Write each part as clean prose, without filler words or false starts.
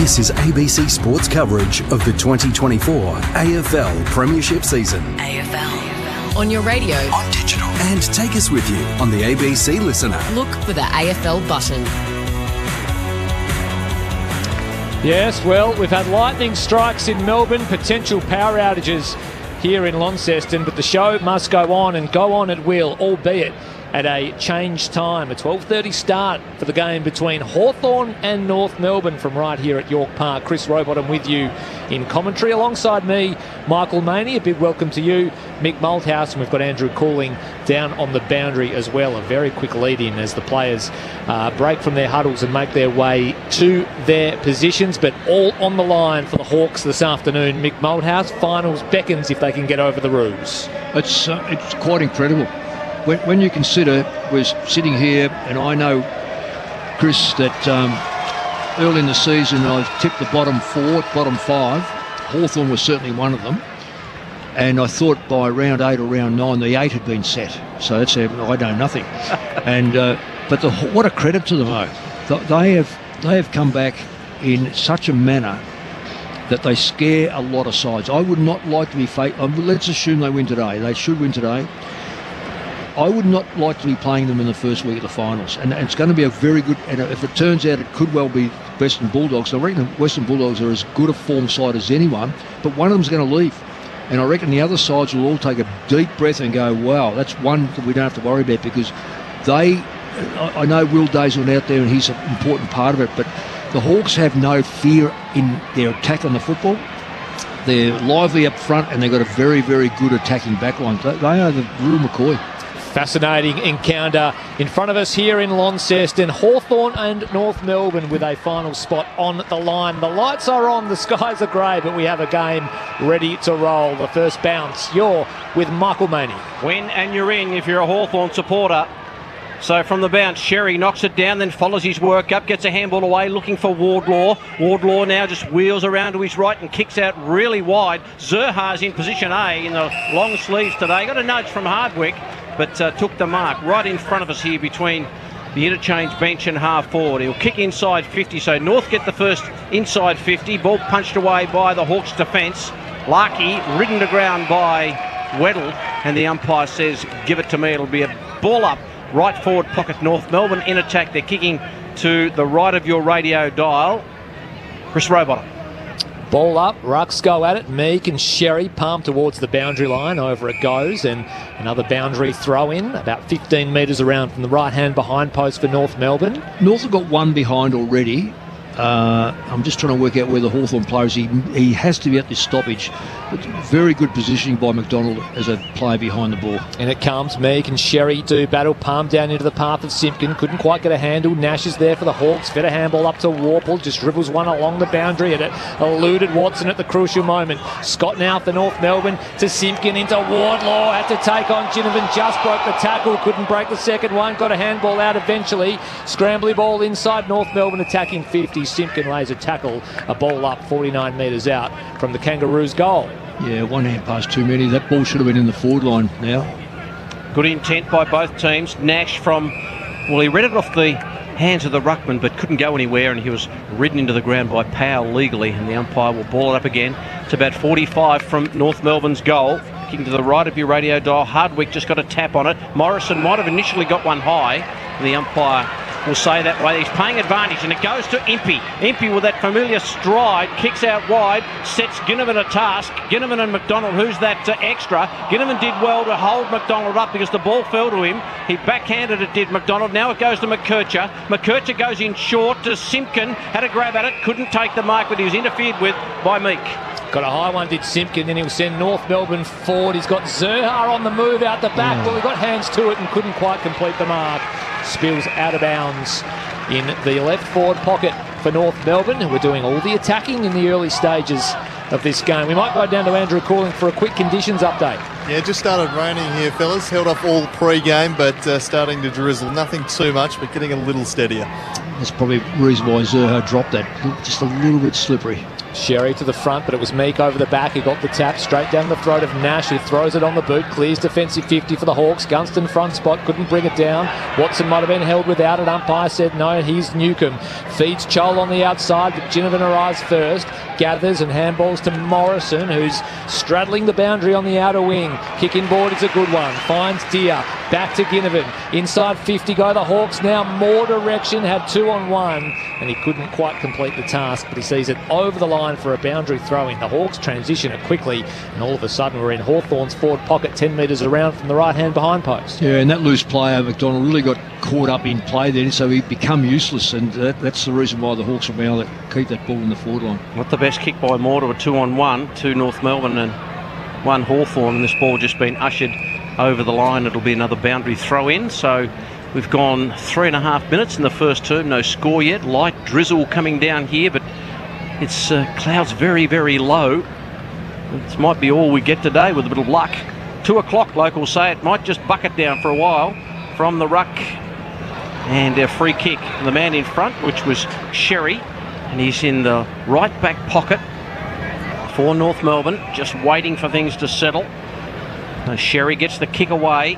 This is ABC Sports coverage of the 2024 AFL Premiership season. AFL. On your radio. On digital. And take us with you on the ABC Listener. Look for the AFL button. Yes, well, we've had lightning strikes in Melbourne, potential power outages here in Launceston, but the show must go on and go on at will, albeit at a changed time. A 12:30 start for the game between Hawthorn and North Melbourne from right here at York Park. Chris Rowbottom with you in commentary. Alongside me, Michael Maney. A big welcome to you, Mick Malthouse, and we've got Andrew Cooling down on the boundary as well. A very quick lead-in as the players break from their huddles and make their way to their positions, but all on the line for the Hawks this afternoon. Mick Malthouse, finals beckons if they can get over the Roos. It's quite incredible. When you consider we're sitting here, and I know, Chris, that early in the season I've tipped the bottom five. Hawthorn was certainly one of them. And I thought by round 8 or round 9, the 8 had been set. So that's I know nothing. And but what a credit to them, though. They have come back in such a manner that they scare a lot of sides. I would not like to be let's assume they win today. They should win today. I would not like to be playing them in the first week of the finals, and it's going to be a very good, and if it turns out it could well be Western Bulldogs. I reckon the Western Bulldogs are as good a form side as anyone, but one of them's going to leave, and I reckon the other sides will all take a deep breath and go, wow, that's one that we don't have to worry about, because I know Will Day's not out there and he's an important part of it, but the Hawks have no fear in their attack on the football. They're lively up front, and they've got a very, very good attacking backline. They are the real McCoy. Fascinating encounter in front of us here in Launceston. Hawthorn and North Melbourne with a final spot on the line. The lights are on, the skies are grey, but we have a game ready to roll. The first bounce, you're with Michael Maney. Win and you're in if you're a Hawthorn supporter. So from the bounce, Sherry knocks it down, then follows his work up, gets a handball away, looking for Wardlaw. Wardlaw now just wheels around to his right and kicks out really wide. Zerha's in position A in the long sleeves today. Got a nudge from Hardwick, but took the mark right in front of us here between the interchange bench and half forward. He'll kick inside 50, so North get the first inside 50. Ball punched away by the Hawks defence. Larkey ridden to ground by Weddle, and the umpire says, give it to me. It'll be a ball up. Right forward pocket, North Melbourne in attack. They're kicking to the right of your radio dial. Chris Rowbottom. Ball up, Rucks go at it. Meek and Sherry palm towards the boundary line. Over it goes, and another boundary throw in, about 15 metres around from the right hand behind post for North Melbourne. North have got one behind already. I'm just trying to work out where the Hawthorn players. He has to be at this stoppage. But very good positioning by McDonald as a player behind the ball. And it comes. Meek and Sherry do battle. Palm down into the path of Simpkin. Couldn't quite get a handle. Nash is there for the Hawks. Fed a handball up to Warple. Just dribbles one along the boundary, and it eluded Watson at the crucial moment. Scott now for North Melbourne to Simpkin into Wardlaw. Had to take on Ginnivan. Just broke the tackle. Couldn't break the second one. Got a handball out eventually. Scrambly ball inside. North Melbourne attacking 50. Simpkin lays a tackle. A ball up 49 metres out from the Kangaroos' goal. Yeah, one hand pass too many. That ball should have been in the forward line now. Good intent by both teams. Nash he read it off the hands of the ruckman, but couldn't go anywhere, and he was ridden into the ground by Powell legally, and the umpire will ball it up again. It's about 45 from North Melbourne's goal. Kicking to the right of your radio dial. Hardwick just got a tap on it. Morrison might have initially got one high, and the umpire will say that way. He's paying advantage, and it goes to Impey. Impey with that familiar stride, kicks out wide, sets Ginnivan a task. Ginnivan and McDonald, who's that extra? Ginnivan did well to hold McDonald up because the ball fell to him. He backhanded it, did McDonald. Now it goes to McKercher. McKercher goes in short to Simpkin. Had a grab at it, couldn't take the mark, but he was interfered with by Meek. Got a high one, did Simpkin, then he'll send North Melbourne forward. He's got Zerha on the move out the back. Well, he got hands to it and couldn't quite complete the mark. Spills out of bounds in the left forward pocket for North Melbourne, who were doing all the attacking in the early stages of this game. We might go down to Andrew Cooling for a quick conditions update. Yeah, it just started raining here, fellas. Held off all pre-game, but starting to drizzle. Nothing too much, but getting a little steadier. That's probably the reason why Zerha dropped that. Just a little bit slippery. Sherry to the front, but it was Meek over the back who got the tap straight down the throat of Nash, who throws it on the boot, clears defensive 50 for the Hawks. Gunston front spot, couldn't bring it down. Watson might have been held without it. Umpire said no. Here's Newcomb. Feeds Chol on the outside, but Ginnivan arrives first. Gathers and handballs to Morrison, who's straddling the boundary on the outer wing. Kicking board is a good one. Finds Deer. Back to Ginnivan. Inside 50 go the Hawks now. More direction. Had 2-on-1, and he couldn't quite complete the task, but he sees it over the line for a boundary throw-in. The Hawks transition it quickly, and all of a sudden we're in Hawthorn's forward pocket 10 metres around from the right-hand behind post. Yeah, and that loose player, McDonald, really got caught up in play then, so he become useless, and that's the reason why the Hawks will be able to keep that ball in the forward line. Not the best kick by Moore to a 2-on-1, 2 North Melbourne and 1 Hawthorn, and this ball just been ushered over the line. It'll be another boundary throw-in, so we've gone 3.5 minutes in the first term, no score yet. Light drizzle coming down here, but it's clouds very, very low. This might be all we get today with a bit of luck. 2 o'clock, locals say. It might just bucket down for a while from the ruck. And a free kick. The man in front, which was Sherry, and he's in the right back pocket for North Melbourne, just waiting for things to settle. Sherry gets the kick away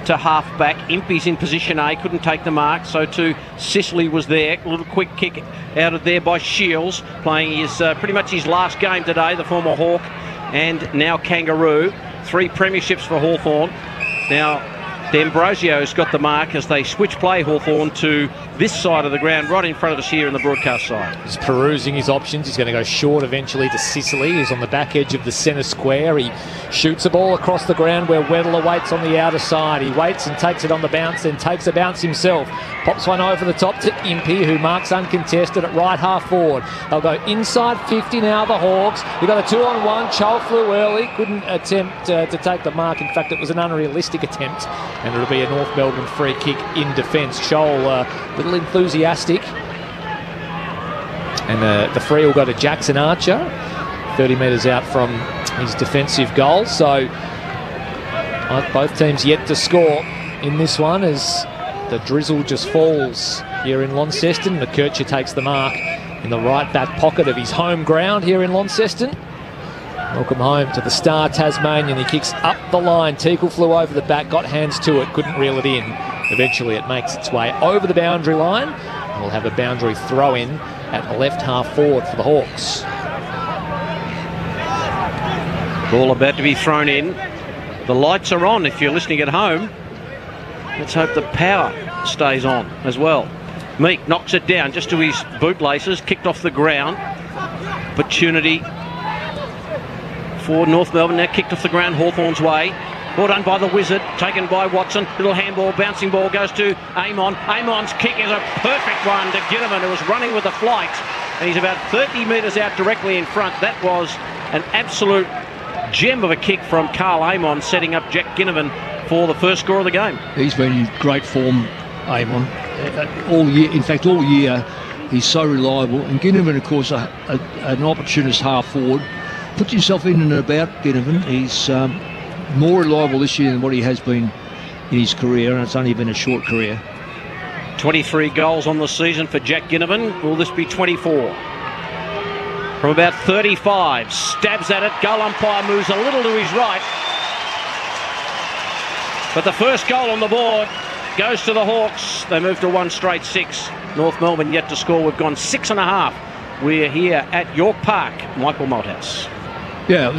to half-back. Impey's in position A, couldn't take the mark, so too Sicily was there. A little quick kick out of there by Shields, playing his pretty much his last game today, the former Hawk, and now Kangaroo. 3 premierships for Hawthorn. Now, D'Ambrosio's got the mark as they switch play Hawthorn to this side of the ground, right in front of us here in the broadcast side. He's perusing his options. He's going to go short eventually to Sicily, who's on the back edge of the centre square. He shoots a ball across the ground where Weddle awaits on the outer side. He waits and takes it on the bounce, then takes a bounce himself. Pops one over the top to Impey, who marks uncontested at right half forward. They'll go inside 50 now, the Hawks. We've got a 2-on-1. Chol flew early, couldn't attempt to take the mark. In fact, it was an unrealistic attempt, and it'll be a North Melbourne free kick in defence. Chol a little enthusiastic, and the free will go to Jackson Archer, 30 metres out from his defensive goal. So both teams yet to score in this one as the drizzle just falls here in Launceston. McKercher takes the mark in the right back pocket of his home ground here in Launceston. Welcome home to the star Tasmanian. He kicks up the line. Teagle flew over the back, got hands to it, couldn't reel it in. Eventually it makes its way over the boundary line. And we'll have a boundary throw-in at the left half forward for the Hawks. Ball about to be thrown in. The lights are on if you're listening at home. Let's hope the power stays on as well. Meek knocks it down just to his bootlaces, kicked off the ground. Opportunity for North Melbourne, now kicked off the ground Hawthorn's way. Well done by the Wizard, taken by Watson. Little handball, bouncing ball goes to Amon. Amon's kick is a perfect one to Ginnivan, who was running with the flight. And he's about 30 metres out directly in front. That was an absolute gem of a kick from Carl Amon, setting up Jack Ginnivan for the first score of the game. He's been in great form, Amon, all year. In fact, all year he's so reliable. And Ginnivan, of course, an opportunist half forward. Puts himself in and about Ginnivan. He's more reliable this year than what he has been in his career, and it's only been a short career. 23 goals on the season for Jack Ginnivan. Will this be 24? From about 35, stabs at it. Goal umpire moves a little to his right. But the first goal on the board goes to the Hawks. They move to 1 straight 6. North Melbourne yet to score. We've gone 6.5. We're here at York Park, Michael Malthouse. Yeah,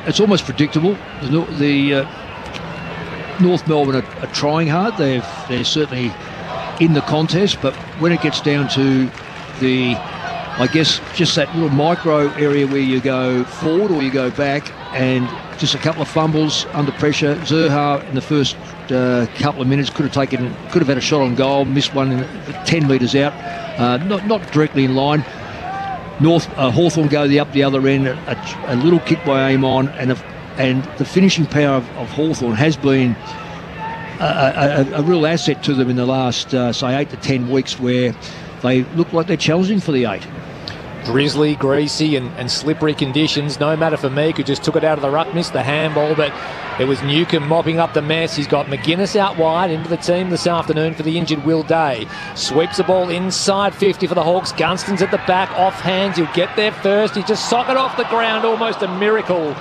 it's almost predictable. The North Melbourne are trying hard. They're certainly in the contest, but when it gets down to I guess, just that little micro area where you go forward or you go back, and just a couple of fumbles under pressure. Zerha in the first couple of minutes could have had a shot on goal, missed one 10 metres out, not directly in line. Hawthorn go up the other end, a little kick by Amon, and the finishing power of Hawthorn has been a real asset to them in the last, say, 8 to 10 weeks, where they look like they're challenging for the 8. Drizzly, greasy and slippery conditions. No matter for Meek, who just took it out of the ruck, missed the handball, but There was Newcombe mopping up the mess. He's got McGuinness out wide into the team this afternoon for the injured Will Day. Sweeps the ball inside 50 for the Hawks. Gunston's at the back, off hands. He'll get there first. He just socked it off the ground. Almost a miracle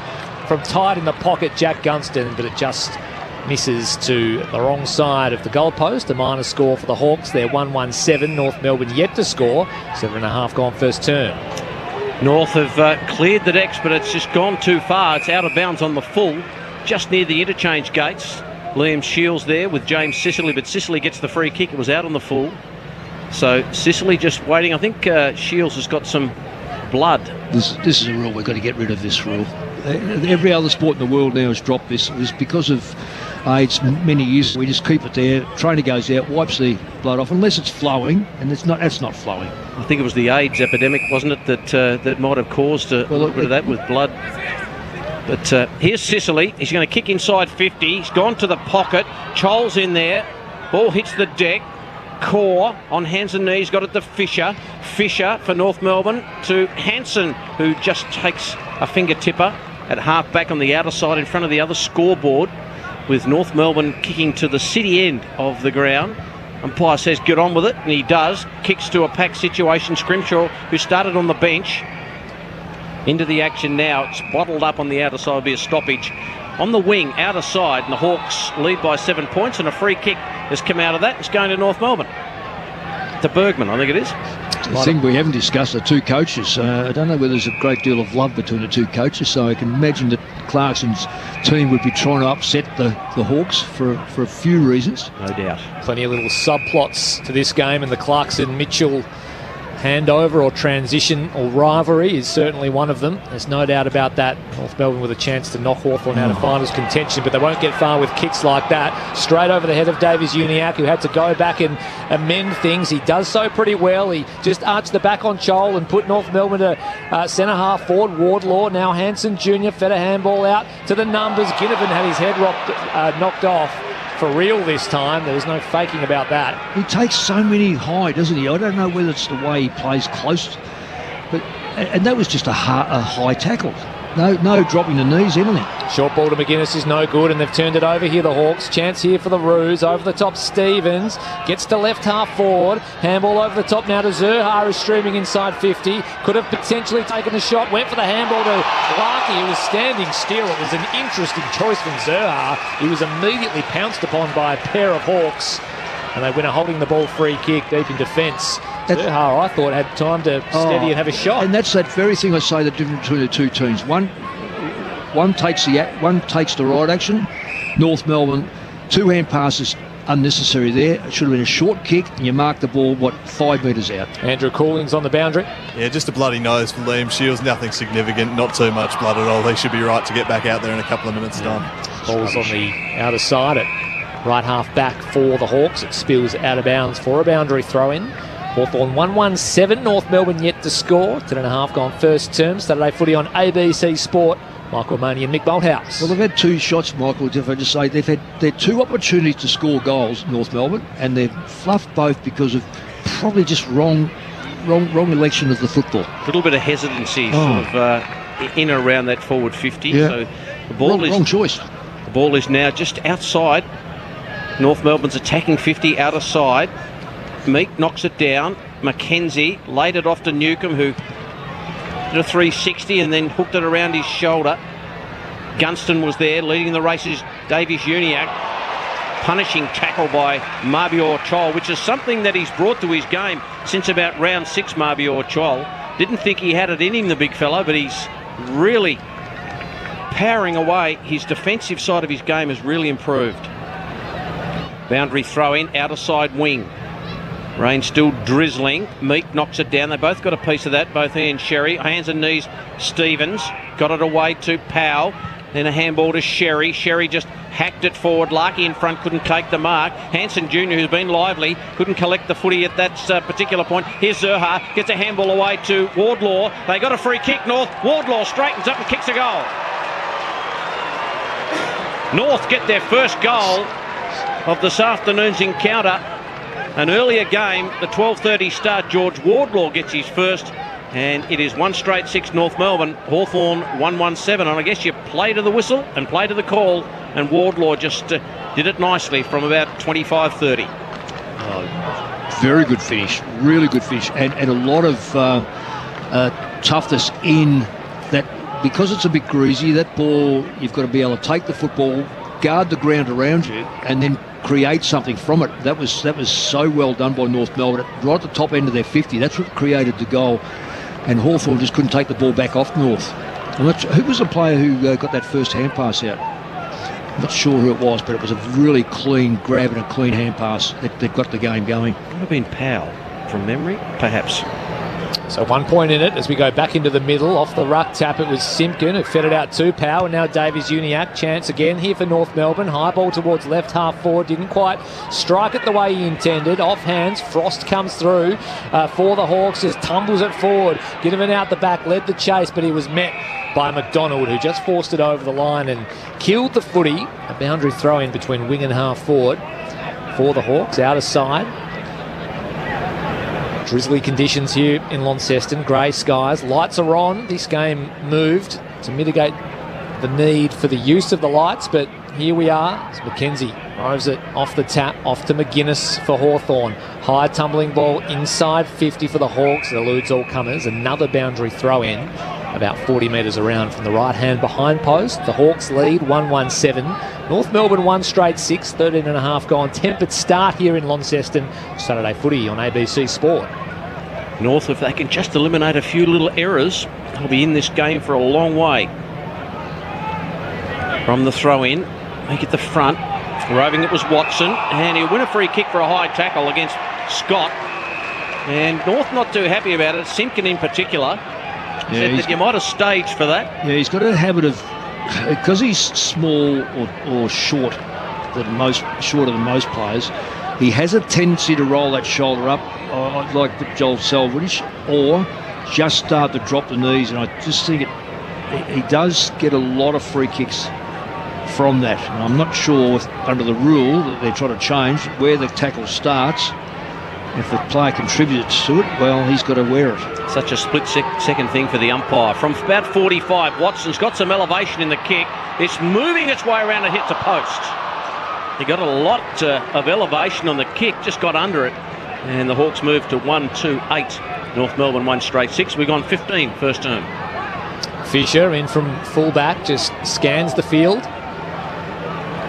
from tight in the pocket, Jack Gunston, but it just misses to the wrong side of the goalpost. A minor score for the Hawks. They're 1-1-7. North Melbourne yet to score. 7.5 gone first term. North have cleared the decks, but it's just gone too far. It's out of bounds on the full, just near the interchange gates. Liam Shields there with James Sicily, but Sicily gets the free kick. It was out on the full. So Sicily just waiting. I think Shields has got some blood. This is a rule. We've got to get rid of this rule. Every other sport in the world now has dropped this. It was because of AIDS many years. We just keep it there. Trainer goes out, wipes the blood off, unless it's flowing, and that's not flowing. I think it was the AIDS epidemic, wasn't it, that might have caused a little bit of that with blood. But here's Sicily. He's going to kick inside 50. He's gone to the pocket. Chol's in there. Ball hits the deck. Core on hands and knees, got it to Fisher. Fisher for North Melbourne to Hanson, who just takes a finger tipper at half back on the outer side in front of the other scoreboard, with North Melbourne kicking to the city end of the ground. Umpire says get on with it, and he does. Kicks to a pack situation. Scrimshaw, who started on the bench, into the action now. It's bottled up on the outer side. Will be a stoppage on the wing, outer side, and the Hawks lead by 7 points, and a free kick has come out of that. It's going to North Melbourne. To Bergman, I think it is. The thing we haven't discussed are two coaches. I don't know whether there's a great deal of love between the two coaches, so I can imagine that Clarkson's team would be trying to upset the Hawks for a few reasons. No doubt. Plenty of little subplots to this game, and the Clarkson-Mitchell handover or transition or rivalry is certainly one of them. There's no doubt about that. North Melbourne with a chance to knock Hawthorn out of finals contention, but they won't get far with kicks like that. Straight over the head of Davies Uniacke, who had to go back and amend things. He does so pretty well. He just arched the back on Chol and put North Melbourne to centre half forward. Wardlaw, now Hanson Jr. fed a handball out to the numbers. Ginnivan had his head knocked off. For real this time. There was no faking about that. He takes so many high, doesn't he? I don't know whether it's the way he plays close, and that was just a high tackle. No dropping the knees, anything. Short ball to McGuinness is no good, and they've turned it over here, the Hawks. Chance here for the Roos. Over the top, Stevens gets to left half forward. Handball over the top now to Zurhaar, who's streaming inside 50. Could have potentially taken the shot. Went for the handball to Larkey, who was standing still. It was an interesting choice from Zurhaar. He was immediately pounced upon by a pair of Hawks, and they win a holding the ball free kick deep in defence. Zurhaar, I thought, had time to steady and have a shot. And that's that very thing I say, the difference between the two teams. One takes the right action. North Melbourne, two-hand passes unnecessary there. It should have been a short kick, and you mark the ball, 5 metres out. Andrew Cooling's on the boundary. Yeah, just a bloody nose for Liam Shields. Nothing significant, not too much blood at all. He should be right to get back out there in a couple of minutes' time. Ball's on the outer side at right half back for the Hawks. It spills out of bounds for a boundary throw-in. Hawthorn 1-1-7. North Melbourne yet to score. 10.5 gone first term. Saturday footy on ABC Sport. Michael Money and Mick Bolthouse. Well, they've had two shots, Michael, if I just say. They've had their two opportunities to score goals, North Melbourne, and they've fluffed both because of probably just wrong election of the football. A little bit of hesitancy sort of in and around that forward 50. Yeah. So the ball wrong choice. The ball is now just outside. North Melbourne's attacking 50 outer side. Meek knocks it down. Mackenzie laid it off to Newcombe, who did a 360 and then hooked it around his shoulder. Gunston was there leading the races. Davies Uniacke, punishing tackle by Mabior Chol, which is something that he's brought to his game since about round 6. Mabior Chol didn't think he had it in him, the big fellow, but he's really powering away. His defensive side of his game has really improved. Boundary throw in, outer side wing. Rain still drizzling. Meek knocks it down. They both got a piece of that, both he and Sherry. Hands and knees, Stevens. Got it away to Powell. Then a handball to Sherry. Sherry just hacked it forward. Larkey in front couldn't take the mark. Hanson Jr., who's been lively, couldn't collect the footy at that particular point. Here's Zurhaar. Gets a handball away to Wardlaw. They got a free kick, North. Wardlaw straightens up and kicks a goal. North get their first goal of this afternoon's encounter. An earlier game, the 12:30 start, George Wardlaw gets his first, and it is 1 straight 6 North Melbourne. Hawthorn 1-1-7, and I guess you play to the whistle and play to the call and Wardlaw just did it nicely from about 25-30. Very good finish, really good finish, and a lot of toughness in that. Because it's a bit greasy, that ball, you've got to be able to take the football, guard the ground around you, and then create something from it. That was so well done by North Melbourne. Right at the top end of their 50, that's what created the goal. And Hawthorn just couldn't take the ball back off North. I'm not sure, who was the player who got that first hand pass out? I'm not sure who it was, but it was a really clean grab and a clean hand pass that got the game going. Would have been Powell, from memory, perhaps. So 1 point in it as we go back into the middle. Off the ruck tap, it was Simpkin who fed it out to Powell, and now Davies Uniacke. Chance again here for North Melbourne. High ball towards left half forward. Didn't quite strike it the way he intended. Off hands, Frost comes through for the Hawks. Just tumbles it forward. Ginnivan out the back, led the chase, but he was met by McDonald, who just forced it over the line and killed the footy. A boundary throw in between wing and half forward for the Hawks. Outer side. Drizzly conditions here in Launceston, grey skies, lights are on. This game moved to mitigate the need for the use of the lights, but here we are. As Mackenzie throws it off the tap, off to McGuinness for Hawthorn. High tumbling ball inside 50 for the Hawks. It eludes all comers. Another boundary throw in, about 40 metres around from the right hand behind post. The Hawks lead 1-1-7. North Melbourne 1 straight 6, 13 and a half gone. Tempered start here in Launceston. Saturday footy on ABC Sport. North, if they can just eliminate a few little errors, they'll be in this game for a long way. From the throw-in, make it the front. Roving it was Watson, and he'll win a free kick for a high tackle against Scott. And North not too happy about it. Simpkin in particular said that you might have staged for that. Yeah, he's got a habit of, because he's small or short, shorter than most players, he has a tendency to roll that shoulder up, like Joel Selwoodish, or just start to drop the knees. And I just think he does get a lot of free kicks from that. And I'm not sure under the rule that they're trying to change where the tackle starts. If the player contributes to it, well, he's got to wear it. Such a split-second thing for the umpire. From about 45, Watson's got some elevation in the kick. It's moving its way around and hits the post. He got a lot of elevation on the kick, just got under it. And the Hawks moved to 1-2-8. North Melbourne 1 straight 6. We've gone 15 first term. Fisher in from fullback, just scans the field.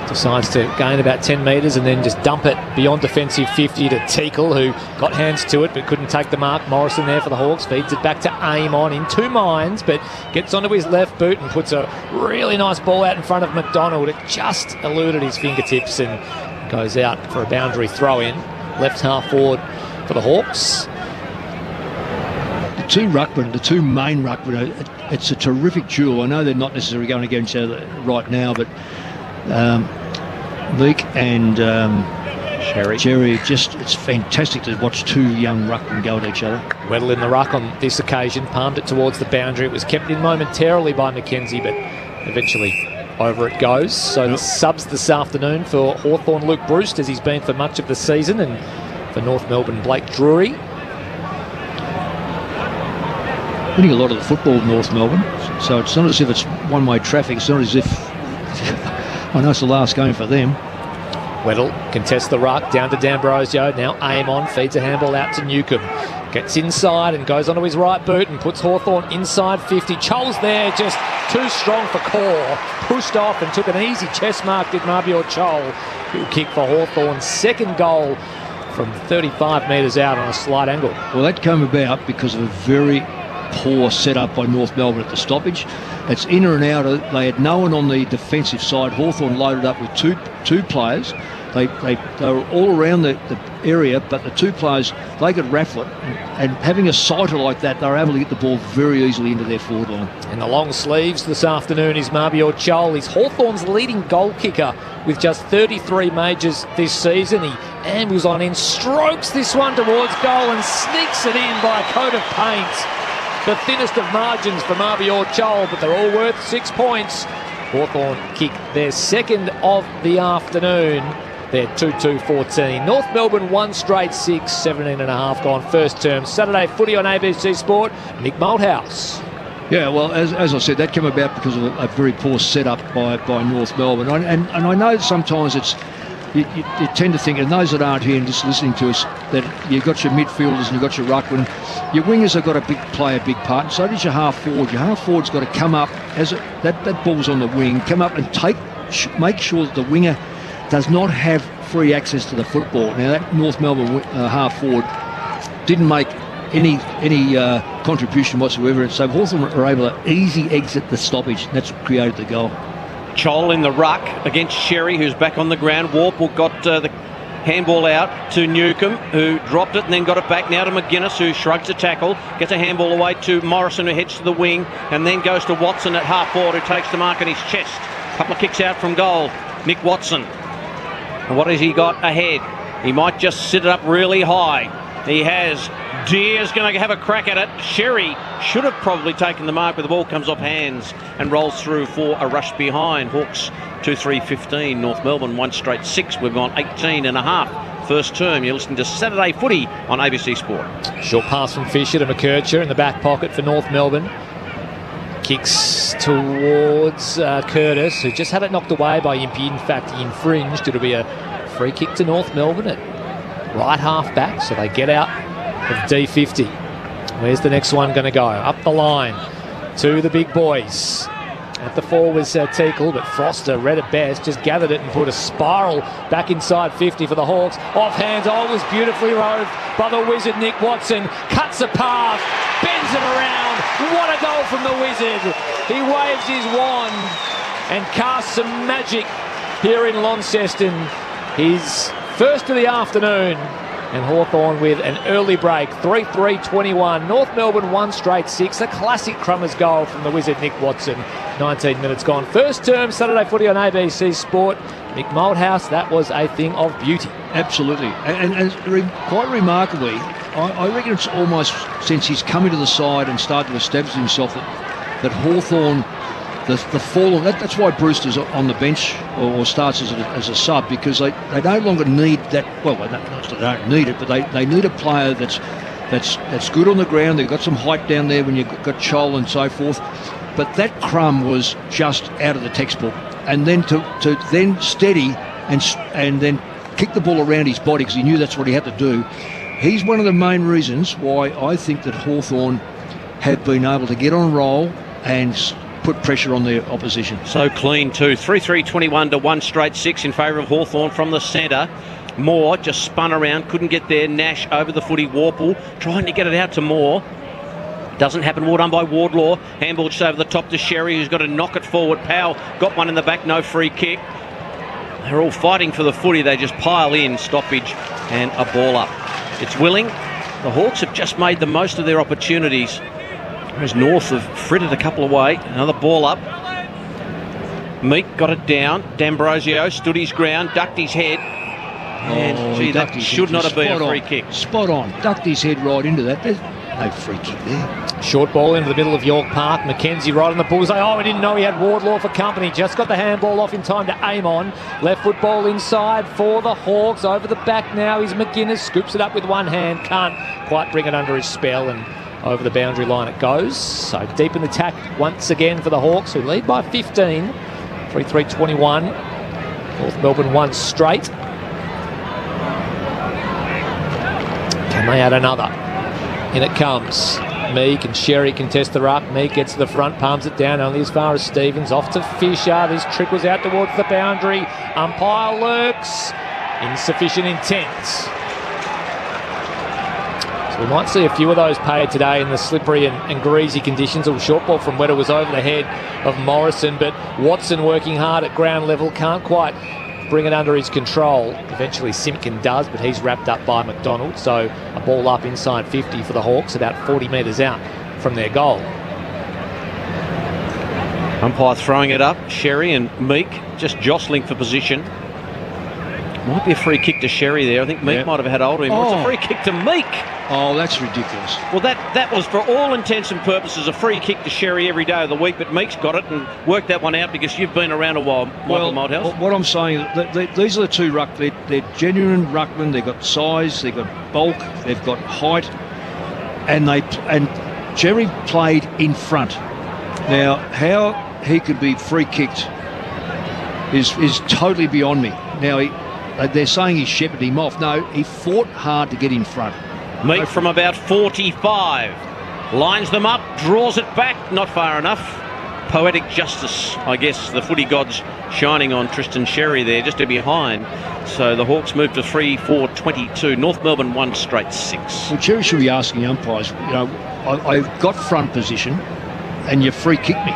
Decides to gain about 10 metres and then just dump it beyond defensive 50 to Teakle, who got hands to it but couldn't take the mark. Morrison there for the Hawks, feeds it back to Amon in 2 minds, but gets onto his left boot and puts a really nice ball out in front of McDonald. It just eluded his fingertips and goes out for a boundary throw in. Left half forward for the Hawks. The two main ruckmen, it's a terrific duel. I know they're not necessarily going against each other right now, but Leake and Cherry, it's fantastic to watch 2 young ruckmen go at each other. Weddle in the ruck on this occasion, palmed it towards the boundary. It was kept in momentarily by Mackenzie, but eventually over it goes. So the subs this afternoon for Hawthorn, Luke Bruce, as he's been for much of the season, and for North Melbourne, Blake Drury. Winning a lot of the football in North Melbourne, so it's not as if it's one-way traffic. It's not as if I know it's the last game for them. Weddle contests the ruck down to D'Ambrosio. Now Amon feeds a handball out to Newcomb. Gets inside and goes onto his right boot and puts Hawthorn inside 50. Chole's there, just too strong for Core. Pushed off and took an easy chest mark, did Mabior Chole. He'll kick for Hawthorn's second goal from 35 metres out on a slight angle. Well, that came about because of a very poor setup by North Melbourne at the stoppage. It's in and out. They had no one on the defensive side. Hawthorn loaded up with two players. They were all around the area, but the 2 players, they could raffle it. And having a sighter like that, they were able to get the ball very easily into their forward line. And the long sleeves this afternoon is Mabior Chole. He's Hawthorn's leading goal kicker with just 33 majors this season. He ambles on in, strokes this one towards goal and sneaks it in by a coat of paint. The thinnest of margins for Mabior Chole, but they're all worth 6 points. Hawthorn kick their second of the afternoon. They're 2-2-14. North Melbourne 1 straight 6, 17 and a half gone first term. Saturday footy on ABC Sport. Nick Malthouse. Yeah, well, as I said, that came about because of a very poor setup by North Melbourne. And I know sometimes you tend to think, and those that aren't here and just listening to us, that you've got your midfielders and you've got your ruckman. Your wingers have got to play a big part, and so does your half forward. Your half forward's got to come up, that ball's on the wing, come up and make sure that the winger does not have free access to the football. Now, that North Melbourne half forward didn't make any contribution whatsoever, and so Hawthorn were able to easy exit the stoppage. That's what created the goal. Chol in the ruck against Sherry, who's back on the ground. Warple got the handball out to Newcomb, who dropped it and then got it back now to McGuinness, who shrugs a tackle, gets a handball away to Morrison, who heads to the wing, and then goes to Watson at half forward, who takes the mark on his chest. Couple of kicks out from goal. Nick Watson. And what has he got ahead? He might just sit it up really high. He has. Deer's going to have a crack at it. Sherry should have probably taken the mark, but the ball comes off hands and rolls through for a rush behind. Hawks 2-3-15. North Melbourne 1 straight 6. We've gone 18 and a half. First term. You're listening to Saturday Footy on ABC Sport. Short pass from Fisher to McKercher in the back pocket for North Melbourne. Kicks towards Curtis, who just had it knocked away by Impey. In fact, he infringed. It'll be a free kick to North Melbourne at right half back, so they get out of D50. Where's the next one going to go? Up the line to the big boys. At the 4 was Teakle, but Foster read it best, just gathered it and put a spiral back inside 50 for the Hawks. Off hands, was beautifully rode by the Wizard Nick Watson. Cuts a path, bends it around. What a goal from the Wizard. He waves his wand and casts some magic here in Launceston. His first of the afternoon. And Hawthorn with an early break, 3-3-21. North Melbourne 1 straight 6. A classic Crummers goal from the Wizard Nick Watson. 19 minutes gone. First term Saturday Footy on ABC Sport. Nick Moldhouse, that was a thing of beauty. Absolutely. And quite remarkably, I reckon it's almost since he's come into the side and started to establish himself that Hawthorn, the fall, that's why Brewster's on the bench or starts as a sub, because they no longer need that. Well, not that they don't need it, but they need a player that's good on the ground. They've got some height down there when you've got Chol and so forth. But that Crum was just out of the textbook. And then to then steady and then kick the ball around his body, because he knew that's what he had to do. He's one of the main reasons why I think that Hawthorn have been able to get on a roll and put pressure on the opposition. So clean too. 3-3-21 to 1 straight 6 in favour of Hawthorn from the centre. Moore just spun around, couldn't get there. Nash over the footy. Warple trying to get it out to Moore. Doesn't happen. Well done by Wardlaw. Handball just over the top to Sherry, who's got to knock it forward. Powell got one in the back, no free kick. They're all fighting for the footy. They just pile in, stoppage and a ball up. It's Willing. The Hawks have just made the most of their opportunities. Whereas North have frittered a couple away. Another ball up. Meek got it down. D'Ambrosio stood his ground, ducked his head. And that should not have been a free kick. Spot on. Ducked his head right into that. There's no free kick there. Short ball into the middle of York Park. McKenzie right on the bullseye. We didn't know he had Wardlaw for company. Just got the handball off in time to aim on. Left foot ball inside for the Hawks. Over the back now is McGuinness. Scoops it up with one hand. Can't quite bring it under his spell, and over the boundary line it goes. So deep in the tack once again for the Hawks, who lead by 15. 3-3-21. North Melbourne 1 straight. Can they add another? In it comes. Meek and Sherry contest the ruck. Meek gets to the front, palms it down only as far as Stevens. Off to Fisher. This trickles out towards the boundary. Umpire lurks. Insufficient intent. So we might see a few of those paid today in the slippery and greasy conditions. A short ball from Wetter was over the head of Morrison, but Watson working hard at ground level, can't quite bring it under his control. Eventually Simpkin does, but he's wrapped up by McDonald. So a ball up inside 50 for the Hawks, about 40 metres out from their goal. Umpire throwing it up. Sherry and Meek just jostling for position. Might be a free kick to Sherry there. I think Meek might have had hold of him. It's a free kick to Meek. Oh, that's ridiculous. Well, that was, for all intents and purposes, a free kick to Sherry every day of the week, but Meek's got it and worked that one out, because you've been around a while, Michael Moldhouse. What I'm saying, these are the two ruck. They're genuine ruckmen. They've got size, they've got bulk, they've got height, and Sherry played in front. Now, how he could be free kicked is totally beyond me. Now, they're saying he shepherded him off. No, he fought hard to get in front. Meek from about 45. Lines them up, draws it back, not far enough. Poetic justice, I guess, the footy gods shining on Tristan Sherry there, just to behind. So the Hawks move to 3-4-22. North Melbourne 1 straight 6. Well, Cherry should be asking the umpires, I've got front position and you free kick me.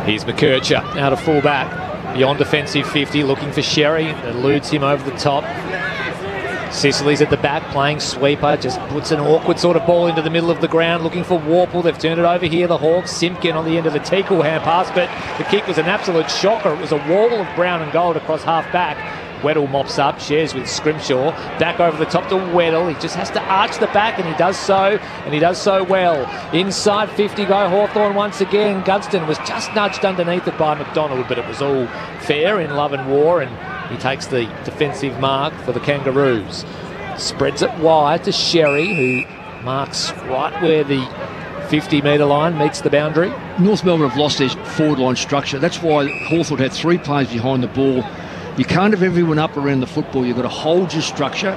Here's McKercher out of full-back, beyond defensive 50, looking for Sherry. Eludes him over the top. Sicily's at the back playing sweeper, just puts an awkward sort of ball into the middle of the ground, looking for Warple. They've turned it over here, the Hawks. Simpkin on the end of the Teakle hand pass, but the kick was an absolute shocker. It was a wall of brown and gold across half-back. Weddle mops up, shares with Scrimshaw, back over the top to Weddle. He just has to arch the back, and he does so well. Inside 50 go Hawthorn once again. Gunston was just nudged underneath it by McDonald, but it was all fair in love and war, and he takes the defensive mark for the Kangaroos. Spreads it wide to Sherry, who marks right where the 50-metre line meets the boundary. North Melbourne have lost their forward line structure. That's why Hawthorn had 3 players behind the ball. You can't have everyone up around the football. You've got to hold your structure,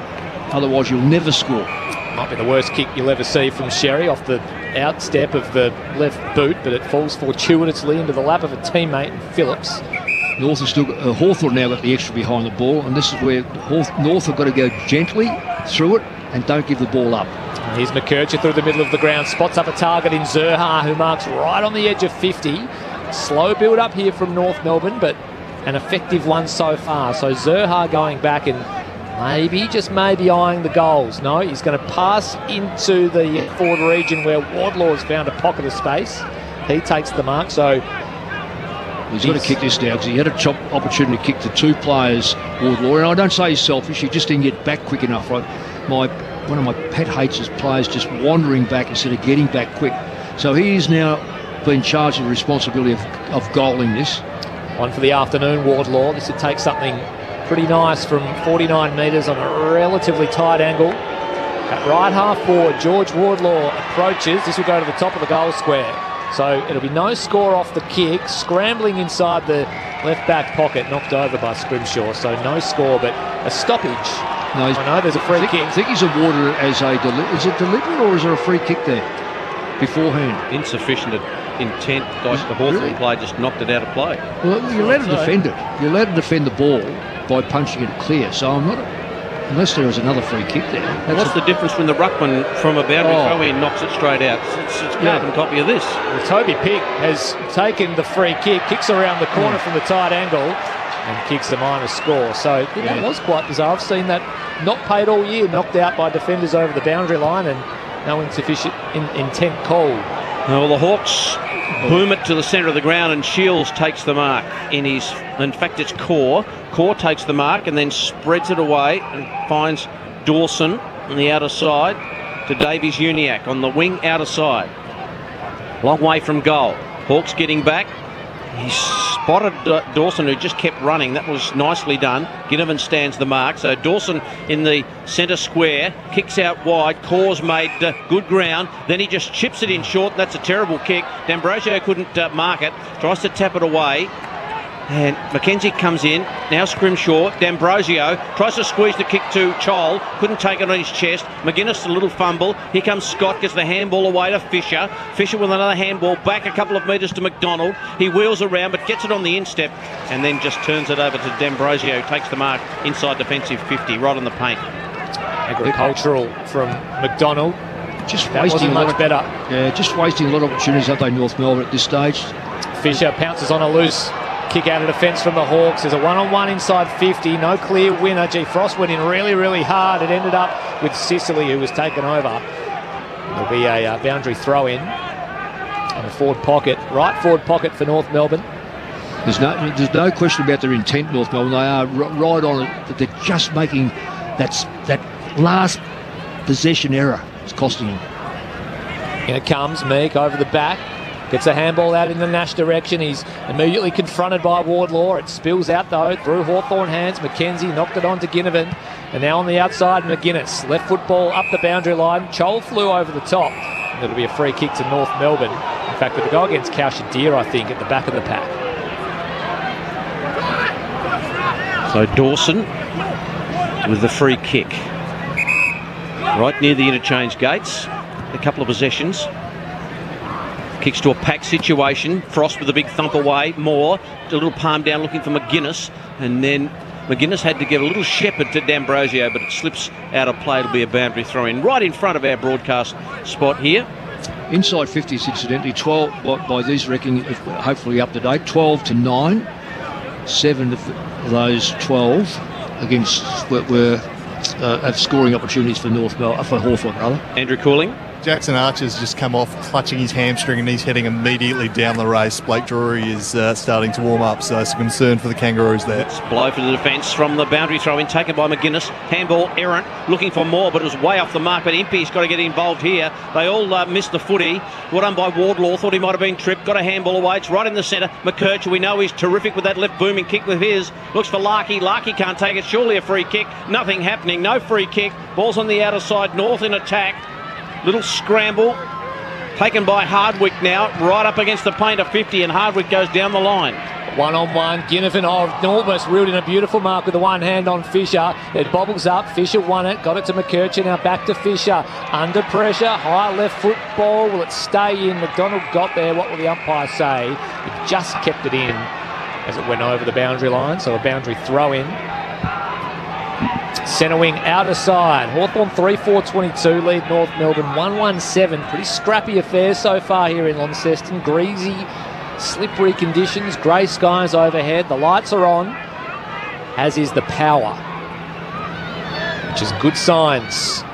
otherwise you'll never score. Might be the worst kick you'll ever see from Sherry off the outstep of the left boot, but it falls fortuitously into the lap of a teammate, Phillips. North has still got, Hawthorn now got the extra behind the ball, and this is where North have got to go gently through it and don't give the ball up. Here's McKercher through the middle of the ground, spots up a target in Zurha, who marks right on the edge of 50. Slow build up here from North Melbourne, but an effective one so far. So Zurha going back and maybe, just maybe, eyeing the goals. No, he's going to pass into the forward region where Wardlaw's found a pocket of space. He takes the mark, so he's got to kick this now because he had a opportunity to kick to 2 players, Wardlaw. And I don't say he's selfish, he just didn't get back quick enough. Right? One of my pet hates is players just wandering back instead of getting back quick. So he's now been charged with the responsibility of goaling this. One for the afternoon, Wardlaw. This would take something pretty nice from 49 metres on a relatively tight angle. At right half forward, George Wardlaw approaches. This will go to the top of the goal square. So it'll be no score off the kick. Scrambling inside the left back pocket, knocked over by Scrimshaw. So no score, but a stoppage. No, I know there's a free kick. I think he's awarded it as a is it deliberate or is there a free kick there beforehand? Insufficient intent. Like the Hawthorn player just knocked it out of play. Well, you're allowed to defend it. You're allowed to defend the ball by punching it clear. So I'm not, unless there was another free kick there. What's the difference when the ruckman from a boundary throw-in knocks it straight out? It's carbon copy of this. Well, Toby Pick has taken the free kick, kicks around the corner from the tight angle, and kicks the minor score. So that was quite bizarre. I've seen that not paid all year, knocked out by defenders over the boundary line, and no insufficient intent call. Well, the Hawks boom it to the centre of the ground, and Shields takes the mark. In fact, it's Core. Core takes the mark and then spreads it away and finds Dawson on the outer side to Davies Uniacke on the wing outer side. Long way from goal. Hawks getting back. He spotted Dawson, who just kept running. That was nicely done. Ginnivan stands the mark. So Dawson in the centre square, kicks out wide. Core's made good ground. Then he just chips it in short. That's a terrible kick. D'Ambrosio couldn't mark it. Tries to tap it away. And Mackenzie comes in. Now Scrimshaw. D'Ambrosio tries to squeeze the kick to Chol. Couldn't take it on his chest. McGuinness, a little fumble. Here comes Scott. Gets the handball away to Fisher. Fisher with another handball back a couple of metres to McDonald. He wheels around but gets it on the instep and then just turns it over to D'Ambrosio. Takes the mark inside defensive 50, right on the paint. Agricultural from McDonald. Just wasting much better. Yeah, just wasting a lot of opportunities, have they, North Melbourne at this stage? Fisher pounces on a loose kick out of defence from the Hawks. There's a one-on-one inside 50. No clear winner. Frost went in really, really hard. It ended up with Sicily, who was taken over. There'll be a boundary throw-in on the forward pocket. Right forward pocket for North Melbourne. There's no question about their intent, North Melbourne. They are right on it. But they're just making that last possession error. It's costing them. In it comes, Meek over the back. Gets a handball out in the Nash direction. He's immediately confronted by Wardlaw. It spills out, though, through Hawthorn hands. Mackenzie knocked it on to Ginnivan. And now on the outside, McGuinness. Left foot ball up the boundary line. Chol flew over the top. It'll be a free kick to North Melbourne. fact, but to go against Cowshadeer, I think, at the back of the pack. So Dawson with the free kick. Right near the interchange gates. A couple of possessions. Kicks to a packed situation. Frost with a big thump away. Moore, a little palm down looking for McGuinness. And then McGuinness had to give a little shepherd to D'Ambrosio, but it slips out of play. It'll be a boundary throw in right in front of our broadcast spot here. Inside 50s, incidentally, 12 by these reckoning, hopefully up to date, 12-9. 7 of those 12 against were have scoring opportunities for for Hawthorn, rather. Andrew Cooling. Jackson Archer's just come off clutching his hamstring and he's heading immediately down the race. Blake Drury is starting to warm up, so it's a concern for the Kangaroos there. It's blow for the defence from the boundary throw in taken by McGuinness. Handball errant, looking for more, but it was way off the mark. But Impey's got to get involved here. They all missed the footy. Well done by Wardlaw. Thought he might have been tripped. Got a handball away. It's right in the centre. McKercher, we know he's terrific with that left booming kick with his. Looks for Larkey. Larkey can't take it. Surely a free kick. Nothing happening. No free kick. Ball's on the outer side. North in attack. Little scramble taken by Hardwick now, right up against the paint of 50, and Hardwick goes down the line. One-on-one, Ginnivan almost reeled in a beautiful mark with the one hand on Fisher. It bobbles up, Fisher won it, got it to McKercher, now back to Fisher. Under pressure, high left foot ball, will it stay in? McDonald got there, what will the umpire say? He just kept it in as it went over the boundary line, so a boundary throw in. Centre wing outer side. Hawthorn 3-4-22 lead North Melbourne 1-1-7. Pretty scrappy affair so far here in Launceston. Greasy, slippery conditions, grey skies overhead. The lights are on, as is the power, which is good signs.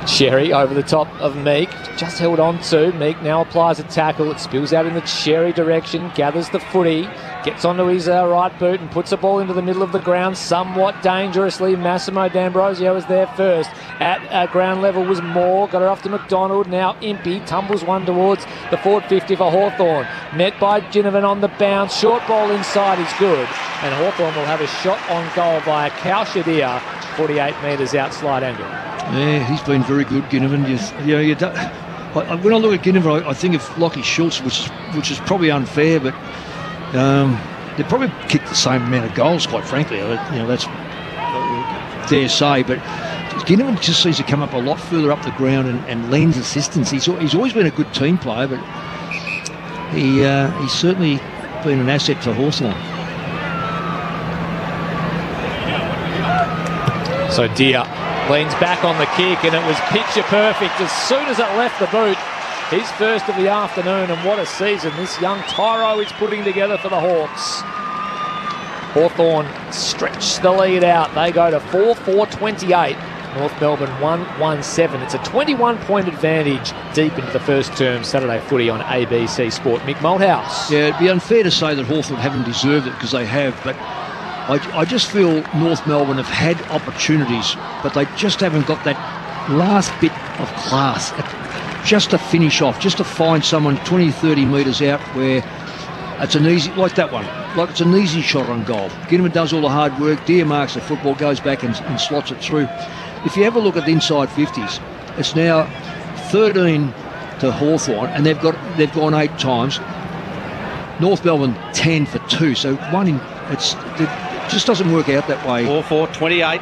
Sherry over the top of Meek, just held on to. Meek now applies a tackle. It spills out in the Sherry direction, gathers the footy, gets onto his right boot and puts the ball into the middle of the ground somewhat dangerously. Massimo D'Ambrosio is there first. At ground level was Moore, got her off to McDonald. Now Impey tumbles one towards the forward 50 for Hawthorn. Met by Ginnivan on the bounce. Short ball inside is good. And Hawthorn will have a shot on goal by a Cowshadeer, 48 metres out slide angle. Yeah, he's been very good, Ginnivan. When I look at Ginnivan, I think of Lockie Schultz, which is probably unfair, but they probably kicked the same amount of goals, quite frankly. That's dare say, but Ginnivan just seems to come up a lot further up the ground and lends assistance. He's always been a good team player, but he's certainly been an asset for Hawthorn. So Deer leans back on the kick, and it was picture perfect as soon as it left the boot. His first of the afternoon, and what a season this young Tyro is putting together for the Hawks. Hawthorn stretch the lead out. They go to 4-4-28. North Melbourne 1-1-7. It's a 21-point advantage deep into the first term Saturday footy on ABC Sport. Mick Malthouse. Yeah, it'd be unfair to say that Hawthorn haven't deserved it, because they have, but I just feel North Melbourne have had opportunities, but they just haven't got that last bit of class, just to finish off, just to find someone 20, 30 metres out where it's an easy, like that one, like it's an easy shot on goal. Ginnivan does all the hard work, Deer marks the football, goes back and slots it through. If you have a look at the inside 50s, it's now 13 to Hawthorn, and they've gone 8 times. North Melbourne 10 for 2, so it just doesn't work out that way. 4-4-28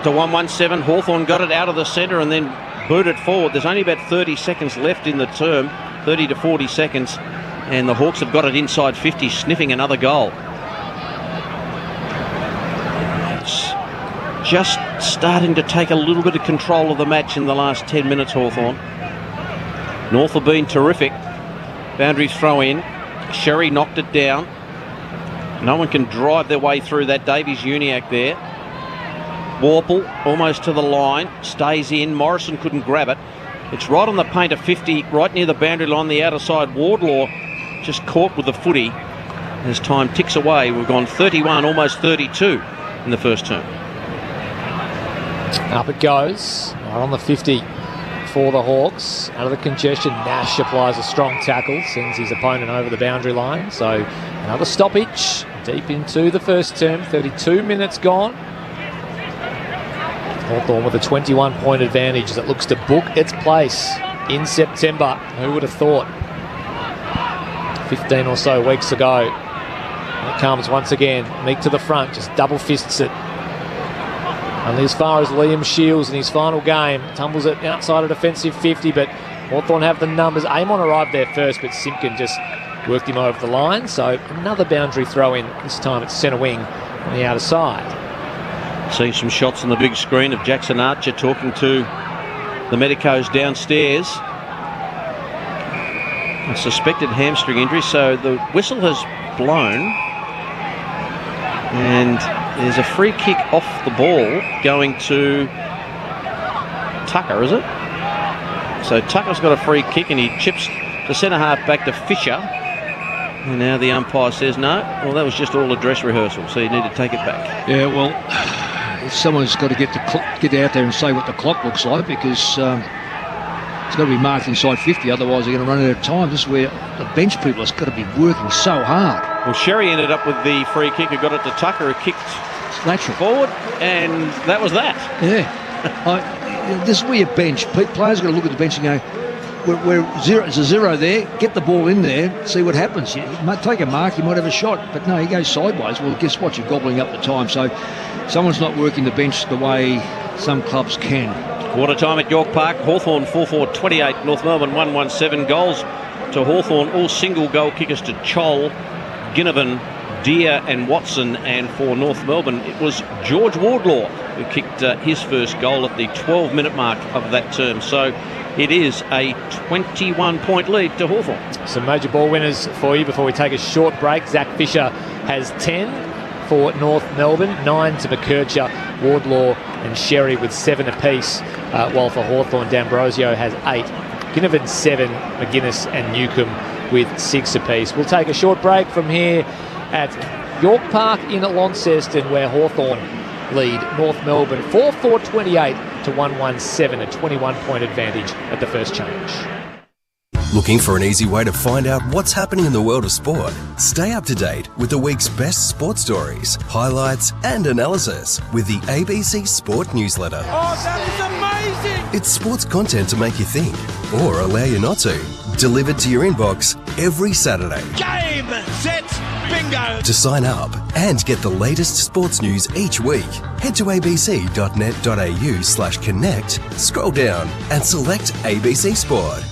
to 1-1-7. Hawthorn got it out of the centre and then booted forward. There's only about 30 seconds left in the term, 30 to 40 seconds, and the Hawks have got it inside 50, sniffing another goal. It's just starting to take a little bit of control of the match in the last 10 minutes, Hawthorn. North have been terrific. Boundary throw in. Sherry knocked it down. No one can drive their way through that. Davies-Uniacke there. Warple almost to the line. Stays in. Morrison couldn't grab it. It's right on the paint of 50, right near the boundary line, the outer side. Wardlaw just caught with the footy. As time ticks away, we've gone 31, almost 32 in the first term. Up it goes. Right on the 50 for the Hawks. Out of the congestion, Nash applies a strong tackle, sends his opponent over the boundary line. So another stoppage deep into the first term. 32 minutes gone. Hawthorn with a 21-point advantage as it looks to book its place in September. Who would have thought? 15 or so weeks ago. And it comes once again. Meek to the front, just double fists it. Only as far as Liam Shields in his final game. Tumbles it outside a defensive 50, but Hawthorn have the numbers. Amon arrived there first, but Simpkin just worked him over the line. So another boundary throw in, this time it's centre wing on the outer side. Seeing some shots on the big screen of Jackson Archer talking to the medicos downstairs. A suspected hamstring injury, so the whistle has blown. And there's a free kick off the ball going to Tucker, is it? So Tucker's got a free kick and he chips the centre half back to Fisher. And now the umpire says no. Well, that was just all a dress rehearsal, so you need to take it back. Yeah, well, someone's got to get out there and say what the clock looks like, because it's got to be marked inside 50, otherwise they're going to run out of time. This is where the bench people have got to be working so hard. Well, Sherry ended up with the free kick who got it to Tucker, who kicked lateral forward, and that was that. Yeah. This is where your bench. Players got to look at the bench and go, we're zero. There's a zero there. Get the ball in there. See what happens. You might take a mark. You might have a shot. But no, he goes sideways. Well, guess what? You're gobbling up the time. So someone's not working the bench the way some clubs can. Quarter time at York Park. Hawthorn 4-4-28. North Melbourne 1-1-7. Goals to Hawthorn. All single goal kickers to Chol, Ginnivan, Deere and Watson. And for North Melbourne, it was George Wardlaw who kicked his first goal at the 12-minute mark of that term. So it is a 21-point lead to Hawthorn. Some major ball winners for you before we take a short break. Zach Fisher has 10 for North Melbourne, 9 to McKercher, Wardlaw and Sherry with 7 apiece, while for Hawthorn, D'Ambrosio has 8. Ginnivan 7, McGuinness and Newcomb with 6 apiece. We'll take a short break from here at York Park in Launceston, where Hawthorn lead North Melbourne 4-4-28 to 1-1-7, a 21-point advantage at the first change. Looking for an easy way to find out what's happening in the world of sport? Stay up to date with the week's best sports stories, highlights and analysis with the ABC Sport newsletter. Oh, that is amazing! It's sports content to make you think, or allow you not to. Delivered to your inbox every Saturday. Game, set, bingo! To sign up and get the latest sports news each week, head to abc.net.au/connect, scroll down and select ABC Sport.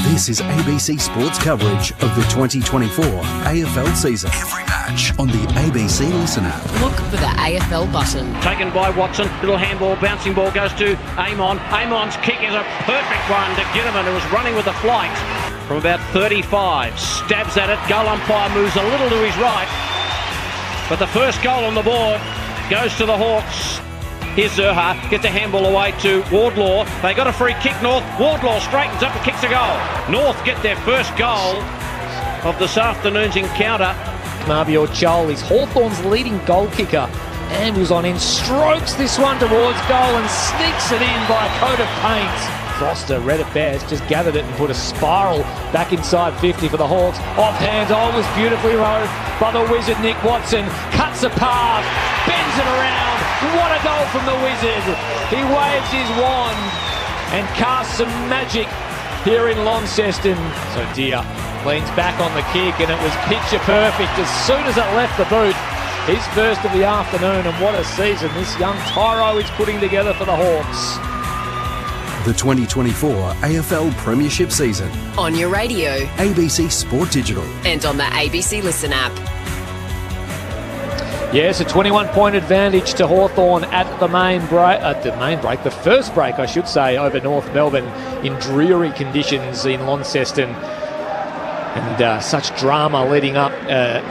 This is ABC Sports coverage of the 2024 AFL season. Every match on the ABC Listen app. Look for the AFL button. Taken by Watson. Little handball, bouncing ball goes to Amon. Amon's kick is a perfect one to Ginnivan, who was running with the flight from about 35. Stabs at it. Goal umpire moves a little to his right. But the first goal on the board goes to the Hawks. Here's Zerha, gets a handball away to Wardlaw. They got a free kick, North. Wardlaw straightens up and kicks a goal. North get their first goal of this afternoon's encounter. Marbior Chol is Hawthorn's leading goal kicker and was on in, strokes this one towards goal and sneaks it in by a coat of paint. Foster read it best, just gathered it and put a spiral back inside 50 for the Hawks. Offhand, was beautifully rowed by the wizard Nick Watson. Cuts a path, bends it around. What a goal from the wizard. He waves his wand and casts some magic here in Launceston. So Deere leans back on the kick and it was picture perfect as soon as it left the boot. His first of the afternoon, and what a season this young Tyro is putting together for the Hawks. The 2024 AFL Premiership season. On your radio. ABC Sport Digital. And on the ABC Listen app. Yes, a 21-point advantage to Hawthorn at the first break, I should say, over North Melbourne in dreary conditions in Launceston. And such drama leading up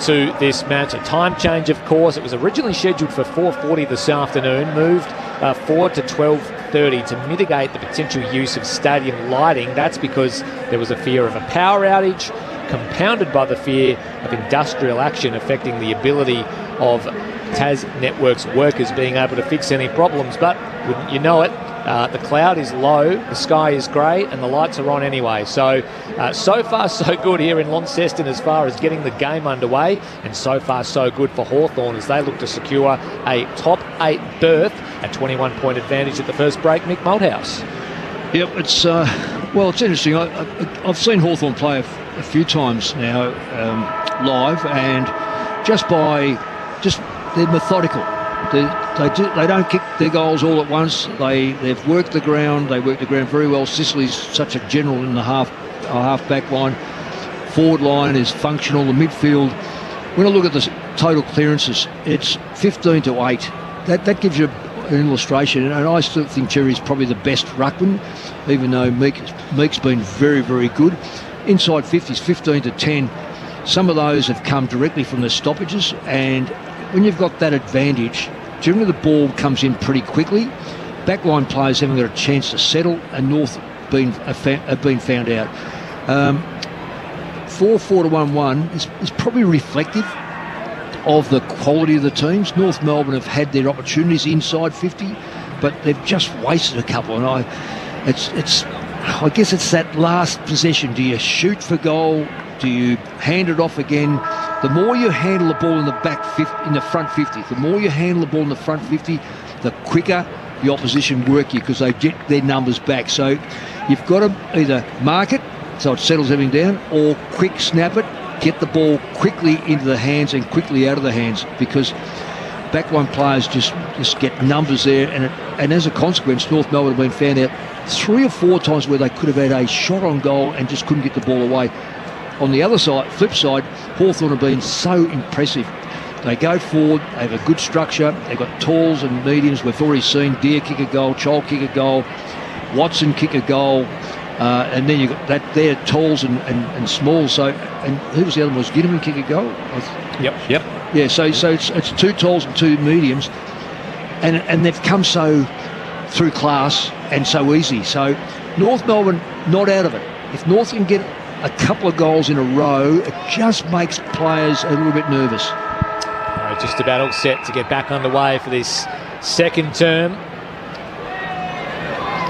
to this match. A time change, of course. It was originally scheduled for 4:40 this afternoon, moved forward to 12:30 to mitigate the potential use of stadium lighting. That's because there was a fear of a power outage, compounded by the fear of industrial action affecting the ability of Tas Network's workers being able to fix any problems. But wouldn't you know it, the cloud is low, the sky is grey, and the lights are on anyway. So far so good here in Launceston as far as getting the game underway, and so far so good for Hawthorn as they look to secure a top 8 berth, a 21-point advantage at the first break. Mick Malthouse. Yep, it's interesting. I've seen Hawthorn play a few times now live, and they're methodical. They don't kick their goals all at once. They've worked the ground. They work the ground very well. Sicily's such a general in the half back line. Forward line is functional. The midfield. When I look at the total clearances, it's 15-8. That gives you an illustration, and I still think Cherry's probably the best ruckman, even though Meek's been very, very good. Inside 50s, 15-10. Some of those have come directly from the stoppages, and when you've got that advantage, generally the ball comes in pretty quickly. Backline players haven't got a chance to settle, and North have been found out. 4-4-1-1 is probably reflective of the quality of the teams. North Melbourne have had their opportunities inside 50, but they've just wasted a couple. And I guess it's that last possession. Do you shoot for goal? Do you hand it off again? The more you handle the ball in the front 50, the more you handle the ball in the front 50, the quicker the opposition work you, because they get their numbers back. So you've got to either mark it so it settles everything down, or quick snap it, get the ball quickly into the hands and quickly out of the hands, because backline players just get numbers there, and as a consequence, North Melbourne have been found out 3 or 4 times where they could have had a shot on goal and just couldn't get the ball away. On the other side, flip side, Hawthorn have been so impressive. They go forward, they have a good structure, they've got talls and mediums. We've already seen Deere kick a goal, Chol kick a goal, Watson kick a goal, and then you've got that there, talls and smalls. So, and who was the other one? Was Gitterman kick a goal? Yep. Yeah, so it's 2 talls and 2 mediums, and they've come so through class and so easy. So North Melbourne not out of it. If North can get a couple of goals in a row, it just makes players a little bit nervous. Just about all set to get back underway for this second term.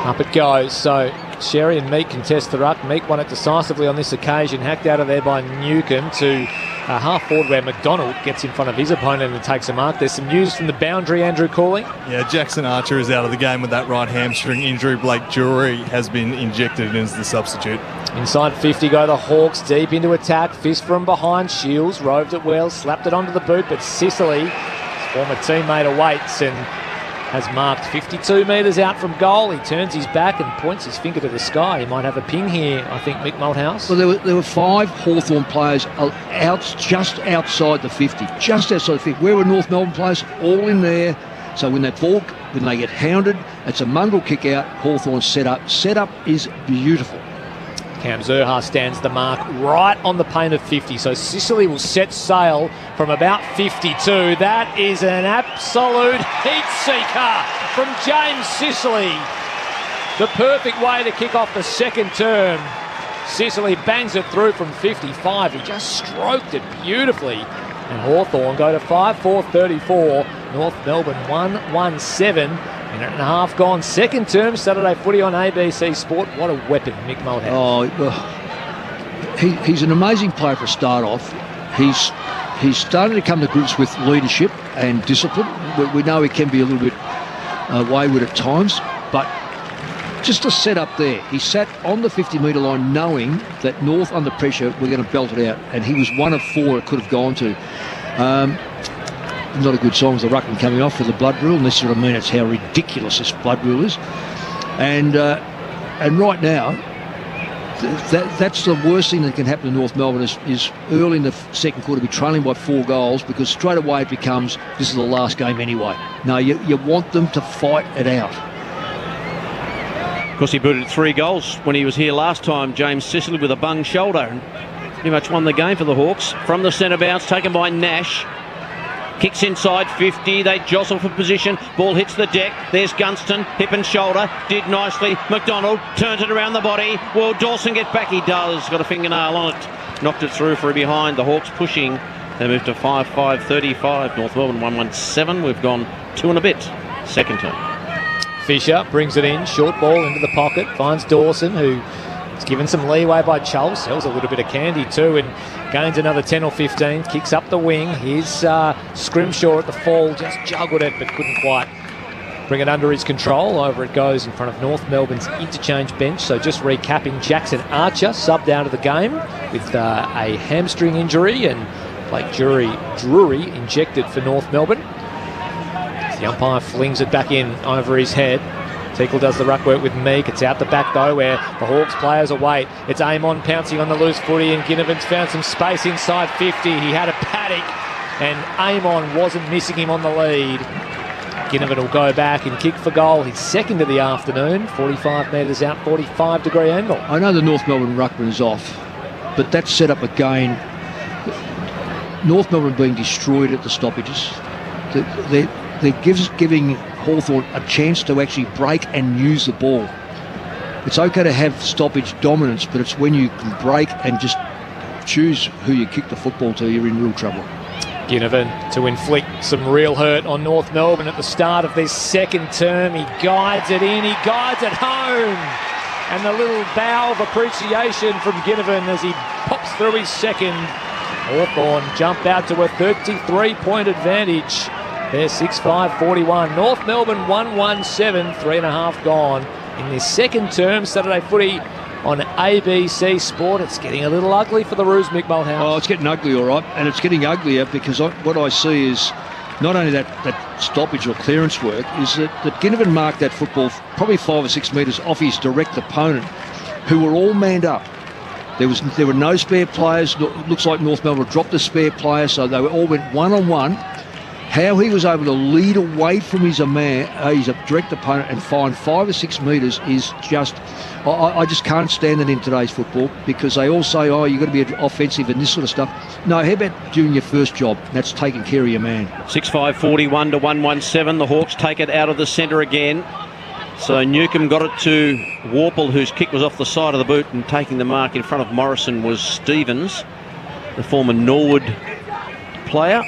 Up it goes. So Sherry and Meek contest the ruck. Meek won it decisively on this occasion, hacked out of there by Newcomb to half forward, where McDonald gets in front of his opponent and takes a mark. There's some news from the boundary, Andrew Calling. Yeah, Jackson Archer is out of the game with that right hamstring injury. Blake Drury has been injected as the substitute. Inside 50 go the Hawks, deep into attack. Fist from behind. Shields roved it well, slapped it onto the boot, but Sicily, his former teammate, awaits and has marked 52 metres out from goal. He turns his back and points his finger to the sky. He might have a ping here, I think, Mick Malthouse. Well, there were 5 Hawthorn players just outside the 50. Just outside the 50. Where were North Melbourne players? All in there. So when they get hounded, it's a mongrel kick out. Hawthorn set up. Set up is beautiful. Cam Zurha stands the mark right on the paint of 50. So Sicily will set sail from about 52. That is an absolute heat seeker from James Sicily. The perfect way to kick off the second term. Sicily bangs it through from 55. He just stroked it beautifully. And Hawthorn go to 5-4-34. North Melbourne 1-1-7. Minute and a half gone. Second term Saturday footy on ABC Sport. What a weapon, Mick Malthouse. Oh, well, he's an amazing player for a start off. He's starting to come to grips with leadership and discipline. We know he can be a little bit wayward at times, but just to set up there, he sat on the 50-metre line knowing that North under pressure were going to belt it out, and he was 1 of 4 it could have gone to. Not a good song, the ruckman coming off for the blood rule, and this sort of means it's how ridiculous this blood rule is. And right now, that's the worst thing that can happen to North Melbourne is early in the second quarter be trailing by 4 goals, because straight away it becomes, this is the last game anyway. No, you want them to fight it out. Of course, he booted 3 goals when he was here last time, James Sicily, with a bung shoulder, and pretty much won the game for the Hawks. From the centre bounce, taken by Nash. Kicks inside 50, they jostle for position, ball hits the deck, there's Gunston, hip and shoulder, did nicely, McDonald turns it around the body, will Dawson get back? He does, got a fingernail on it, knocked it through for a behind, the Hawks pushing, they move to 5-5-35, North Melbourne 1-1-7, we've gone 2 and a bit, second term. Fisher brings it in, short ball into the pocket, finds Dawson, who is given some leeway by Chol, sells a little bit of candy too, and gains another 10 or 15, kicks up the wing. Here's Scrimshaw at the fall, just juggled it but couldn't quite bring it under his control. Over it goes in front of North Melbourne's interchange bench. So just recapping, Jackson Archer subbed out of the game with a hamstring injury, and Blake Drury injected for North Melbourne. The umpire flings it back in over his head. Tickle does the ruck work with Meek. It's out the back though, where the Hawks players await. It's Amon pouncing on the loose footy, and Ginnivan's found some space inside 50. He had a paddock, and Amon wasn't missing him on the lead. Ginnivan will go back and kick for goal. His second of the afternoon, 45 metres out, 45-degree angle. I know the North Melbourne ruckman is off, but that set up again. North Melbourne being destroyed at the stoppages. They're giving Hawthorn a chance to actually break and use the ball. It's okay to have stoppage dominance, but it's when you can break and just choose who you kick the football to, you're in real trouble. Ginnivan to inflict some real hurt on North Melbourne at the start of this second term. He guides it in, he guides it home. And the little bow of appreciation from Ginnivan as he pops through his second. Hawthorn jump out to a 33-point advantage. They're 6-5-41. North Melbourne 1-1-7, 3.5 gone. In this second term, Saturday footy on ABC Sport. It's getting a little ugly for the Roos, Mick Mulhouse. Oh, it's getting ugly, all right. And it's getting uglier because what I see is not only that stoppage or clearance work, is that Ginnivan marked that football probably 5 or 6 metres off his direct opponent, who were all manned up. There were no spare players. It looks like North Melbourne dropped a spare player, so they all went one-on-one. How he was able to lead away from his direct opponent and find 5 or 6 metres is just... I just can't stand it in today's football, because they all say, oh, you've got to be offensive and this sort of stuff. No, how about doing your first job? That's taking care of your man. 6-5-41 to 1-1-7. The Hawks take it out of the centre again. So Newcomb got it to Warple, whose kick was off the side of the boot, and taking the mark in front of Morrison was Stevens, the former Norwood player.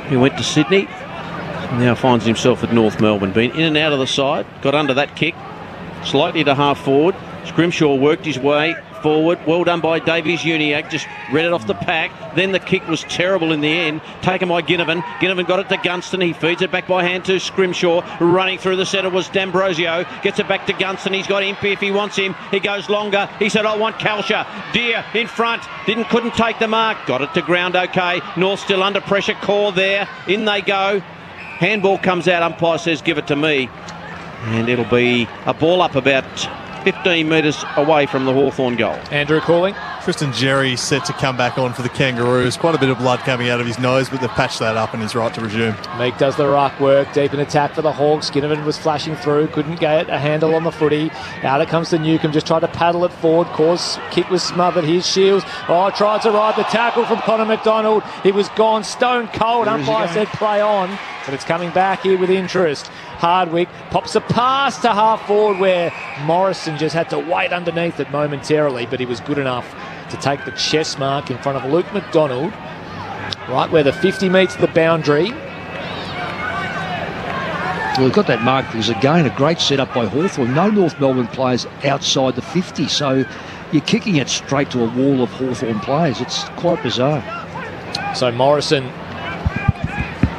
He went to Sydney, now finds himself at North Melbourne. Been in and out of the side, got under that kick, slightly to half forward. Scrimshaw worked his way forward. Well done by Davies Uniacke, just read it off the pack. Then the kick was terrible in the end, taken by Ginnivan. Ginnivan got it to Gunston. He feeds it back by hand to Scrimshaw. Running through the centre was D'Ambrosio. Gets it back to Gunston. He's got Impey if he wants him. He goes longer. He said, I want Kalsha. Deer in front. Couldn't take the mark. Got it to ground okay. North still under pressure. Core there. In they go. Handball comes out. Umpire says, give it to me. And it'll be a ball up about 15 metres away from the Hawthorn goal. Andrew calling. Tristan Jerry set to come back on for the Kangaroos. Quite a bit of blood coming out of his nose, but they've patched that up and he's right to resume. Meek does the ruck work, deep in attack for the Hawks. Ginnivan was flashing through, couldn't get a handle on the footy. Out it comes to Newcomb, just tried to paddle it forward. Cause kick was smothered. Here's Shields. Oh, tried to ride the tackle from Connor McDonald. He was gone stone cold. Umpire said play on, but it's coming back here with interest. Hardwick pops a pass to half forward, where Morrison just had to wait underneath it momentarily, but he was good enough to take the chest mark in front of Luke McDonald, right where the 50 meets the boundary. Well, we've got that mark because, again, a great setup by Hawthorn. No North Melbourne players outside the 50, so you're kicking it straight to a wall of Hawthorn players. It's quite bizarre. So Morrison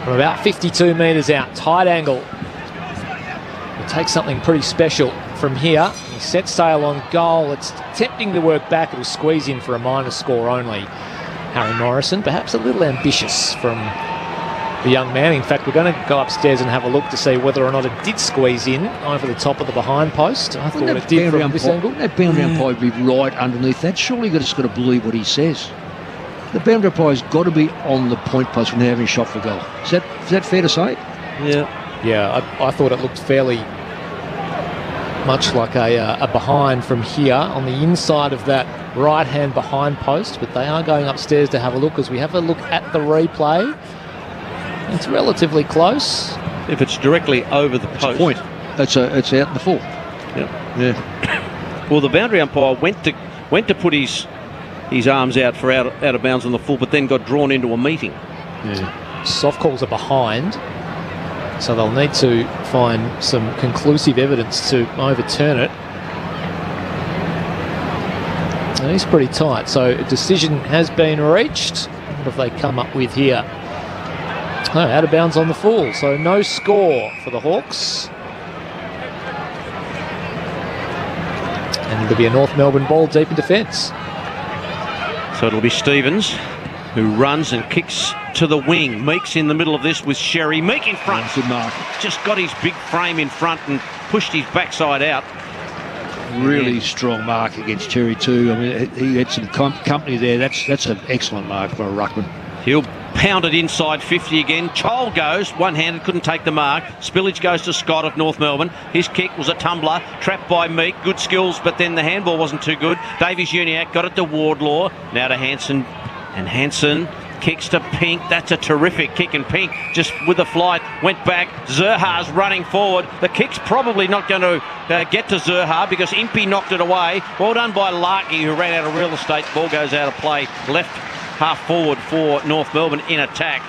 from about 52 metres out, tight angle. Will take something pretty special from here. He sets sail on goal. It's tempting to work back. It'll squeeze in for a minor score only. Harry Morrison, perhaps a little ambitious from the young man. In fact, we're going to go upstairs and have a look to see whether or not it did squeeze in over the top of the behind post. I thought it did from this angle. That boundary umpire would be right underneath that. Surely you've just got to believe what he says. The boundary umpire's got to be on the point post when they're having a shot for goal. Is that fair to say? Yeah, I thought it looked fairly much like a behind from here on the inside of that right-hand behind post, but they are going upstairs to have a look as we have a look at the replay. It's relatively close. If it's directly over the post. Point. It's out in the full. Yeah. Well, the boundary umpire went to put his arms out for out of bounds on the full, but then got drawn into a meeting. Yeah. Soft calls are behind, so they'll need to find some conclusive evidence to overturn it. And he's pretty tight, so a decision has been reached. What have they come up with here? Oh, out of bounds on the full, so no score for the Hawks. And it'll be a North Melbourne ball deep in defence. So it'll be Stevens who runs and kicks to the wing. Meek's in the middle of this with Sherry. Meek in front. Good mark. Just got his big frame in front and pushed his backside out. Really strong mark against Cherry too. I mean, he had some company there. That's an excellent mark for a ruckman. He'll pound it inside 50 again. Child goes one-handed, couldn't take the mark. Spillage goes to Scott of North Melbourne. His kick was a tumbler, trapped by Meek. Good skills, but then the handball wasn't too good. Davies Uniacke got it to Wardlaw. Now to Hansen, and Hansen kicks to Pink. That's a terrific kick, and Pink just with the flight went back. Zerha's running forward. The kick's probably not going to get to Zerha because Impey knocked it away. Well done by Larkey, who ran out of real estate. Ball goes out of play. Left half forward for North Melbourne in attack.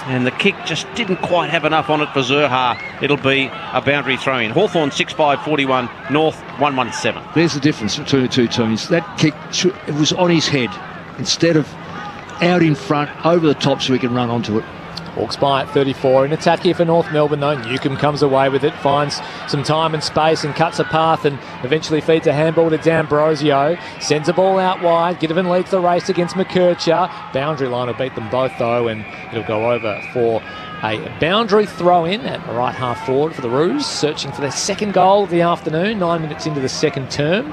And the kick just didn't quite have enough on it for Zerha. It'll be a boundary throw in. Hawthorn 6-5-41, North 1-1-7. There's the difference between the two teams. That kick, it was on his head instead of out in front, over the top so he can run onto it. Hawks by at 34. In attack here for North Melbourne though. Newcomb comes away with it, finds some time and space and cuts a path and eventually feeds a handball to D'Ambrosio. Sends a ball out wide. Ginnivan leads the race against McKercher. Boundary line will beat them both though, and it'll go over for a boundary throw in at right half forward for the Roos, searching for their second goal of the afternoon, 9 minutes into the second term.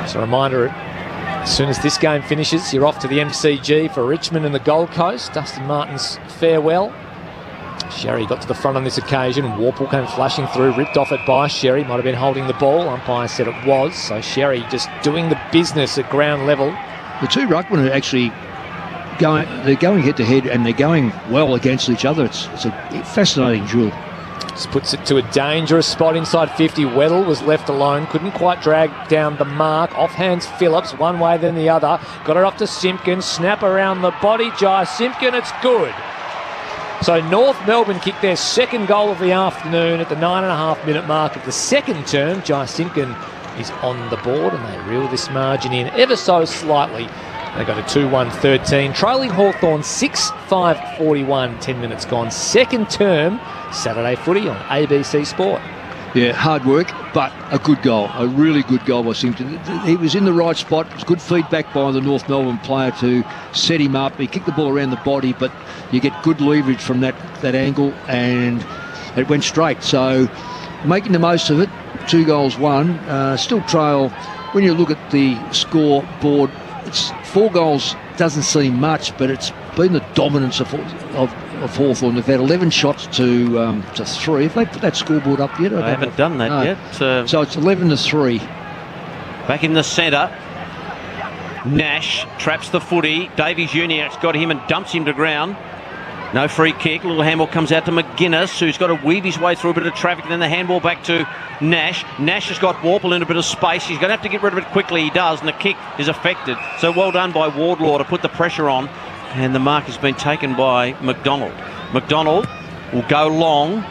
Just a reminder, as soon as this game finishes, you're off to the MCG for Richmond and the Gold Coast. Dustin Martin's farewell. Sherry got to the front on this occasion. Warple came flashing through, ripped off it by Sherry. Might have been holding the ball. Umpire said it was. So Sherry just doing the business at ground level. The two ruckmen are actually going head to head, and they're going well against each other. It's a fascinating duel. Just puts it to a dangerous spot inside 50. Weddle was left alone, couldn't quite drag down the mark. Offhands Phillips, one way then the other. Got it up to Simpkin, snap around the body. Jai Simpkin, it's good. So North Melbourne kicked their second goal of the afternoon at the 9.5 minute mark of the second term. Jai Simpkin is on the board and they reel this margin in ever so slightly. They got a 2-1-13, trailing Hawthorn 6-5-41, 10 minutes gone. Second term, Saturday footy on ABC Sport. Yeah, hard work, but a good goal, a really good goal by Simpson. He was in the right spot. It was good feedback by the North Melbourne player to set him up. He kicked the ball around the body, but you get good leverage from that angle, and it went straight. So making the most of it, 2 goals, 1. Still trail, when you look at the scoreboard, it's 4 goals, doesn't seem much, but it's been the dominance of Hawthorn. They've had 11 shots to 3. Have they put that scoreboard up yet? I haven't done that yet. So it's 11-3. Back in the centre. Nash traps the footy. Davies Uniacke's got him and dumps him to ground. No free kick. Little handball comes out to McGuinness, who's got to weave his way through a bit of traffic. And then the handball back to Nash. Nash has got Warple in a bit of space. He's going to have to get rid of it quickly. He does, and the kick is affected. So well done by Wardlaw to put the pressure on. And the mark has been taken by McDonald. McDonald will go long.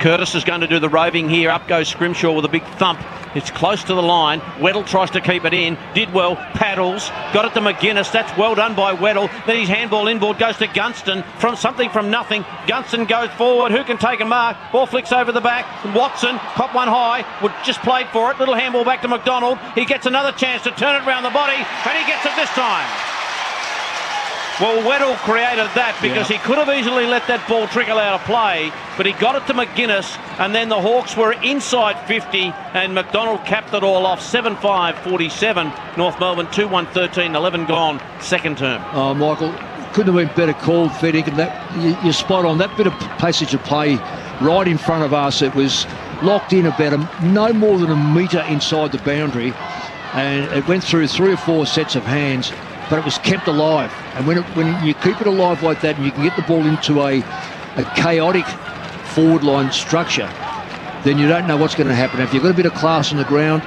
Curtis is going to do the roving here. Up goes Scrimshaw with a big thump. It's close to the line. Weddle tries to keep it in. Did well. Paddles. Got it to McGuinness. That's well done by Weddle. Then his handball inboard goes to Gunston. From something from nothing. Gunston goes forward. Who can take a mark? Ball flicks over the back. Watson, cop one high. Would just played for it. Little handball back to McDonald. He gets another chance to turn it around the body. And he gets it this time. Well, Weddle created that because he could have easily let that ball trickle out of play, but he got it to McGuinness, and then the Hawks were inside 50, and McDonald capped it all off. 7-5-47. North Melbourne 2-1-13, 11 gone, second term. Oh, Michael, couldn't have been better called, Feddick, and you're spot on. That bit of passage of play right in front of us, it was locked in about no more than a metre inside the boundary, and it went through 3 or 4 sets of hands, but it was kept alive. And when you keep it alive like that and you can get the ball into a chaotic forward line structure, then you don't know what's going to happen. If you've got a bit of class on the ground,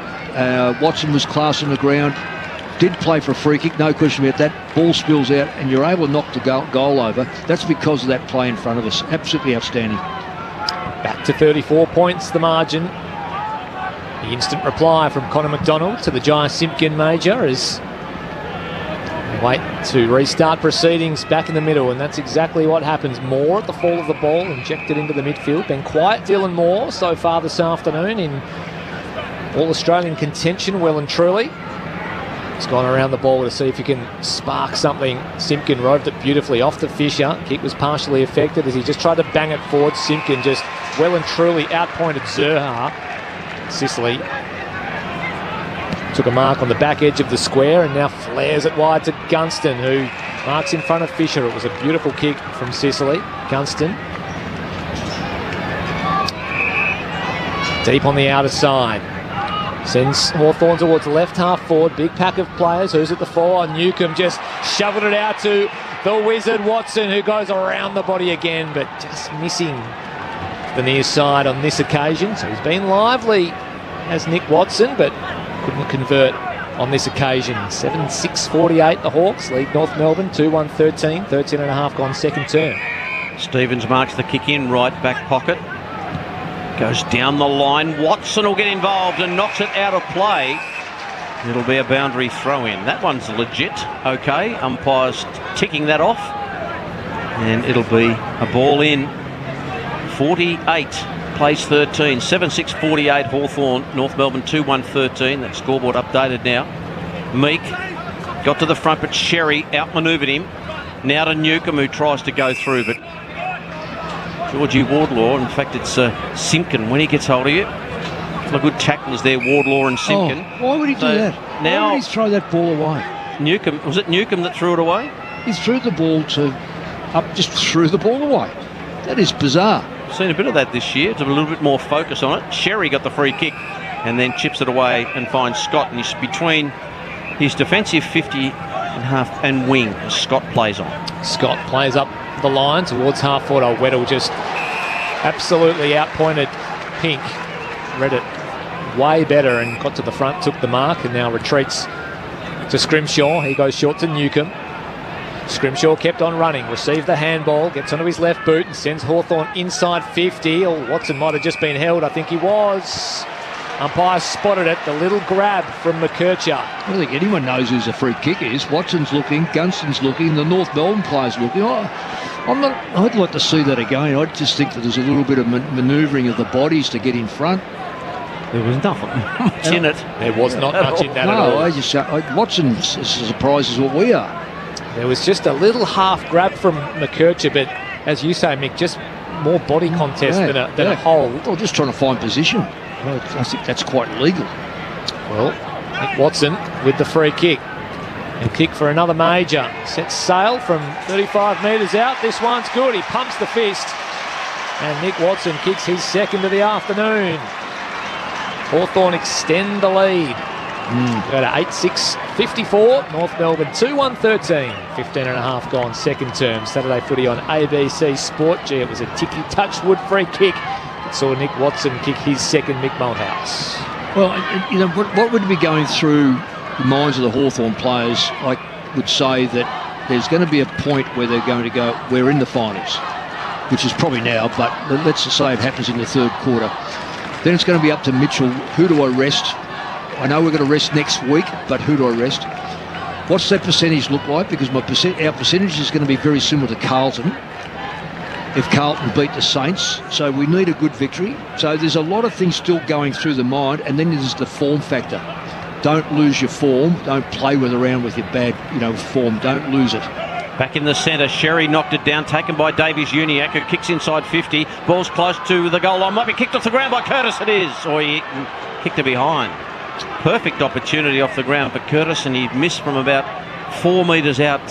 Watson was class on the ground, did play for a free kick, no question about that. Ball spills out and you're able to knock the goal over. That's because of that play in front of us. Absolutely outstanding. Back to 34 points, the margin. The instant reply from Connor McDonald to the Jai Simpkin major is wait to restart proceedings back in the middle, and that's exactly what happens. Moore at the fall of the ball, injected into the midfield. Been quiet, Dylan Moore, so far this afternoon in All-Australian contention, well and truly. He's gone around the ball to see if he can spark something. Simpkin roved it beautifully off to Fisher. Kick was partially affected as he just tried to bang it forward. Simpkin just well and truly outpointed Zerha. Sicily took a mark on the back edge of the square and now flares it wide to Gunston, who marks in front of Fisher. It was a beautiful kick from Sicily. Gunston deep on the outer side. Sends Hawthorn towards the left half forward. Big pack of players. Who's at the fore? Newcomb just shoveled it out to the wizard Watson, who goes around the body again, but just missing the near side on this occasion. So he's been lively as Nick Watson, but couldn't convert on this occasion. 7-6-48 the Hawks lead North Melbourne 2-1-13. 13 and a half gone second term. Stevens marks the kick in, right back pocket. Goes down the line. Watson will get involved and knocks it out of play. It'll be a boundary throw in. That one's legit. Okay, umpire's ticking that off. And it'll be a ball in. 48 plays 13. 7-6-48 Hawthorn. North Melbourne 2-1-13. That scoreboard updated now. Meek got to the front, but Sherry outmanoeuvred him. Now to Newcomb, who tries to go through, but Georgie Wardlaw, in fact it's Simpkin when he gets hold of you. A couple of good tacklers there, Wardlaw and Simpkin. Oh, why would he do that? Now, why would he throw that ball away? Newcomb, was it Newcomb that threw it away? He threw the ball just threw the ball away. That is bizarre. Seen a bit of that this year. It's a little bit more focus on it. Sherry got the free kick and then chips it away and finds Scott, and he's between his defensive 50 and half and wing as Scott plays on. Scott plays up the line towards half forward. Oh, Weddle just absolutely outpointed Pink. Read it way better and got to the front, took the mark, and now retreats to Scrimshaw. He goes short to Newcomb. Scrimshaw kept on running, received the handball, gets onto his left boot and sends Hawthorn inside 50. Oh, Watson might have just been held. I think he was. Umpire spotted it. The little grab from McKercher. I don't think anyone knows who's a free kick is. Watson's looking, Gunston's looking, the North Melbourne players looking. I'd like to see that again. I just think that there's a little bit of manoeuvring of the bodies to get in front. There was nothing much in it. There was not much in that at all. Watson's as surprised as what we are. There was just a little half grab from McKercher, but as you say, Mick, just more body contest than a hold. Or just trying to find position. Well, I think that's quite legal. Well, Nick Watson with the free kick. And kick for another major. Sets sail from 35 metres out. This one's good. He pumps the fist. And Nick Watson kicks his second of the afternoon. Hawthorn extend the lead. Go to 8-6-54. North Melbourne 2-1-13. 15 and a half gone second term. Saturday footy on ABC Sport. Gee, it was a ticky touchwood free kick. It saw Nick Watson kick his second, Mick Malthouse. Well, you know, what would be going through the minds of the Hawthorn players? I would say that there's going to be a point where they're going to go, we're in the finals, which is probably now, but let's just say it happens in the third quarter. Then it's going to be up to Mitchell. Who do I rest? I know we're going to rest next week, but who do I rest? What's that percentage look like? Because our percentage is going to be very similar to Carlton if Carlton beat the Saints. So we need a good victory. So there's a lot of things still going through the mind, and then there's the form factor. Don't lose your form. Don't play around with your bad, form. Don't lose it. Back in the centre, Sherry knocked it down, taken by Davies Uniacke, who kicks inside 50. Ball's close to the goal line. Might be kicked off the ground by Curtis. It is. Or he kicked it behind. Perfect opportunity off the ground for Curtis, and he missed from about 4 metres out.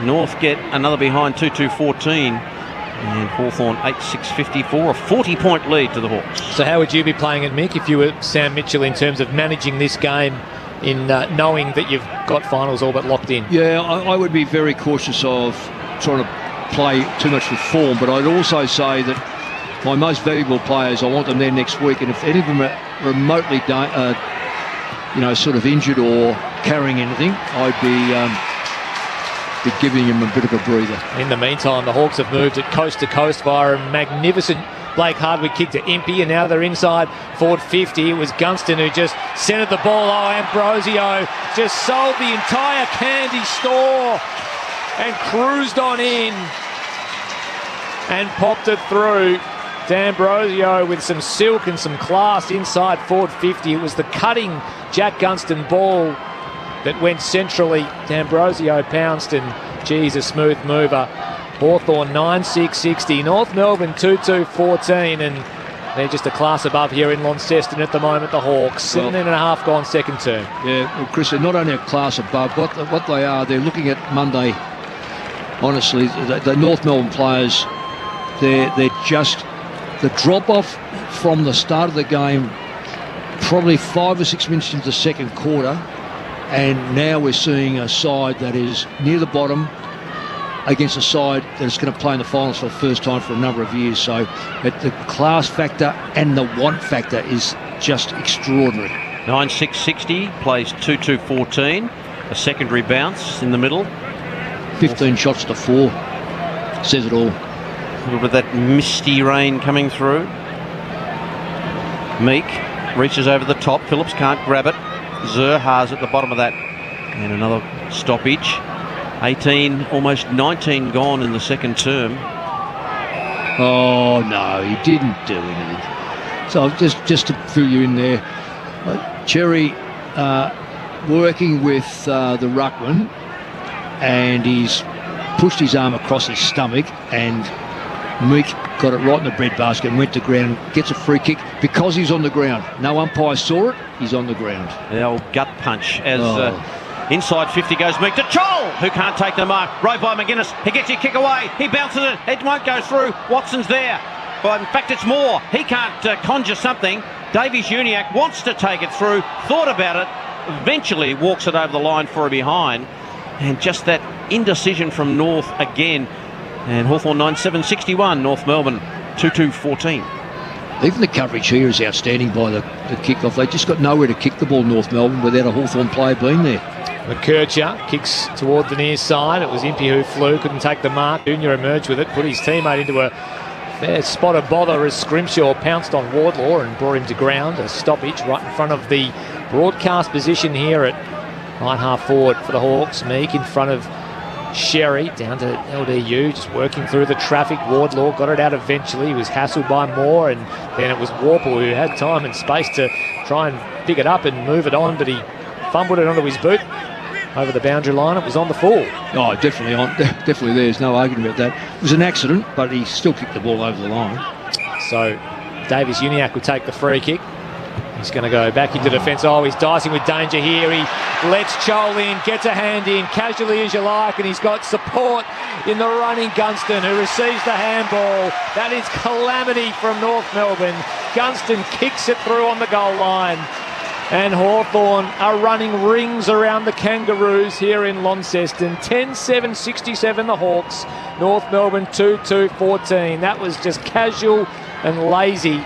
North get another behind, 2-2-14. And Hawthorn 8-6-54, a 40-point lead to the Hawks. So how would you be playing it, Mick, if you were Sam Mitchell in terms of managing this game in knowing that you've got finals all but locked in? Yeah, I would be very cautious of trying to play too much with form, but I'd also say that my most valuable players, I want them there next week, and if any of them are remotely sort of injured or carrying anything, I'd be giving him a bit of a breather. In the meantime, the Hawks have moved it coast to coast via a magnificent Blake Hardwick kick to Impey, and now they're inside forward 50. It was Gunston who just centred the ball. Oh, Ambrosio just sold the entire candy store and cruised on in and popped it through. D'Ambrosio with some silk and some class inside forward 50. It was the cutting Jack Gunston ball that went centrally. D'Ambrosio pounced, and geez, a smooth mover. Hawthorn 9-6-60. North Melbourne 2-2-14, and they're just a class above here in Launceston at the moment, the Hawks. 17.5 gone second term. Yeah, well, Chris, they're not only a class above, what they are, they're looking at Monday, honestly, the North Melbourne players, they're just, the drop-off from the start of the game, probably 5 or 6 minutes into the second quarter, and now we're seeing a side that is near the bottom against a side that's going to play in the finals for the first time for a number of years. So the class factor and the want factor is just extraordinary. 9-6-60, plays 2-2-14. A secondary bounce in the middle. 15 shots to 4. Says it all. A little bit of that misty rain coming through. Meek reaches over the top. Phillips can't grab it. Zerha's at the bottom of that. And another stoppage. 18, almost 19 gone in the second term. Oh, no, he didn't do anything. So just to fill you in there, Cherry working with the ruckman, and he's pushed his arm across his stomach, and Meek got it right in the breadbasket and went to ground, gets a free kick because he's on the ground. No umpire saw it, he's on the ground. The old gut punch as inside 50 goes Meek to Chol, who can't take the mark. Rowed by McGuinness, he gets his kick away, he bounces it won't go through. Watson's there, but in fact it's Moore. He can't conjure something. Davies Uniacke wants to take it through, thought about it, eventually walks it over the line for a behind, and just that indecision from North again. And Hawthorn 9-7-61, North Melbourne 2-2-14. Even the coverage here is outstanding by the kick-off. They just got nowhere to kick the ball, North Melbourne, without a Hawthorn player being there. McKercher kicks toward the near side. It was Impey who flew, couldn't take the mark. Junior emerged with it, put his teammate into a fair spot of bother as Scrimshaw pounced on Wardlaw and brought him to ground. A stoppage right in front of the broadcast position here at right half forward for the Hawks. Meek in front of Sherry, down to LDU, just working through the traffic. Wardlaw got it out eventually. He was hassled by Moore, and then it was Warple who had time and space to try and pick it up and move it on, but he fumbled it onto his boot over the boundary line. It was on the full. Oh, definitely on. Definitely, there's no argument about that. It was an accident, but he still kicked the ball over the line. So Davies Uniacke will take the free kick. He's going to go back into defence. Oh, he's dicing with danger here. He lets Chol in, gets a hand in, casually as you like, and he's got support in the running Gunston, who receives the handball. That is calamity from North Melbourne. Gunston kicks it through on the goal line. And Hawthorn are running rings around the Kangaroos here in Launceston. 10-7-67 the Hawks. North Melbourne 2-2-14. That was just casual and lazy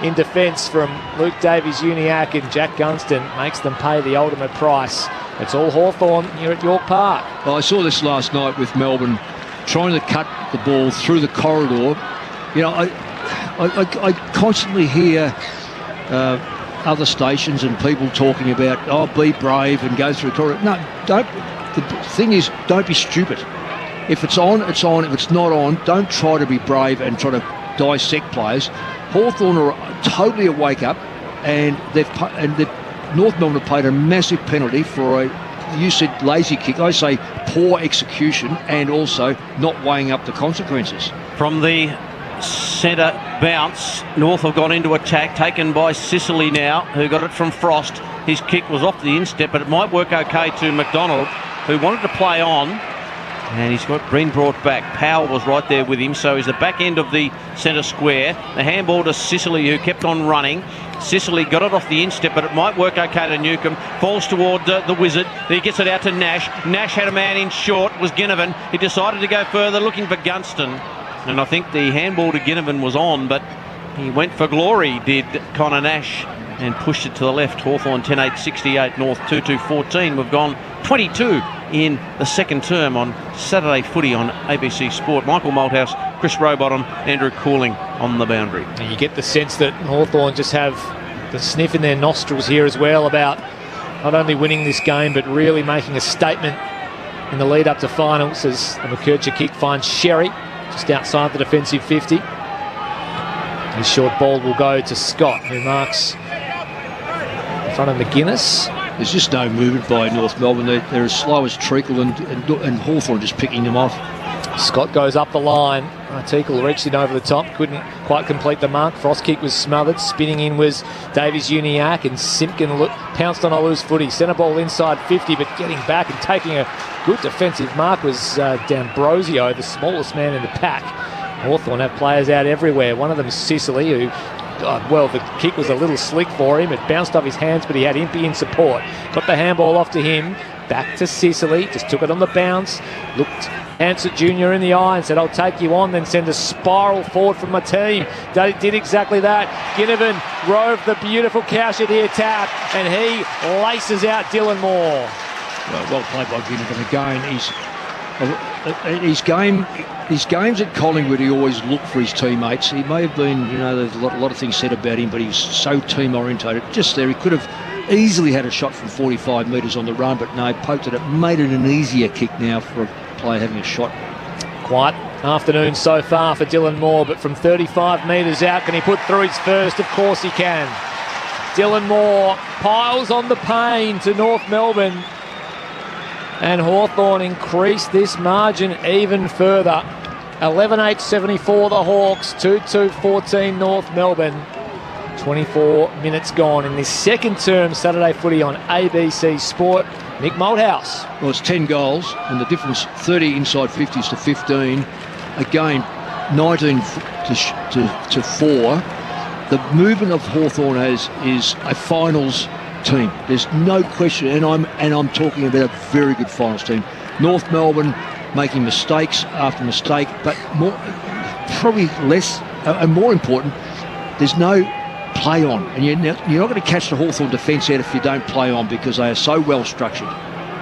in defence from Luke Davies Uniacke, and Jack Gunston makes them pay the ultimate price. It's all Hawthorn here at York Park. Well, I saw this last night with Melbourne trying to cut the ball through the corridor. You know, I constantly hear other stations and people talking about, oh, be brave and go through the corridor. No, don't. The thing is, don't be stupid. If it's on, it's on. If it's not on, don't try to be brave and try to dissect players. Hawthorn are totally a wake-up, and North Melbourne have paid a massive penalty for you said lazy kick, I say poor execution, and also not weighing up the consequences. From the centre bounce, North have gone into attack, taken by Sicily now, who got it from Frost. His kick was off the instep, but it might work okay to McDonald, who wanted to play on. And he's been brought back. Powell was right there with him, so he's the back end of the centre square. The handball to Sicily, who kept on running. Sicily got it off the instep, but it might work okay to Newcomb. Falls toward the Wizard. He gets it out to Nash. Nash had a man in short, was Ginnivan. He decided to go further, looking for Gunston. And I think the handball to Ginnivan was on, but he went for glory, did Connor Nash, and pushed it to the left. Hawthorn 10-8-68, North 2-2-14. We've gone 22 in the second term on Saturday footy on ABC Sport. Michael Malthouse, Chris Rowbottom, Andrew Cooling on the boundary. And you get the sense that Hawthorn just have the sniff in their nostrils here as well about not only winning this game but really making a statement in the lead up to finals, as the McKercher kick finds Sherry just outside the defensive 50. His short ball will go to Scott, who marks in front of McGuinness. There's just no movement by North Melbourne. They're as slow as treacle, and Hawthorn just picking them off. Scott goes up the line. Article reached in over the top, couldn't quite complete the mark. Frost kick was smothered. Spinning in was Davies-Uniacke, and Simpkin pounced on a loose footy. Centre ball inside 50, but getting back and taking a good defensive mark was D'Ambrosio, the smallest man in the pack. Hawthorn have players out everywhere. One of them is Sicily, who, the kick was a little slick for him. It bounced off his hands, but he had Impey in support. Got the handball off to him. Back to Sicily, just took it on the bounce. Looked Hansett Jr. in the eye and said, I'll take you on, then send a spiral forward from my team. They did exactly that. Ginnivan rove the beautiful Cowshed tap, and he laces out Dylan Moore. Well played by Ginnivan again. His games at Collingwood, he always looked for his teammates. He may have been, there's a lot of things said about him, but he was so team orientated. Just there, he could have easily had a shot from 45 metres on the run, but no, poked it. It made it an easier kick now for a player having a shot. Quiet afternoon so far for Dylan Moore, but from 35 metres out, can he put through his first? Of course he can. Dylan Moore piles on the pain to North Melbourne, and Hawthorn increase this margin even further. 11-8-74 the Hawks, 2-2-14 North Melbourne. 24 minutes gone in this second term Saturday footy on ABC Sport. Mick Malthouse. Well, it's 10 goals, and the difference 30 inside 50s to 15. Again, 19 to 4. The movement of Hawthorn is a finals team. There's no question, and I'm talking about a very good finals team. North Melbourne making mistakes after mistake, but probably less and more important, there's no play on, and you're not going to catch the Hawthorn defence out if you don't play on, because they are so well structured.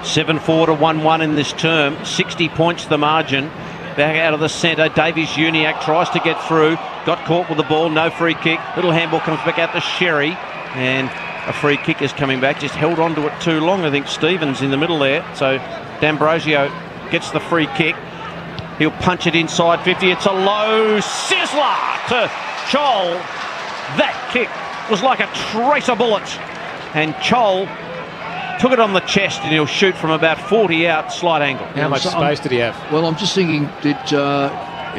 7-4 to 1-1 in this term. 60 points the margin. Back out of the centre, Davies-Uniacke tries to get through, got caught with the ball, no free kick. Little handball comes back out to Sherry, and a free kick is coming back. Just held on to it too long. I think Stevens in the middle there. So D'Ambrosio gets the free kick. He'll punch it inside 50. It's a low sizzler to Chol. That kick was like a tracer bullet, and Chol took it on the chest, and he'll shoot from about 40 out, slight angle. How much space did he have? Well, I'm just thinking,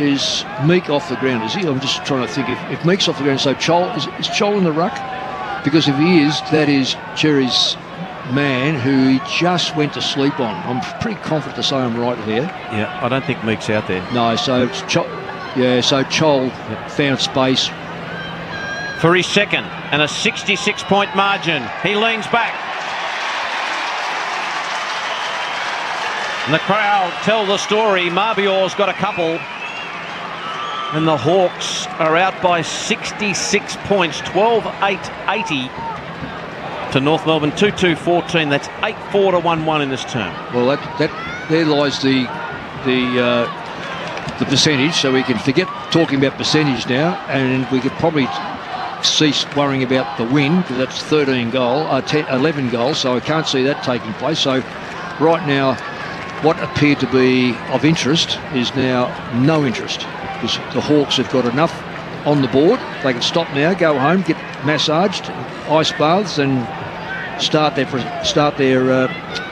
is Meek off the ground? Is he? I'm just trying to think if Meek's off the ground. So Chol is Chol in the ruck? Because if he is, that is Cherry's man, who he just went to sleep on. I'm pretty confident to say I'm right here. Yeah, I don't think Meek's out there. No, so it's Chol. Yeah, so Chol found space for his second, and a 66-point margin. He leans back, and the crowd tell the story. Marbior's got a couple, and the Hawks are out by 66 points, 12-8-80 to North Melbourne, 2-2-14. That's 8-4 to 1-1 in this term. Well, that there lies the percentage, so we can forget talking about percentage now, and we could probably cease worrying about the win, because that's 11 goals, so I can't see that taking place. So right now, what appeared to be of interest is now no interest, because the Hawks have got enough on the board. They can stop now, go home, get massaged, ice baths, and start their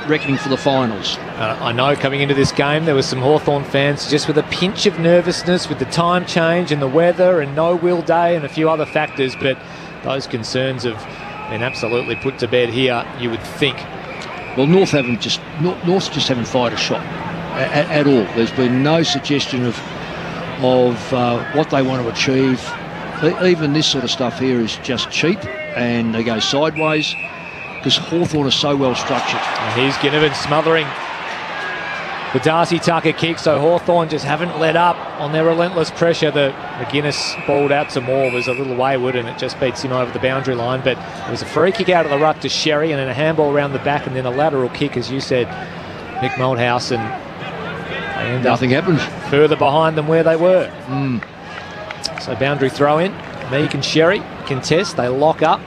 reckoning for the finals. I know coming into this game there were some Hawthorn fans just with a pinch of nervousness with the time change and the weather and no Will Day and a few other factors, but those concerns have been absolutely put to bed here, you would think. Well, North's just haven't fired a shot at all. There's been no suggestion of what they want to achieve. Even this sort of stuff here is just cheap, and they go sideways because Hawthorn are so well structured. And here's Ginnivan smothering the Darcy Tucker kick, so Hawthorn just haven't let up on their relentless pressure. The McGuinness balled out to Moore, was a little wayward, and it just beats him over the boundary line. But it was a free kick out of the ruck to Sherry, and then a handball around the back, and then a lateral kick, as you said, Mick Malthouse, and they end nothing happened. Further behind them where they were. So boundary throw in. Meek and Sherry contest. They lock up.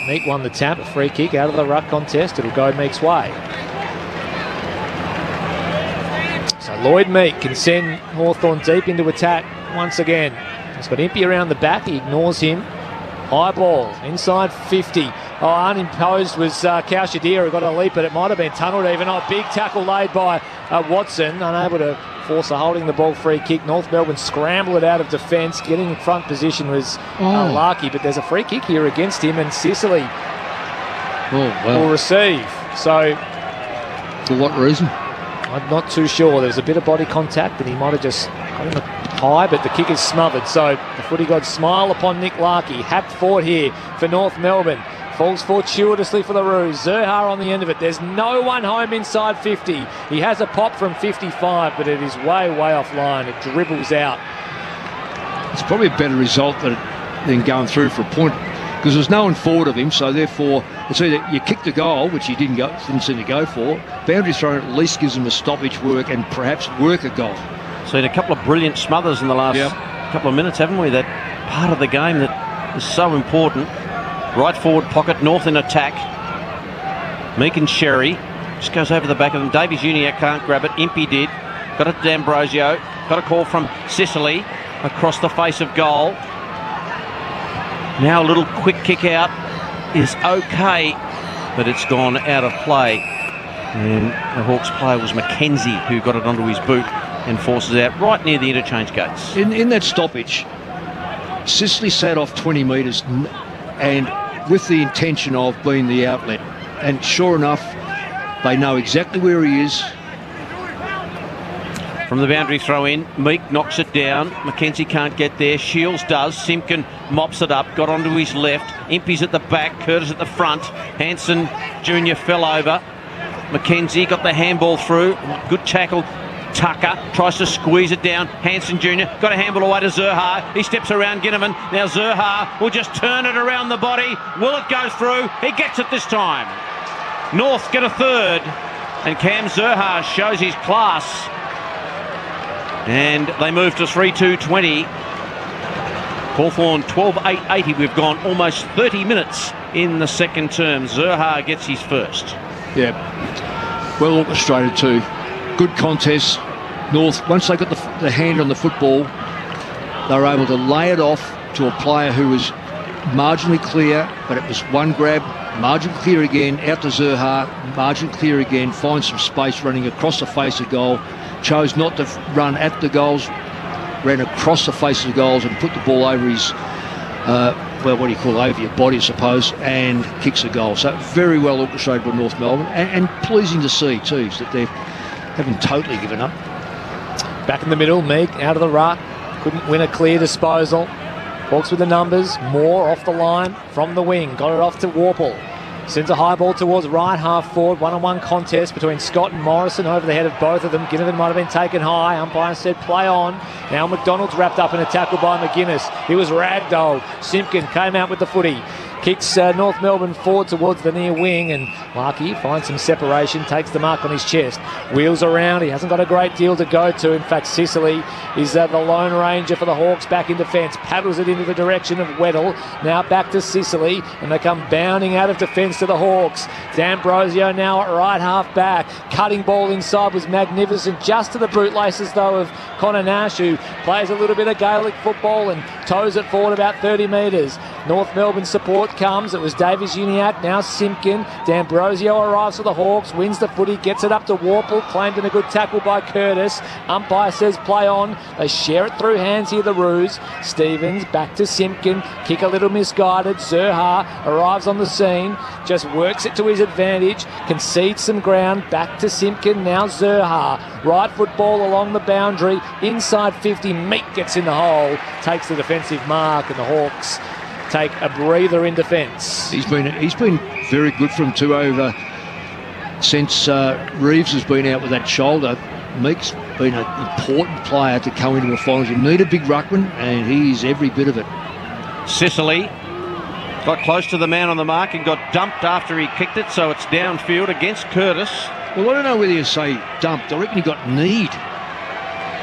Meek won the tap. A free kick out of the ruck contest. It'll go Meek's way. So Lloyd Meek can send Hawthorn deep into attack once again. He's got Impey around the back. He ignores him. High ball, inside 50. Unimposed was Kaushadira, who got a leap, but it might have been tunnelled even. Big tackle laid by Watson, unable to force a holding the ball free kick. North Melbourne scramble it out of defence. Getting in front position was Larkey, but there's a free kick here against him, and Sicily will receive. So, for what reason? I'm not too sure. There's a bit of body contact, and he might have just got him high, but the kick is smothered. So the footy gods smile upon Nick Larkey. Happed forward here for North Melbourne. Falls fortuitously for the Roos. Zurhaar on the end of it. There's no one home inside 50. He has a pop from 55, but it is way, way offline. It dribbles out. It's probably a better result than going through for a point, because there's no one forward of him, so therefore it's either you kick the goal, which he didn't seem to go for. Boundary throw at least gives him a stoppage work and perhaps work a goal. Seen a couple of brilliant smothers in the last couple of minutes, haven't we? That part of the game that is so important. Right forward pocket, North in attack. Meek and Sherry just goes over the back of them. Davies Uniacke can't grab it. Impey did. Got it to D'Ambrosio. Got a call from Sicily across the face of goal. Now a little quick kick out is okay, but it's gone out of play. And the Hawks player was Mackenzie who got it onto his boot and forces out right near the interchange gates. In that stoppage, Sicily sat off 20 metres and with the intention of being the outlet. And sure enough, they know exactly where he is. From the boundary throw in, Meek knocks it down. Mackenzie can't get there. Shields does. Simpkin mops it up. Got onto his left. Impey's at the back. Curtis at the front. Hanson Jr. fell over. Mackenzie got the handball through. Good tackle. Tucker tries to squeeze it down. Hanson Jr. got a handball away to Zurhaar. He steps around Ginnivan. Now Zurhaar will just turn it around the body. Will it go through? He gets it this time. North get a third. And Cam Zurhaar shows his class. And they move to 3-2-20. Hawthorn 12-8-80. We've gone almost 30 minutes in the second term. Zurhaar gets his first. Yeah, well orchestrated too. Good contest. North, once they got the hand on the football, they were able to lay it off to a player who was marginally clear, but it was one grab, margin clear again, out to Zurhaar, margin clear again, find some space running across the face of goal. Chose not to run at the goals, ran across the face of the goals and put the ball over his, over your body, I suppose, and kicks a goal. So very well orchestrated by North Melbourne, and pleasing to see too that they haven't totally given up. Back in the middle, Meek out of the ruck, couldn't win a clear disposal. Hawks with the numbers, Moore off the line from the wing, got it off to Warple. Sends a high ball towards right half forward. One-on-one contest between Scott and Morrison over the head of both of them. Ginnivan might have been taken high. Umpire said play on. Now McDonald's wrapped up in a tackle by McGuinness. He was ragdolled. Simpkin came out with the footy. Kicks North Melbourne forward towards the near wing, and Larkey finds some separation, takes the mark on his chest, wheels around. He hasn't got a great deal to go to. In fact, Sicily is the lone ranger for the Hawks back in defence, paddles it into the direction of Weddle. Now back to Sicily, and they come bounding out of defence to the Hawks. D'Ambrosio now at right half back. Cutting ball inside was magnificent, just to the bootlaces though of Connor Nash, who plays a little bit of Gaelic football and toes it forward about 30 metres. North Melbourne support comes. It was Davies Uniacke, now Simpkin. D'Ambrosio arrives for the Hawks, wins the footy, gets it up to Warple, claimed in a good tackle by Curtis. Umpire says play on. They share it through hands here, the Roos. Stevens back to Simpkin, kick a little misguided. Zurhaar arrives on the scene, just works it to his advantage, concedes some ground, back to Simpkin, now Zurhaar. Right foot ball along the boundary, inside 50, Meek gets in the hole, takes the defensive mark, and the Hawks take a breather in defence. He's been very good from two over since Reeves has been out with that shoulder. Meek's been an important player to come into a final. You need a big ruckman, and he's every bit of it. Sicily got close to the man on the mark and got dumped after he kicked it, so it's downfield against Curtis. Well, I don't know whether you say dumped. I reckon he got kneed.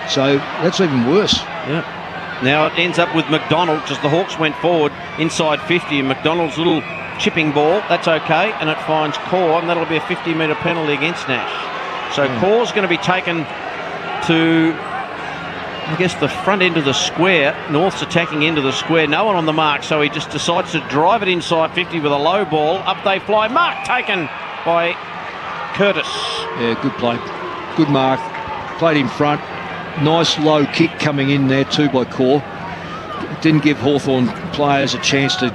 So that's even worse. Yeah. Now it ends up with McDonald, because the Hawks went forward inside 50, and McDonald's little chipping ball, that's okay, and it finds Core, and that'll be a 50-metre penalty against Nash. So Core's going to be taken to I guess, the front end of the square. North's attacking into the square. No one on the mark, so he just decides to drive it inside 50 with a low ball. Up they fly. Mark taken by Curtis. Yeah, good play. Good mark. Played in front. Nice low kick coming in there too by Core. Didn't give Hawthorn players a chance to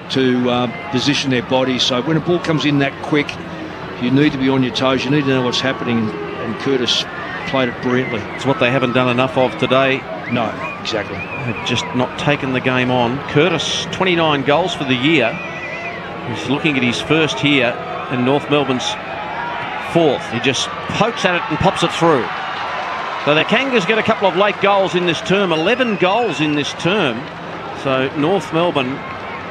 position their bodies. So when a ball comes in that quick, you need to be on your toes. You need to know what's happening. And Curtis played it brilliantly. It's what they haven't done enough of today. No, exactly. They've just not taken the game on. Curtis, 29 goals for the year. He's looking at his first here, and North Melbourne's fourth. He just pokes at it and pops it through. So the Kangas get a couple of late goals in this term, 11 goals in this term. So North Melbourne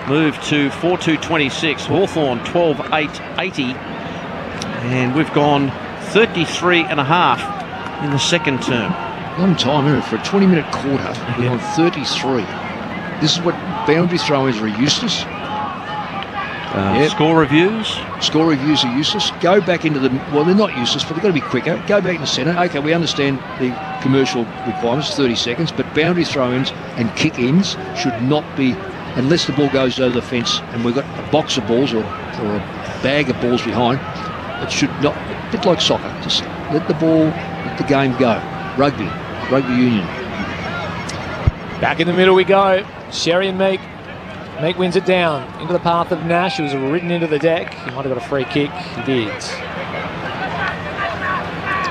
moved to 4-2-26, Hawthorn 12-8-80, and we've gone 33 and a half in the second term. Long time, isn't it? For a 20-minute quarter, we're on 33. This is what boundary throw-ins are useless. Score reviews? Score reviews are useless. Go back into the... Well, they're not useless, but they've got to be quicker. Go back in the centre. OK, we understand the commercial requirements, 30 seconds, but boundary throw-ins and kick-ins should not be... Unless the ball goes over the fence and we've got a box of balls or a bag of balls behind, it should not... A bit like soccer. Just let the game go. Rugby union. Back in the middle we go. Sherry and Meek. Meek wins it down into the path of Nash, who was ridden into the deck. He might have got a free kick. He did.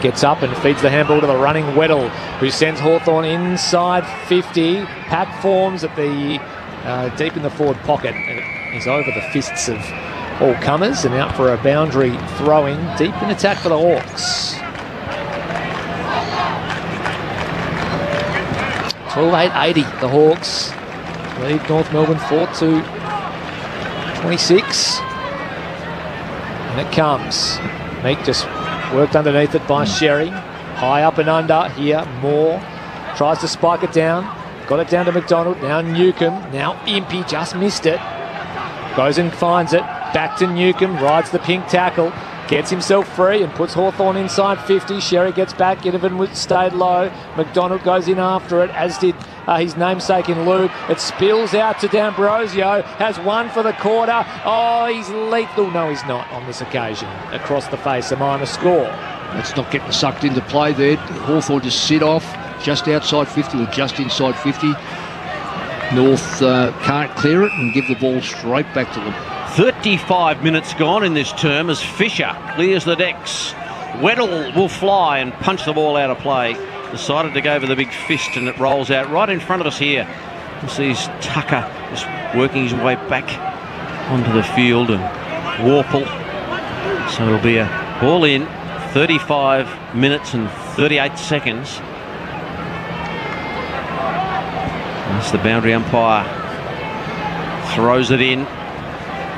Gets up and feeds the handball to the running Weddle, who sends Hawthorn inside 50. Pat forms at the deep in the forward pocket. And he's over the fists of all comers and out for a boundary throwing deep in attack for the Hawks. 12-8-80, the Hawks lead North Melbourne 4-2-26. And it comes. Meek just worked underneath it by Sherry. High up and under here. Moore tries to spike it down. Got it down to McDonald. Now Newcomb. Now Impey just missed it. Goes and finds it. Back to Newcomb. Rides the pink tackle. Gets himself free and puts Hawthorn inside 50. Sherry gets back. Inovan stayed low. McDonald goes in after it, as did his namesake in Lube. It spills out to D'Ambrosio. Has one for the quarter. Oh, he's lethal. No, he's not on this occasion. Across the face, a minor score. Let's not get sucked into play there. Hawthorn just sit off just outside 50 or just inside 50. North can't clear it and give the ball straight back to them. 35 minutes gone in this term as Fisher clears the decks. Weddle will fly and punch the ball out of play. Decided to go for the big fist, and it rolls out right in front of us here. You see Tucker just working his way back onto the field, and Warple. So it'll be a ball in, 35 minutes and 38 seconds. As the boundary umpire throws it in.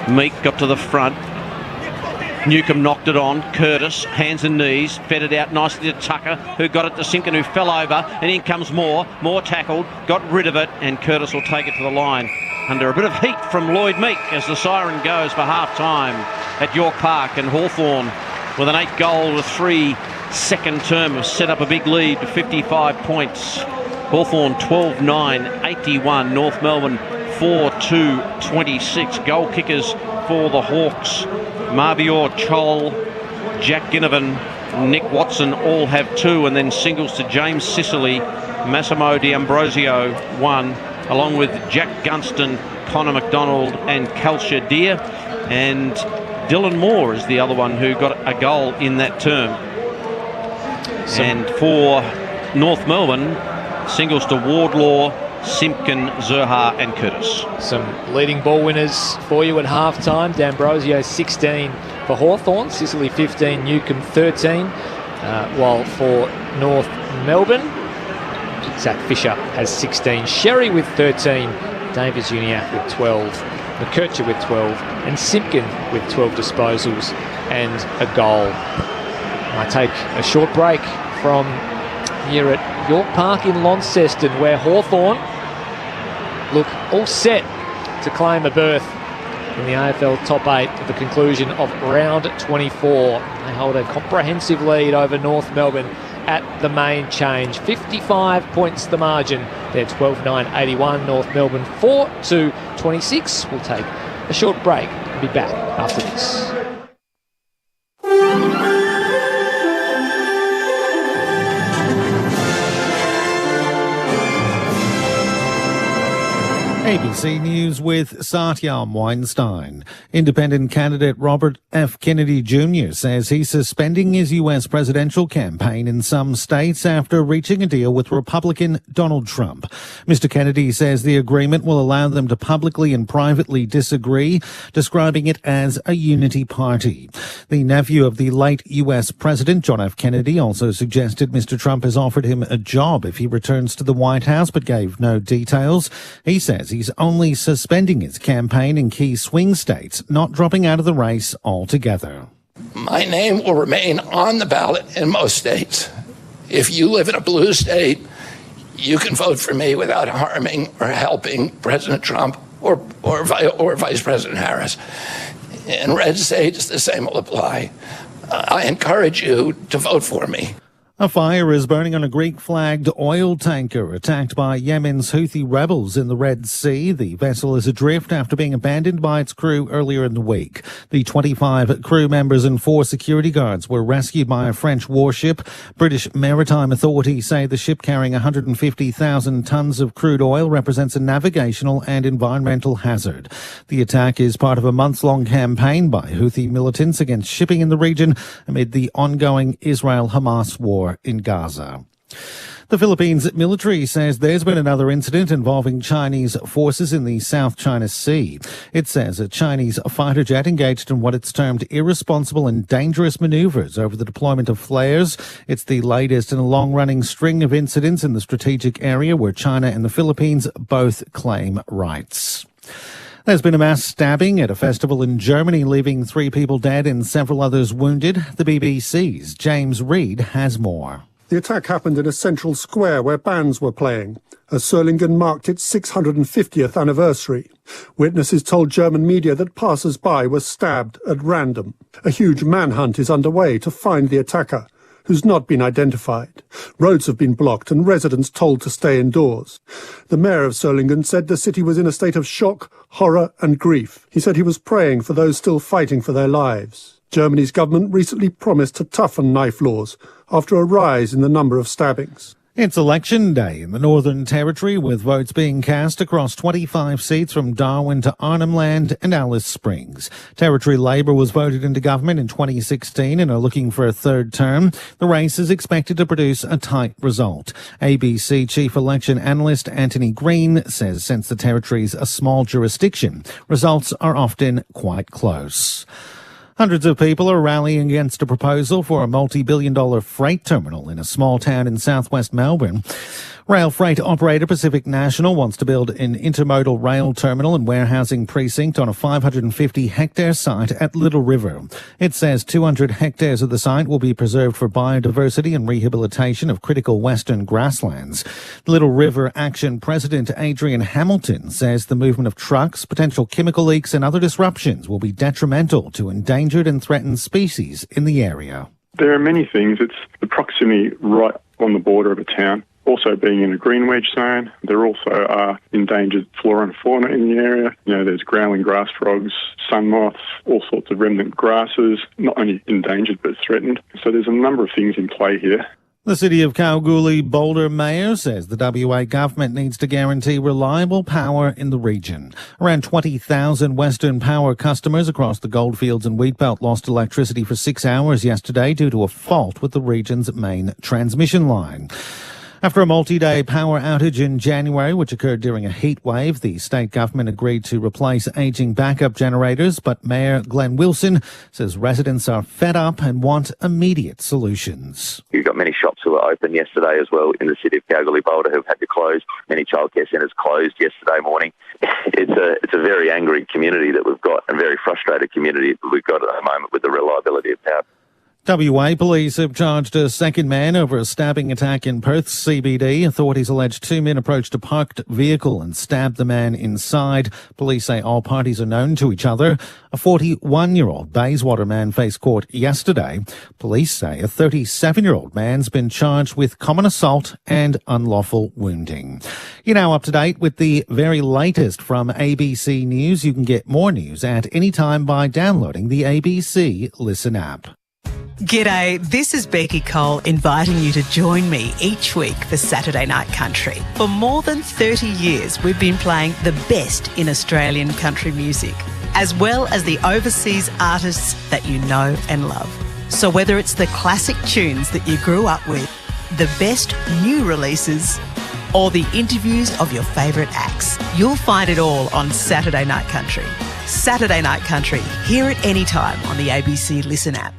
Meek got to the front. Newcomb knocked it on. Curtis, hands and knees, fed it out nicely to Tucker, who got it to Simpkin, who fell over, and in comes Moore. Moore tackled, got rid of it, and Curtis will take it to the line. Under a bit of heat from Lloyd Meek as the siren goes for half-time at York Park, and Hawthorn with an 8-goal with 3 second term have set up a big lead to 55 points. Hawthorn 12-9-81, North Melbourne 4-2-26. Goal kickers for the Hawks: Marbior, Chol, Jack Ginnivan, Nick Watson all have 2, and then singles to James Sicily, Massimo D'Ambrosio 1, along with Jack Gunston, Connor McDonald and Kalsha Deer, and Dylan Moore is the other one who got a goal in that term. And for North Melbourne, singles to Wardlaw, Simpkin, Zerha and Curtis. Some leading ball winners for you at half-time. D'Ambrosio 16 for Hawthorn, Sicily 15, Newcomb 13. While for North Melbourne, Zach Fisher has 16, Sherry with 13, Davis Uniac with 12, McKercher with 12, and Simpkin with 12 disposals and a goal. I take a short break from here at York Park in Launceston, where Hawthorn look all set to claim a berth in the AFL Top 8 at the conclusion of round 24. They hold a comprehensive lead over North Melbourne at the main change. 55 points the margin. They're 12-9-81. North Melbourne 4-26. We'll take a short break and be back after this. ABC News with Satyam Weinstein. Independent candidate Robert F. Kennedy Jr. says he's suspending his U.S. presidential campaign in some states after reaching a deal with Republican Donald Trump. Mr. Kennedy says the agreement will allow them to publicly and privately disagree, describing it as a unity party. The nephew of the late U.S. President John F. Kennedy also suggested Mr. Trump has offered him a job if he returns to the White House, but gave no details. He says he's only suspending his campaign in key swing states, not dropping out of the race altogether. My name will remain on the ballot in most states. If you live in a blue state, you can vote for me without harming or helping President Trump or Vice President Harris. In red states, the same will apply. I encourage you to vote for me. A fire is burning on a Greek-flagged oil tanker attacked by Yemen's Houthi rebels in the Red Sea. The vessel is adrift after being abandoned by its crew earlier in the week. The 25 crew members and 4 security guards were rescued by a French warship. British maritime authorities say the ship carrying 150,000 tons of crude oil represents a navigational and environmental hazard. The attack is part of a months-long campaign by Houthi militants against shipping in the region amid the ongoing Israel-Hamas war in Gaza. The Philippines military says there's been another incident involving Chinese forces in the South China Sea. It says a Chinese fighter jet engaged in what it's termed irresponsible and dangerous maneuvers over the deployment of flares. It's the latest in a long-running string of incidents in the strategic area where China and the Philippines both claim rights. There's been a mass stabbing at a festival in Germany, leaving 3 people dead and several others wounded. The BBC's James Reid has more. The attack happened in a central square where bands were playing, as Solingen marked its 650th anniversary. Witnesses told German media that passers-by were stabbed at random. A huge manhunt is underway to find the attacker, who's not been identified. Roads have been blocked and residents told to stay indoors. The mayor of Solingen said the city was in a state of shock, horror and grief. He said he was praying for those still fighting for their lives. Germany's government recently promised to toughen knife laws after a rise in the number of stabbings. It's election day in the Northern Territory, with votes being cast across 25 seats from Darwin to Arnhem Land and Alice Springs. Territory Labor was voted into government in 2016 and are looking for a third term. The race is expected to produce a tight result. ABC Chief Election Analyst Anthony Green says since the Territory's a small jurisdiction, results are often quite close. Hundreds of people are rallying against a proposal for a multi-billion-dollar freight terminal in a small town in southwest Melbourne. Rail freight operator Pacific National wants to build an intermodal rail terminal and warehousing precinct on a 550-hectare site at Little River. It says 200 hectares of the site will be preserved for biodiversity and rehabilitation of critical western grasslands. Little River Action President Adrian Hamilton says the movement of trucks, potential chemical leaks and other disruptions will be detrimental to endangered and threatened species in the area. There are many things. It's the proximity right on the border of a town. Also being in a green wedge zone, there also are endangered flora and fauna in the area. There's growling grass frogs, sun moths, all sorts of remnant grasses, not only endangered but threatened. So there's a number of things in play here. The City of Kalgoorlie-Boulder Mayor says the WA government needs to guarantee reliable power in the region. Around 20,000 Western Power customers across the Goldfields and Wheatbelt lost electricity for 6 hours yesterday due to a fault with the region's main transmission line. After a multi-day power outage in January, which occurred during a heat wave, the state government agreed to replace ageing backup generators, but Mayor Glenn Wilson says residents are fed up and want immediate solutions. You've got many shops who were open yesterday as well in the city of Kalgoorlie-Boulder who've had to close. Many childcare centres closed yesterday morning. It's a very angry community that we've got, a very frustrated community that we've got at the moment with the reliability of power. WA police have charged a second man over a stabbing attack in Perth CBD. Authorities allege two men approached a parked vehicle and stabbed the man inside. Police say all parties are known to each other. A 41-year-old Bayswater man faced court yesterday. Police say a 37-year-old man's been charged with common assault and unlawful wounding. You're now up to date with the very latest from ABC News. You can get more news at any time by downloading the ABC Listen app. G'day, this is Becky Cole inviting you to join me each week for Saturday Night Country. For more than 30 years, we've been playing the best in Australian country music, as well as the overseas artists that you know and love. So whether it's the classic tunes that you grew up with, the best new releases, or the interviews of your favourite acts, you'll find it all on Saturday Night Country. Saturday Night Country, hear it anytime on the ABC Listen app.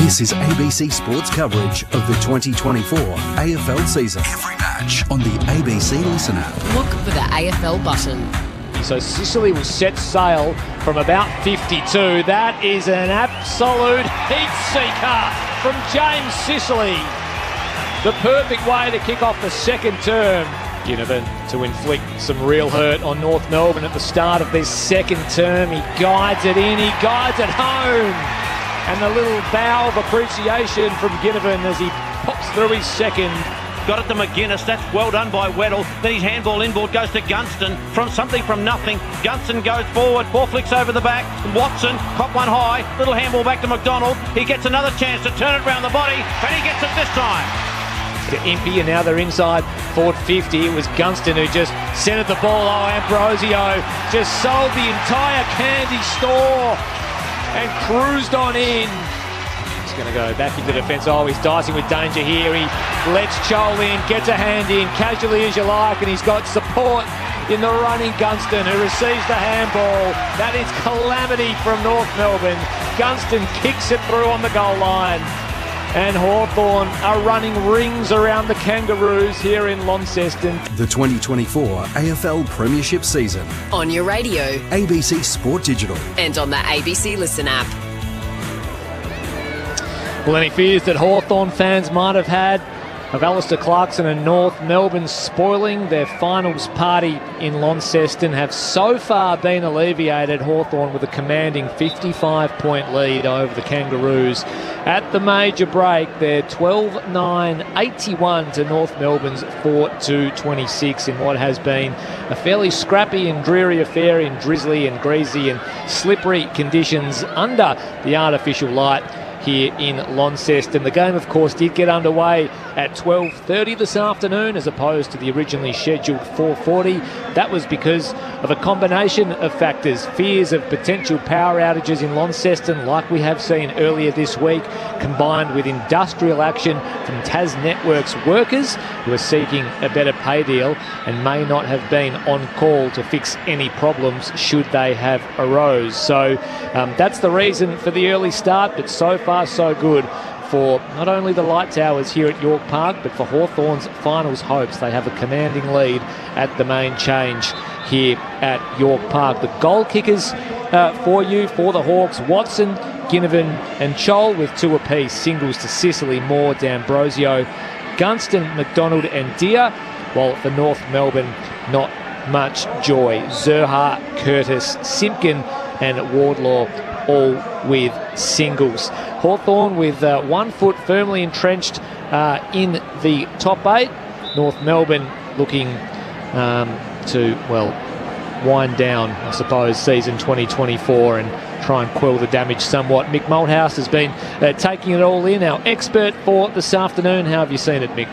This is ABC Sports coverage of the 2024 AFL season. Every match on the ABC Listen app. Look for the AFL button. So Sicily will set sail from about 52. That is an absolute heat seeker from James Sicily. The perfect way to kick off the second term. Ginnivan to inflict some real hurt on North Melbourne at the start of this second term. He guides it in, he guides it home. And the little bow of appreciation from Ginnivan as he pops through his second. Got it to McGuinness. That's well done by Weddle. Then his handball inboard goes to Gunston. From something from nothing. Gunston goes forward. Ball flicks over the back. Watson, cop one high. Little handball back to McDonald. He gets another chance to turn it around the body. And he gets it this time. To Impey, and now they're inside forward 50. It was Gunston who just centred the ball. Oh, Ambrosio just sold the entire candy store and cruised on in. He's going to go back into defence. Oh, he's dicing with danger here. He lets Chol in, gets a hand in, casually as you like, and he's got support in the running Gunston, who receives the handball. That is calamity from North Melbourne. Gunston kicks it through on the goal line. And Hawthorn are running rings around the Kangaroos here in Launceston. The 2024 AFL Premiership season. On your radio. ABC Sport Digital. And on the ABC Listen app. Well, any fears that Hawthorn fans might have had of Alistair Clarkson and North Melbourne spoiling their finals party in Launceston have so far been alleviated. Hawthorn with a commanding 55-point lead over the Kangaroos. At the major break, they're 12-9-81 to North Melbourne's 4-2-26 in what has been a fairly scrappy and dreary affair in drizzly and greasy and slippery conditions under the artificial light here in Launceston. The game, of course, did get underway at 12:30 this afternoon as opposed to the originally scheduled 4:40. That was because of a combination of factors. Fears of potential power outages in Launceston, like we have seen earlier this week, combined with industrial action from Tas Network's workers who are seeking a better pay deal and may not have been on call to fix any problems should they have arose. So that's the reason for the early start, but so far so good for not only the Light Towers here at York Park, but for Hawthorn's finals hopes. They have a commanding lead at the main change here at York Park. The goal kickers for the Hawks: Watson, Ginnivan and Chol with two apiece. Singles to Sicily, Moore, D'Ambrosio, Gunston, McDonald and Deer. While for North Melbourne, not much joy. Zerha, Curtis, Simpkin and Wardlaw all with singles. Hawthorn with 1 foot firmly entrenched in the top 8. North Melbourne looking to, well, wind down, I suppose, season 2024 and try and quell the damage somewhat. Mick Malthouse has been taking it all in. Our expert for this afternoon. How have you seen it, Mick?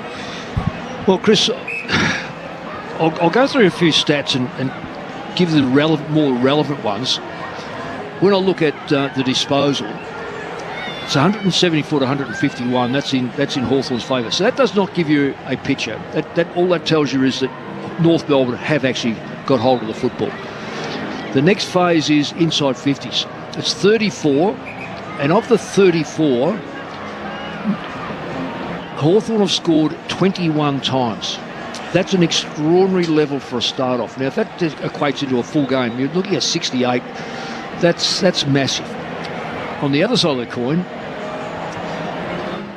Well, Chris, I'll go through a few stats and give the more relevant ones. When I look at the disposal, it's 174 to 151. That's in Hawthorn's favour. So that does not give you a picture. That all that tells you is that North Melbourne have actually got hold of the football. The next phase is inside 50s. It's 34, and of the 34, Hawthorn have scored 21 times. That's an extraordinary level for a start-off. Now, if that equates into a full game, you're looking at 68. That's massive. On the other side of the coin,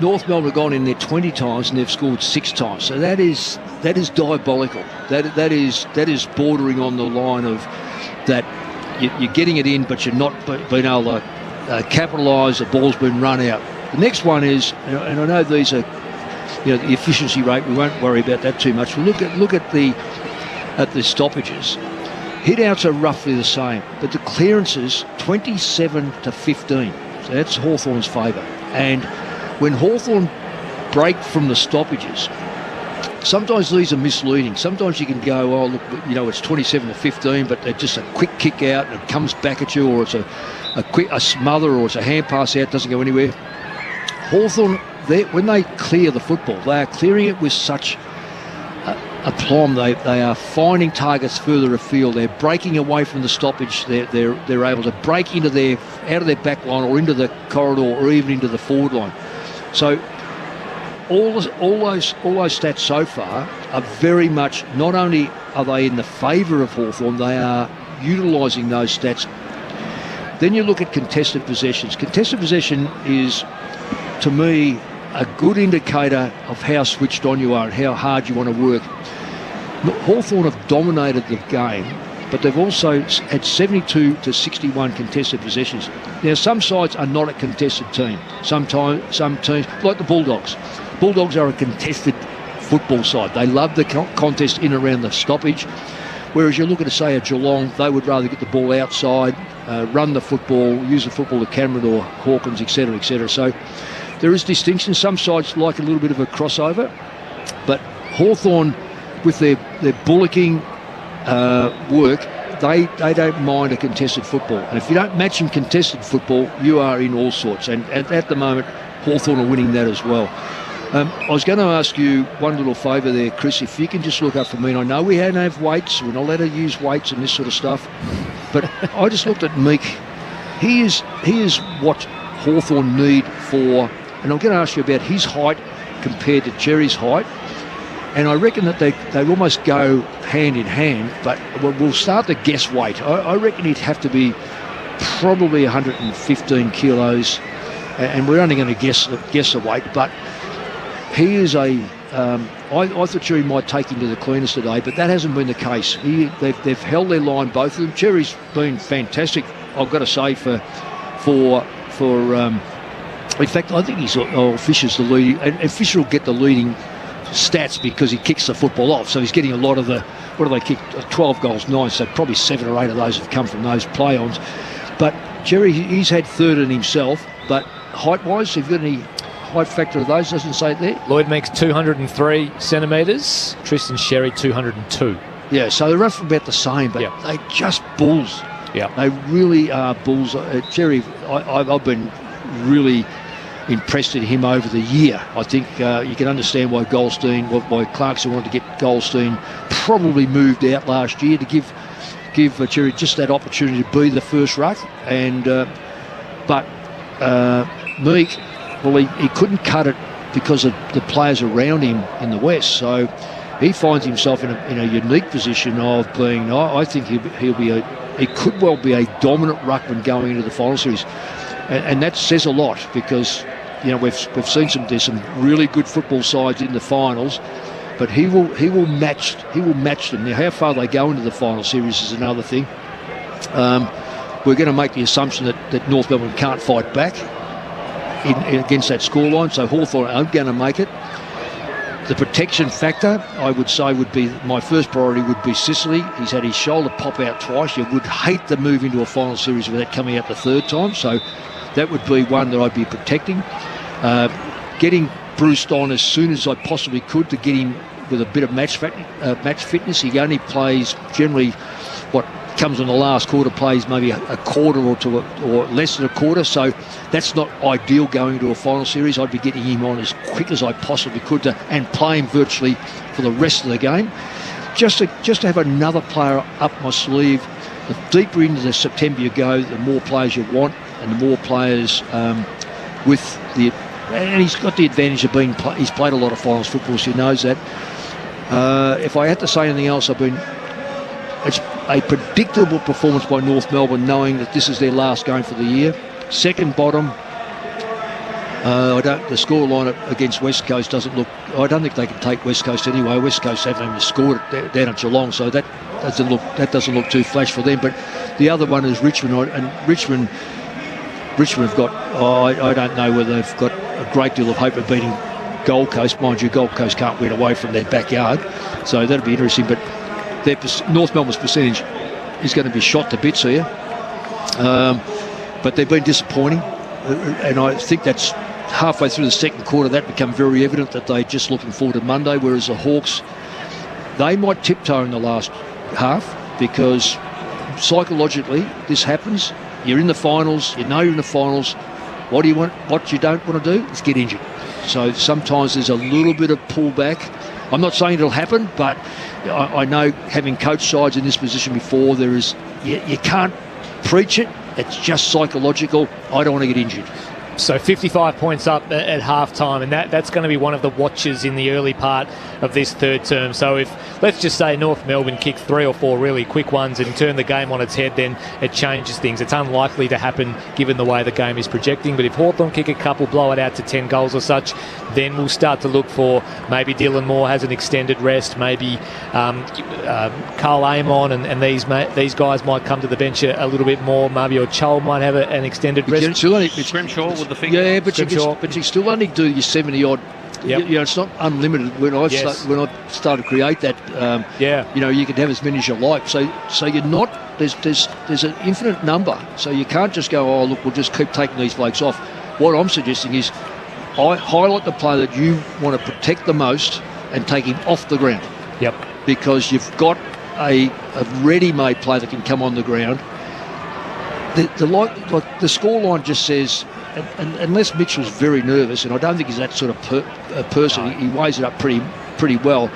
North Melbourne have gone in there 20 times and they've scored 6 times. So that is diabolical. That is bordering on the line of that you're getting it in, but you're not being able to capitalise. The ball's been run out. The next one is, and I know these are, the efficiency rate. We won't worry about that too much. We'll look at the stoppages. Hit-outs are roughly the same, but the clearances 27 to 15. So that's Hawthorn's favour. And when Hawthorn break from the stoppages, sometimes these are misleading. Sometimes you can go, oh, look, it's 27 to 15, but they're just a quick kick out and it comes back at you, or it's a smother, or it's a hand pass out, doesn't go anywhere. Hawthorn, when they clear the football, they are clearing it with such aplomb. They are finding targets further afield. They're breaking away from the stoppage. They're able to break out of their back line, or into the corridor, or even into the forward line. So all those stats so far are very much, not only are they in the favour of Hawthorn, they are utilising those stats. Then you look at contested possessions. Contested possession is, to me, a good indicator of how switched on you are and how hard you want to work. Hawthorn have dominated the game, but they've also had 72 to 61 contested possessions. Now, some sides are not a contested team. Some teams, like the Bulldogs. Bulldogs are a contested football side. They love the contest in and around the stoppage. Whereas you look at, say, a Geelong, they would rather get the ball outside, run the football, use the football to Cameron or Hawkins, etc., etc. So there is distinction. Some sides like a little bit of a crossover, but Hawthorn, with their bullocking work, they don't mind a contested football. And if you don't match in contested football, you are in all sorts. And at the moment, Hawthorn are winning that as well. I was going to ask you one little favour there, Chris, if you can just look up for me. And I know we don't have weights, we're not allowed to use weights and this sort of stuff, but I just looked at Meek. He is what Hawthorn need for, and I'm going to ask you about his height compared to Cherry's height. And I reckon that they almost go hand in hand, but we'll start to guess weight. I reckon he'd have to be probably 115 kilos, and we're only going to guess the weight, but he is I thought Cherry might take him to the cleaners today, but that hasn't been the case. They've held their line, both of them. Cherry's been fantastic, I've got to say, for in fact, I think Fisher's the leading, and Fisher will get the leading stats because he kicks the football off, so he's getting a lot of the, what do they kick, 12 goals, 9, so probably 7 or 8 of those have come from those play-ons. But Cherry, he's had 13 himself, but height-wise, have you got any height factor of those? Doesn't say it there. Lloyd Meeks 203 centimetres, Tristan Sherry 202. Yeah, so they're roughly about the same, but they just bulls. Yeah, they really are bulls. Cherry, I've been really impressed at him over the year. I think you can understand why Clarkson wanted to get Goldstein probably moved out last year to give Cherry just that opportunity to be the first ruck. And but Meek, well, he couldn't cut it because of the players around him in the West. So he finds himself in a unique position of being. I think he could well be a dominant ruckman going into the final series. And that says a lot because, we've seen there's some really good football sides in the finals, but he will match them. Now, how far they go into the final series is another thing. We're going to make the assumption that North Melbourne can't fight back against that scoreline, so Hawthorn aren't going to make it. The protection factor, I would say, would be my first priority would be Sicily. He's had his shoulder pop out twice. You would hate to move into a final series without coming out the third time, so that would be one that I'd be protecting. Getting Bruce on as soon as I possibly could to get him with a bit of match fitness. He only plays generally what comes in the last quarter, plays maybe a quarter or less than a quarter, so that's not ideal going into a final series. I'd be getting him on as quick as I possibly could and play him virtually for the rest of the game. Just to have another player up my sleeve. The deeper into the September you go, the more players you want, and the more players and he's got the advantage of he's played a lot of finals football, so he knows that. If I had to say anything else, it's a predictable performance by North Melbourne, knowing that this is their last game for the year. Second bottom, The scoreline against West Coast doesn't look. I don't think they can take West Coast anyway. West Coast haven't even scored it down at Geelong, so that doesn't look too flash for them. But the other one is Richmond, and Richmond have got. I don't know whether they've got a great deal of hope of beating Gold Coast. Mind you, Gold Coast can't win away from their backyard, so that'll be interesting. But North Melbourne's percentage is going to be shot to bits here. But they've been disappointing, and I think that's halfway through the second quarter that become very evident that they're just looking forward to Monday, whereas the Hawks, they might tiptoe in the last half because psychologically this happens. You're in the finals, you know you're in the finals. What you don't want to do is get injured. So sometimes there's a little bit of pullback. I'm not saying it'll happen, but I know, having coached sides in this position before, there is you can't preach it. It's just psychological. I don't want to get injured. So 55 points up at half-time, and that's going to be one of the watches in the early part of this third term. So if, let's just say, North Melbourne kick 3 or 4 really quick ones and turn the game on its head, then it changes things. It's unlikely to happen given the way the game is projecting. But if Hawthorn kick a couple, blow it out to 10 goals or such, then we'll start to look for maybe Dylan Moore has an extended rest, maybe Carl Amon and these guys might come to the bench a little bit more, maybe, or Chol might have an extended rest. Scrimshaw with the finger. Yeah, but you still only do your 70-odd. Yep. You know, it's not unlimited. When I started to create that, you know, you can have as many as you like. So you're not. There's an infinite number. So you can't just go, oh look, we'll just keep taking these blokes off. What I'm suggesting is, I highlight the player that you want to protect the most and take him off the ground. Yep. Because you've got a ready-made player that can come on the ground. The scoreline just says. And unless Mitchell's very nervous, and I don't think he's that sort of person, he weighs it up pretty well.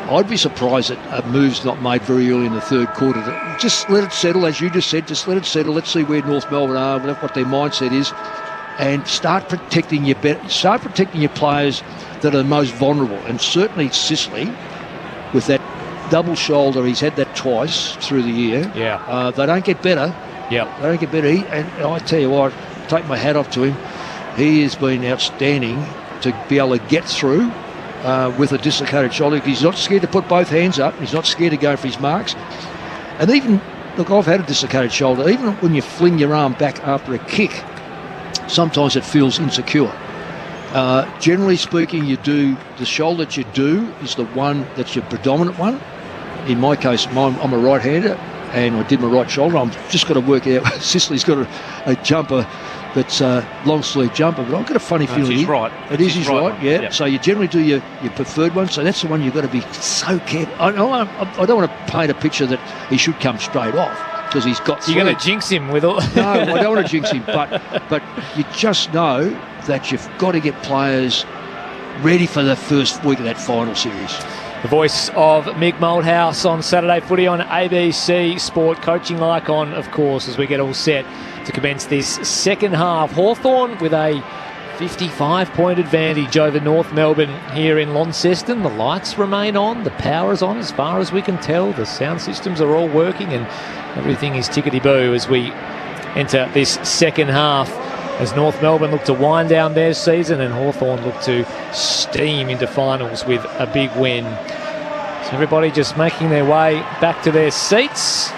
I'd be surprised that a move's not made very early in the third quarter. Just let it settle, as you just said. Just let it settle. Let's see where North Melbourne are, what their mindset is, and start protecting your players that are the most vulnerable. And certainly Sicily, with that double shoulder, he's had that twice through the year. Yeah, they don't get better. Yeah, they don't get better. And I tell you what. Take my hat off to him. He has been outstanding to be able to get through with a dislocated shoulder. He's not scared to put both hands up. He's not scared to go for his marks. And even, look, I've had a dislocated shoulder. Even when you fling your arm back after a kick, sometimes it feels insecure. Generally speaking, the shoulder that you do is the one that's your predominant one. In my case, I'm a right-hander, and I did my right shoulder. I've just got to work out. Sicily's got a jumper that's a long sleeve jumper, but I've got a funny feeling. He's right. It is his right, yeah. Yep. So you generally do your preferred one. So that's the one you've got to be so careful. I don't want to paint a picture that he should come straight off because he's got three. You're going to jinx him with all. No, I don't want to jinx him, but you just know that you've got to get players ready for the first week of that final series. The voice of Mick Malthouse on Saturday Footy on ABC Sport, coaching icon, of course, as we get all set to commence this second half. Hawthorn with a 55-point advantage over North Melbourne here in Launceston. The lights remain on, the power is on as far as we can tell. The sound systems are all working and everything is tickety-boo as we enter this second half, as North Melbourne look to wind down their season and Hawthorn look to steam into finals with a big win. So everybody just making their way back to their seats.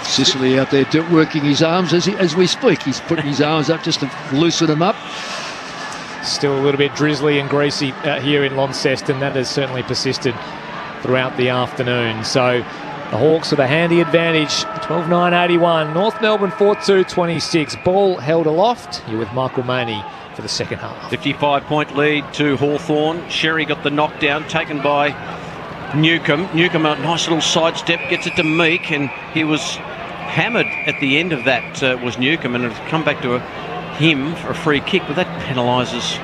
Sicily out there working his arms as we speak. He's putting his arms up just to loosen them up. Still a little bit drizzly and greasy here in Launceston. That has certainly persisted throughout the afternoon. So the Hawks with a handy advantage, 12-9-81. North Melbourne 4-2-26. Ball held aloft. You're with Michael Maney for the second half. 55-point lead to Hawthorn. Sherry got the knockdown taken by Newcomb. Newcomb, a nice little sidestep, gets it to Meek, and he was hammered at the end of that, was Newcomb, and it's come back to him for a free kick, but that penalises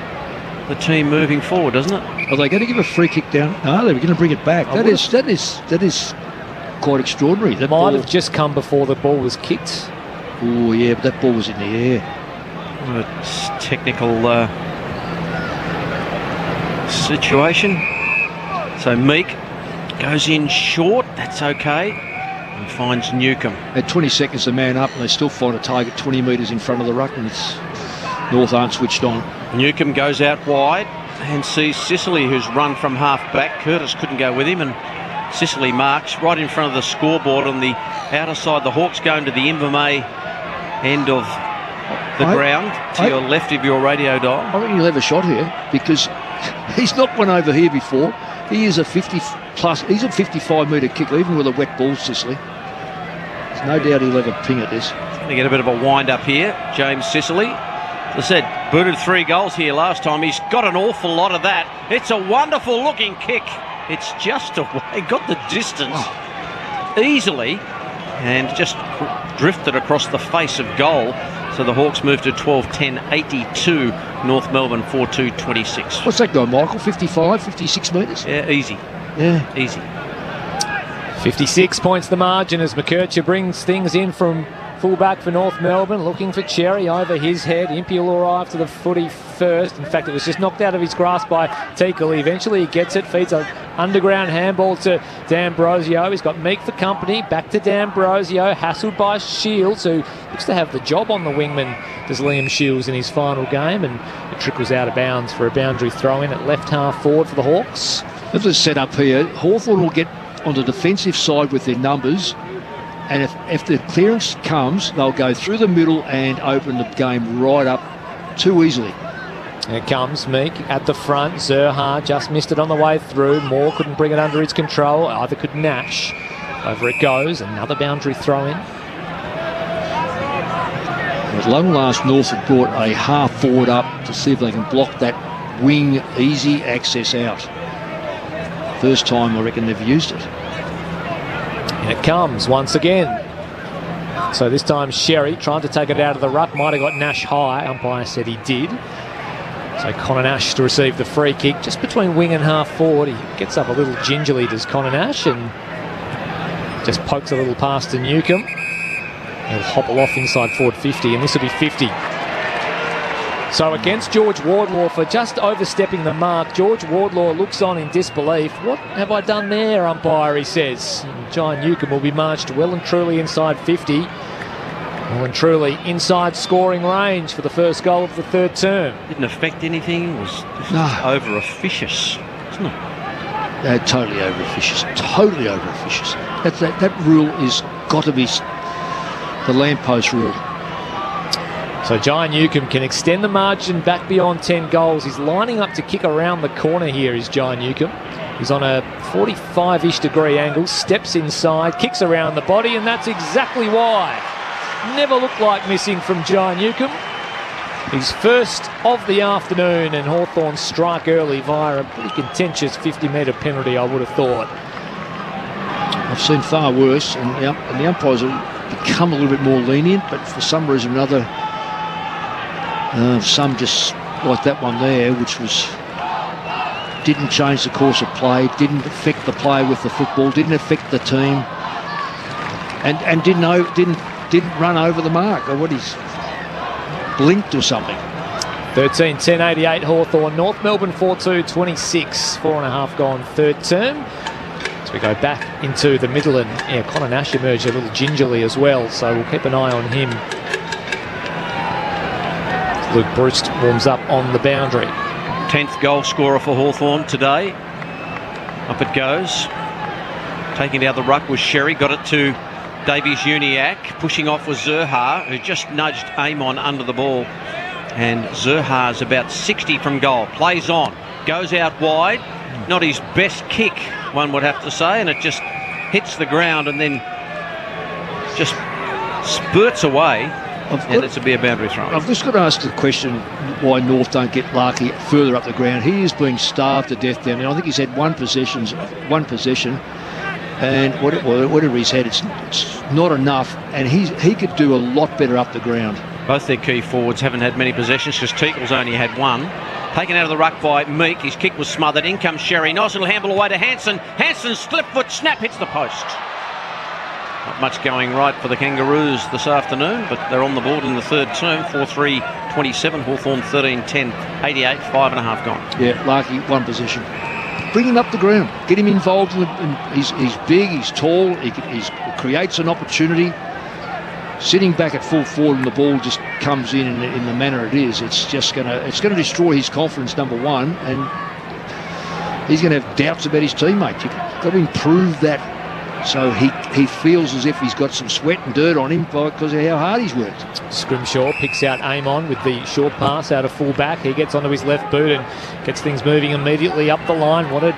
the team moving forward, doesn't it? Are they going to give a free kick down? No, they're going to bring it back. That is quite extraordinary. That might have just come before the ball was kicked. Oh yeah, but that ball was in the air. What a technical situation. So Meek goes in short, that's okay, and finds Newcomb. At 20 seconds, the man up, and they still find a target 20 metres in front of the ruck, and North aren't switched on. Newcomb goes out wide and sees Sicily, who's run from half back. Curtis couldn't go with him, and Sicily marks right in front of the scoreboard on the outer side. The Hawks going to the Invermay end of the ground to your left of your radio dial. I reckon he'll have a shot here because he's not went over here before. He is a 50+. He's a 55-metre kicker, even with a wet ball, Sicily. There's no doubt he'll have a ping at this. Going to get a bit of a wind up here, James Sicily. As I said, booted 3 goals here last time. He's got an awful lot of that. It's a wonderful looking kick. It's just away. Got the distance easily and just drifted across the face of goal. So the Hawks move to 12-10-82. North Melbourne 4-2-26. What's that guy, Michael? 55, 56 metres? Yeah, easy. Yeah. Easy. 56 points the margin as McKercher brings things in from fullback for North Melbourne, looking for Cherry over his head. Impey will arrive to the footy first. In fact, it was just knocked out of his grasp by Teakle. Eventually he gets it, feeds an underground handball to D'Ambrosio. He's got Meek for company, back to D'Ambrosio, hassled by Shields, who looks to have the job on the wingman, does Liam Shields in his final game, and it trickles out of bounds for a boundary throw-in at left half forward for the Hawks. If it's set up here, Hawthorn will get on the defensive side with their numbers, and if the clearance comes, they'll go through the middle and open the game right up too easily. Here comes Meek at the front. Zerha just missed it on the way through. Moore couldn't bring it under his control. Either could Nash. Over it goes. Another boundary throw-in. At long last, North have brought a half forward up to see if they can block that wing easy access out. First time I reckon they've used it. And it comes once again. So this time Sherry trying to take it out of the ruck. Might have got Nash high. Umpire said he did. So Connor Nash to receive the free kick just between wing and half forward. He gets up a little gingerly, does Connor Nash, and just pokes a little past to Newcomb. He'll hobble off inside forward 50, and this will be 50. So against George Wardlaw for just overstepping the mark, George Wardlaw looks on in disbelief. What have I done there, umpire, he says. And John Newcomb will be marched well and truly inside 50. Well and truly inside scoring range for the first goal of the third term. Didn't affect anything. It was over officious, isn't it? Totally over officious. Totally over officious. That rule is got to be the lamppost rule. So John Newcomb can extend the margin back beyond 10 goals. He's lining up to kick around the corner here, is John Newcomb. He's on a 45-ish degree angle, steps inside, kicks around the body, and that's exactly why. Never looked like missing from John Newcomb. His first of the afternoon, and Hawthorn strike early via a pretty contentious 50-metre penalty, I would have thought. I've seen far worse, and the umpires have become a little bit more lenient, but for some reason or another, some just like that one there, which didn't change the course of play, didn't affect the play with the football, didn't affect the team, and didn't run over the mark, or what he's blinked or something. 13-10-88 Hawthorn. North Melbourne 4-2-26. 4.5 gone third term. As we go back into the middle, and Connor Nash emerged a little gingerly as well, so we'll keep an eye on him. Luke Bruce warms up on the boundary. 10th goal scorer for Hawthorn today. Up it goes. Taking it out the ruck was Sherry. Got it to Davies-Uniacke. Pushing off was Zerha, who just nudged Amon under the ball. And Zerha's about 60 from goal. Plays on. Goes out wide. Not his best kick, one would have to say. And it just hits the ground and then just spurts away. And it's a bare boundary throw. I've just got to ask the question why North don't get Larky further up the ground. He is being starved to death down there. I think he's had one possession, and whatever he's had, it's not enough. And he could do a lot better up the ground. Both their key forwards haven't had many possessions because Teakle's only had one. Taken out of the ruck by Meek. His kick was smothered. In comes Sherry. Nice little handball away to Hansen. Hansen's slip foot snap hits the post. Not much going right for the Kangaroos this afternoon, but they're on the board in the third term. 4-3-27. Hawthorn 13-10-88. 5.5 gone. Yeah, Larky, one possession. Bring him up the ground. Get him involved. He's big, he's tall, he creates an opportunity. sitting back at full forward and the ball just comes in the manner it is, it's going to destroy his confidence, number one, and he's going to have doubts about his teammate. You've got to improve that so he feels as if he's got some sweat and dirt on him because of how hard he's worked. Scrimshaw picks out Amon with the short pass out of full back. He gets onto his left boot and gets things moving immediately up the line. Wanted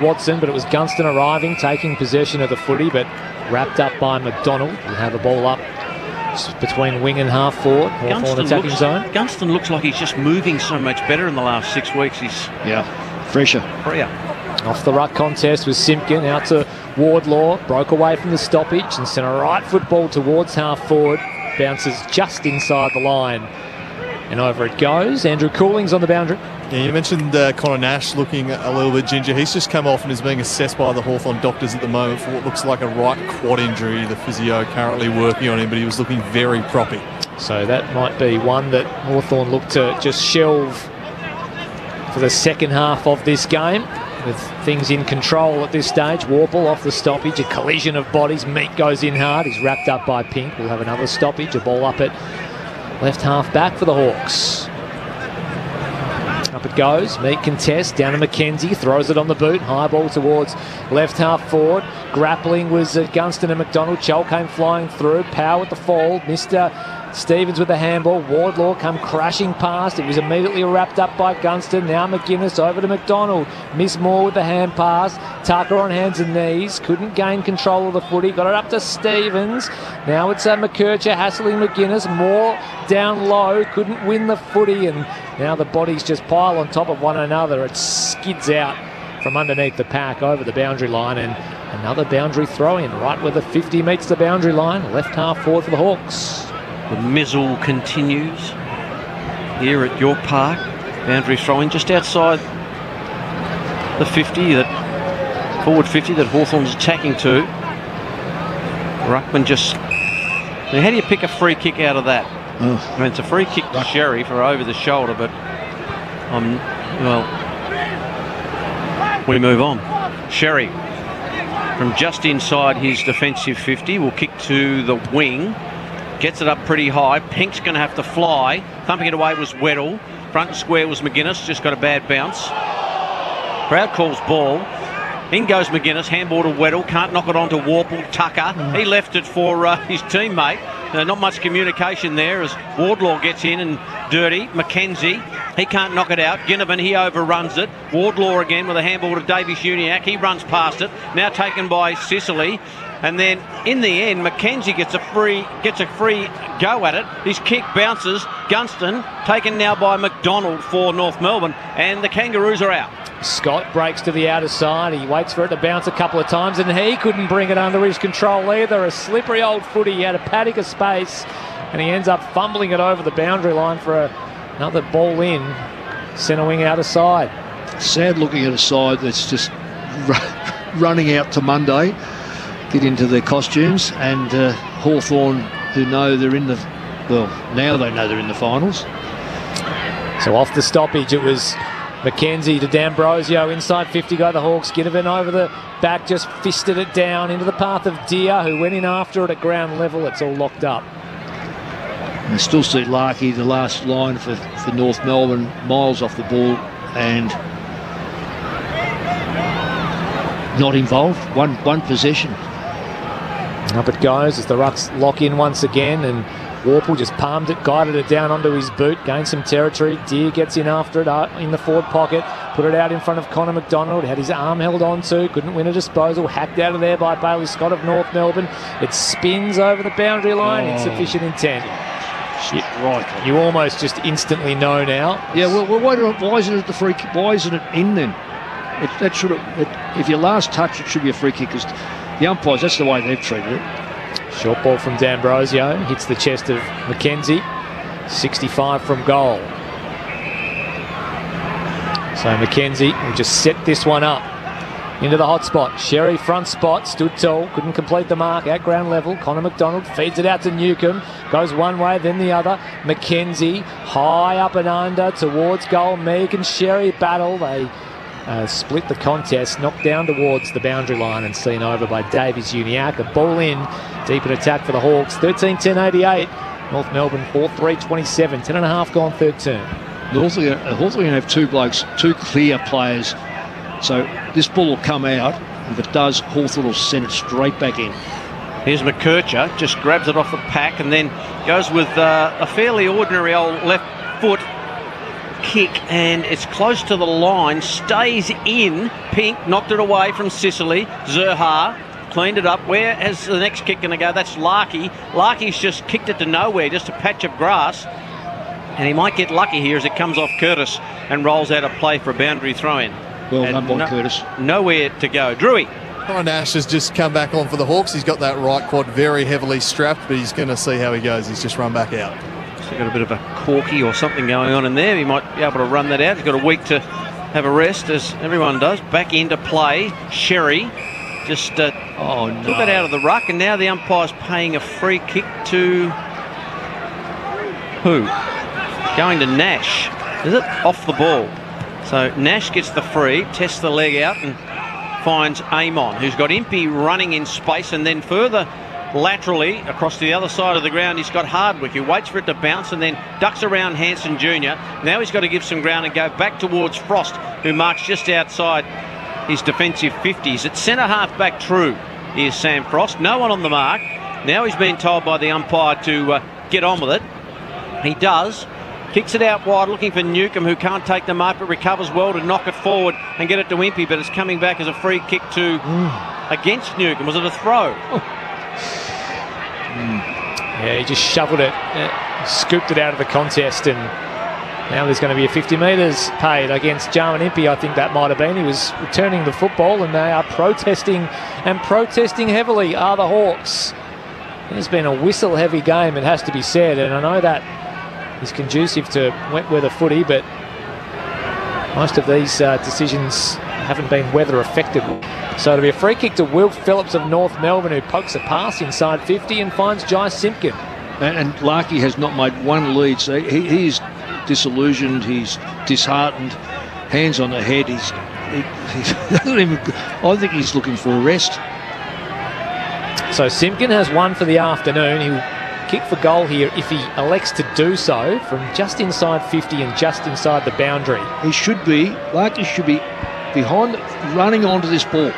Watson, but it was Gunston arriving, taking possession of the footy, but wrapped up by McDonald. We'll have a ball up between wing and half forward. Hawthorn attacking zone. Gunston looks like he's just moving so much better in the last 6 weeks. He's fresher. Off the ruck contest was Simpkin, out to Wardlaw, broke away from the stoppage and sent a right football towards half forward. Bounces just inside the line. And over it goes. Andrew Cooling's on the boundary. Yeah, you mentioned Connor Nash looking a little bit ginger. He's just come off and is being assessed by the Hawthorn doctors at the moment for what looks like a right quad injury. The physio currently working on him, but he was looking very proppy. So that might be one that Hawthorn look to just shelve for the second half of this game, with things in control at this stage. Warple off the stoppage, a collision of bodies. Meek goes in hard. He's wrapped up by Pink. We'll have another stoppage, a ball up at left half back for the Hawks. Up it goes. Meek contests down to McKenzie. Throws it on the boot. High ball towards left half forward. Grappling was Gunston and McDonald. Chell came flying through. Power with the fall. Mr. Stevens with the handball. Wardlaw come crashing past. It was immediately wrapped up by Gunston. Now McGuinness over to McDonald. Miss Moore with the hand pass. Tucker on hands and knees. Couldn't gain control of the footy. Got it up to Stevens. Now it's McKercher hassling McGuinness. Moore down low. Couldn't win the footy. And now the bodies just pile on top of one another. It skids out from underneath the pack over the boundary line. And another boundary throw in right where the 50 meets the boundary line. Left half forward for the Hawks. The mizzle continues here at York Park. Boundary throw-in just outside the 50, that forward 50 that Hawthorn's attacking to. Ruckman just... Now, how do you pick a free kick out of that? I mean, it's a free kick to Sherry for over the shoulder, but we move on. Sherry from just inside his defensive 50 will kick to the wing. Gets it up pretty high. Pink's going to have to fly. Thumping it away was Weddle. Front and square was McGuinness. Just got a bad bounce. Crowd calls ball. In goes McGuinness. Handball to Weddle. Can't knock it on to Warple. Tucker. He left it for his teammate. Not much communication there as Wardlaw gets in and dirty. McKenzie. He can't knock it out. Ginnivan, he overruns it. Wardlaw again with a handball to Davies Uniacke. He runs past it. Now taken by Sicily. And then in the end, McKenzie gets a free go at it. His kick bounces. Gunston taken now by McDonald for North Melbourne, and the Kangaroos are out. Scott breaks to the outer side. He waits for it to bounce a couple of times, and he couldn't bring it under his control either. A slippery old footy. He had a paddock of space, and he ends up fumbling it over the boundary line for another ball in. Centre wing outer side. Sad looking at a side that's just running out to Monday. Get into their costumes, and Hawthorn, who know they're in the... Well, now they know they're in the finals. So off the stoppage, it was McKenzie to D'Ambrosio. Inside 50 go the Hawks. Ginnivan over the back, just fisted it down into the path of Deer, who went in after it at ground level. It's all locked up. And still see Larkey, the last line for North Melbourne, miles off the ball and not involved. One possession. Up it goes as the Rucks lock in once again, and Warple just palmed it, guided it down onto his boot, gained some territory. Deer gets in after it in the forward pocket, put it out in front of Connor McDonald, had his arm held on to, couldn't win a disposal, hacked out of there by Bailey Scott of North Melbourne. It spins over the boundary line, insufficient intent. Right. You almost just instantly know now. Yeah, well why isn't it the free kick? Why isn't it in then? If your last touch, it should be a free kick, because the umpires, that's the way they've treated it. Short ball from D'Ambrosio, hits the chest of McKenzie, 65 from goal. So McKenzie will just set this one up into the hot spot. Sherry front spot, stood tall, couldn't complete the mark at ground level. Connor McDonald feeds it out to Newcomb, goes one way then the other. McKenzie high up and under towards goal. Meek and Sherry battle. They split the contest, knocked down towards the boundary line and seen over by Davies Uniacke. Ball in, deep in attack for the Hawks. 13-10-88. North Melbourne 4-3-27. 10.5 gone third term. Hawthorn have two blokes, two clear players. So this ball will come out. If it does, Hawthorn will send it straight back in. Here's McKercher, just grabs it off the pack and then goes with a fairly ordinary old left foot kick, and it's close to the line, stays in. Pink knocked it away from Sicily. Zerha cleaned it up. Where is the next kick going to go? That's Larkey. Larkey's just kicked it to nowhere, just a patch of grass. And he might get lucky here as it comes off Curtis and rolls out a play for a boundary throw-in. Well done by Curtis. Nowhere to go. Drewy. Nash has just come back on for the Hawks. He's got that right quad very heavily strapped, but he's going to see how he goes. He's just run back out. He's got a bit of a corky or something going on in there. He might be able to run that out. He's got a week to have a rest, as everyone does. Back into play. Sherry just took it out of the ruck, and now the umpire's paying a free kick to who? Going to Nash. Is it? Off the ball. So Nash gets the free, tests the leg out and finds Amon, who's got Impey running in space, and then further laterally across to the other side of the ground he's got Hardwick, who waits for it to bounce and then ducks around Hanson Jr. Now he's got to give some ground and go back towards Frost, who marks just outside his defensive 50s. At centre half back true is Sam Frost. No one on the mark. Now he's been told by the umpire to get on with it. He does. Kicks it out wide, looking for Newcombe, who can't take the mark, but recovers well to knock it forward and get it to Impey, but it's coming back as a free kick to against Newcombe. Was it a throw? Yeah, he just shoveled it, scooped it out of the contest, and now there's going to be a 50 metres paid against Jarman Impey. I think that might have been. He was returning the football, and they are protesting, and protesting heavily are the Hawks. It's been a whistle-heavy game, it has to be said, and I know that is conducive to wet weather footy, but most of these decisions haven't been weather affected. So it'll be a free kick to Will Phillips of North Melbourne, who pokes a pass inside 50 and finds Jai Simpkin. And Larkey has not made one lead, so he is disillusioned, he's disheartened, hands on the head. He doesn't even, I think he's looking for a rest. So Simpkin has one for the afternoon. He'll kick for goal here if he elects to do so from just inside 50 and just inside the boundary. Larkey should be behind, running onto this ball.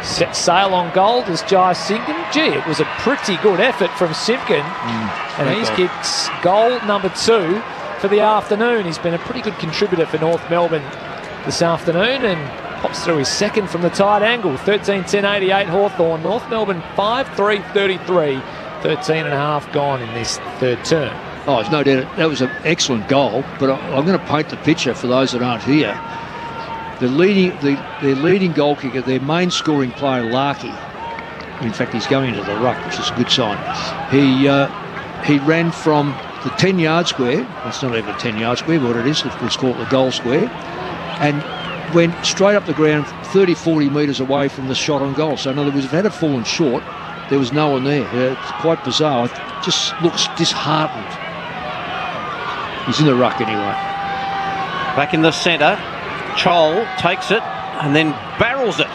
Set sail on goal is Jai Simpkin. Gee, it was a pretty good effort from Simpkin. And he's kicked goal number 2 for the afternoon. He's been a pretty good contributor for North Melbourne this afternoon and pops through his second from the tight angle. 13-10-88 Hawthorn. North Melbourne 5-3-33. 13.5 gone in this third term. Oh, there's no doubt that was an excellent goal, but I'm going to paint the picture for those that aren't here. Their leading goal kicker, their main scoring player, Larkey, in fact, he's going into the ruck, which is a good sign. He ran from the 10-yard square, it's not even a 10-yard square, but what it is, let's call it the goal square, and went straight up the ground 30, 40 metres away from the shot on goal. So in other words, if it had fallen short, there was no one there. It's quite bizarre. It just looks disheartened. He's in the ruck anyway. Back in the centre, Chol takes it and then barrels it.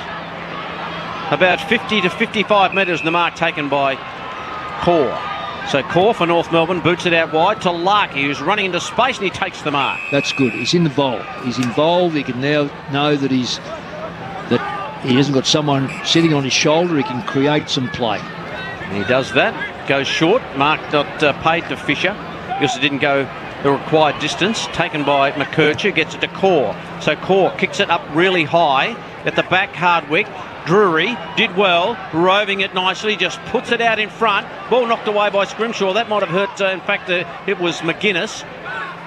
About 50 to 55 metres, the mark taken by Core. So Core for North Melbourne boots it out wide to Larkey, who's running into space, and he takes the mark. That's good. He's in the bowl. He's involved. He can now know that he hasn't got someone sitting on his shoulder. He can create some play. And he does that. Goes short. Mark not paid to Fisher because it didn't go the required distance. Taken by McKercher. Gets it to Core. So Core kicks it up really high. At the back, Hardwick. Drury did well, roving it nicely, just puts it out in front. Ball knocked away by Scrimshaw. That might have hurt, in fact, it was McGuinness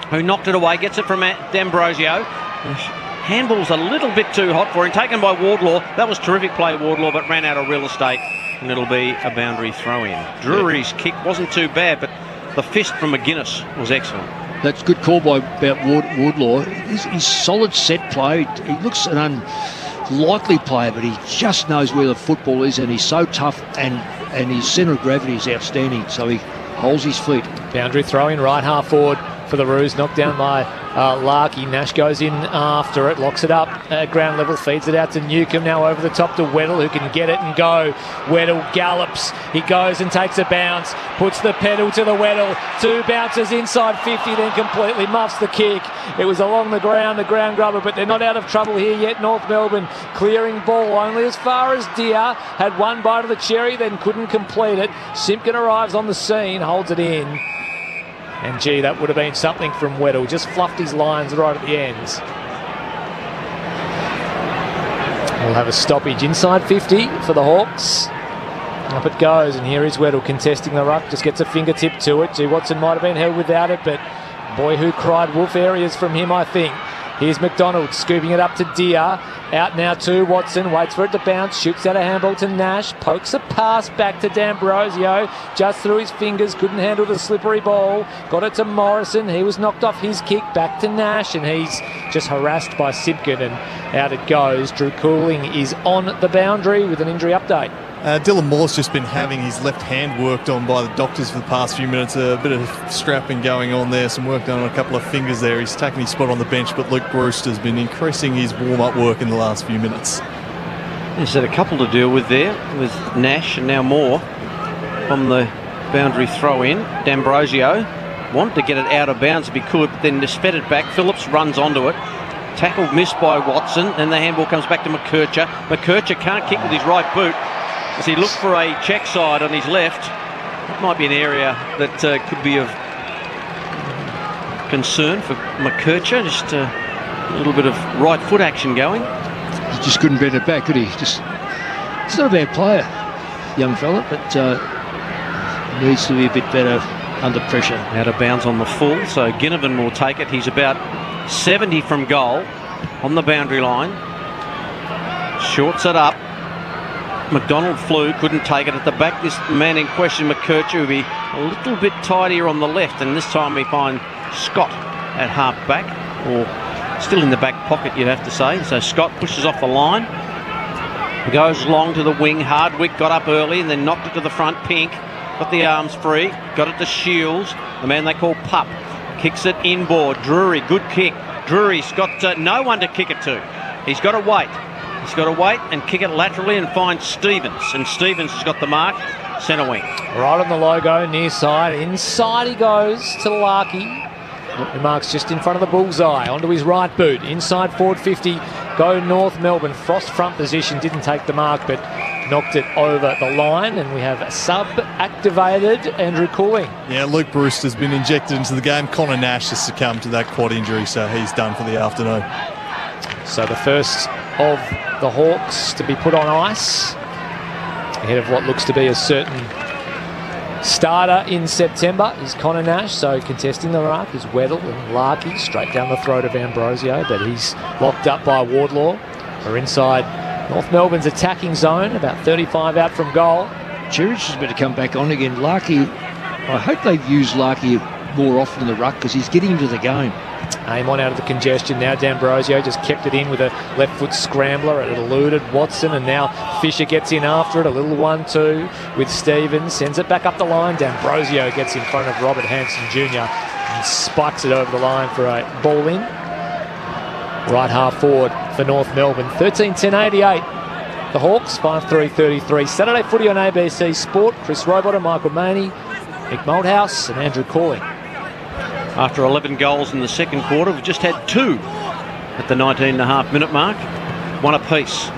who knocked it away. Gets it from D'Ambrosio. Handball's a little bit too hot for him. Taken by Wardlaw. That was terrific play, Wardlaw, but ran out of real estate, and it'll be a boundary throw-in. Drury's kick wasn't too bad, but the fist from McGuinness was excellent. That's a good call by Wardlaw. He's solid set play. He looks an unlikely player, but he just knows where the football is, and he's so tough, and his centre of gravity is outstanding, so he holds his feet. Boundary throw-in, right half forward for the Roos, knocked down by Larkey. Nash goes in after it, locks it up at ground level, feeds it out to Newcomb, now over the top to Weddle, who can get it and go. Weddle gallops, he goes and takes a bounce, puts the pedal to the Weddle, 2 bounces inside 50, then completely muffs the kick. It was along the ground grubber, but they're not out of trouble here yet. North Melbourne clearing ball only as far as Deer, had one bite of the cherry, then couldn't complete it. Simpkin arrives on the scene, holds it in. And gee, that would have been something from Weddle. Just fluffed his lines right at the ends. We'll have a stoppage inside 50 for the Hawks. Up it goes, and here is Weddle contesting the ruck. Just gets a fingertip to it. G. Watson might have been held without it, but boy, who cried wolf areas from him, I think. Here's McDonald scooping it up to Deer. Out now to Watson, waits for it to bounce, shoots out a handball to Nash, pokes a pass back to D'Ambrosio, just through his fingers, couldn't handle the slippery ball, got it to Morrison, he was knocked off his kick, back to Nash, and he's just harassed by Simpkin, and out it goes. Drew Cooling is on the boundary with an injury update. Dylan Moore's just been having his left hand worked on by the doctors for the past few minutes. A bit of strapping going on there, some work done on a couple of fingers there. He's taken his spot on the bench, but Luke Brewster's been increasing his warm-up work in the last few minutes. He's had a couple to deal with there, with Nash and now Moore from the boundary throw-in. D'Ambrosio wanted to get it out of bounds if he could, but then just fed it back. Phillips runs onto it. Tackle missed by Watson, and the handball comes back to McKercher. McKercher can't kick with his right boot, as he looked for a check side on his left. That might be an area that could be of concern for McKercher. Just a little bit of right foot action going. He just couldn't bend it back, could he? He's not a bad player, young fella, but needs to be a bit better under pressure. Out of bounds on the full, so Ginnivan will take it. He's about 70 from goal on the boundary line. Shorts it up. McDonald flew, couldn't take it at the back. This man in question, McKercher, will be a little bit tidier on the left, and this time we find Scott at half back, or still in the back pocket, you'd have to say. So Scott pushes off the line, goes long to the wing. Hardwick got up early and then knocked it to the front. Pink got the arms free, got it to Shields, the man they call Pup. Kicks it inboard. Drury, good kick. Drury's got no one to kick it to. He's got to wait. He's got to wait and kick it laterally and find Stevens. And Stevens has got the mark, centre wing. Right on the logo, near side. Inside he goes to Larkey. The mark's just in front of the bullseye. Onto his right boot. Inside forward 50. Go North Melbourne. Frost front position. Didn't take the mark, but knocked it over the line. And we have a sub-activated Andrew Cooling. Yeah, Luke Brewster's been injected into the game. Connor Nash has succumbed to that quad injury, so he's done for the afternoon. So the first of the Hawks to be put on ice ahead of what looks to be a certain starter in September is Connor Nash. So contesting the ruck is Weddle and Larkey, straight down the throat of Ambrosio, but he's locked up by Wardlaw. We're inside North Melbourne's attacking zone, about 35 out from goal. Cherish has better come back on again. Larkey, I hope they've used Larkey more often in the ruck because he's getting into the game. Aim on out of the congestion now. D'Ambrosio just kept it in with a left foot scrambler. It eluded Watson, and now Fisher gets in after it. A little 1-2 with Stevens. Sends it back up the line. D'Ambrosio gets in front of Robert Hanson Jr. and spikes it over the line for a ball in. Right half forward for North Melbourne. 13-10-88. The Hawks 5-3-33. Saturday footy on ABC Sport. Chris Robot and Michael Maney, Mick Malthouse and Andrew Cooling. After 11 goals in the second quarter, we've just had 2 at the 19.5-minute mark. 1 apiece.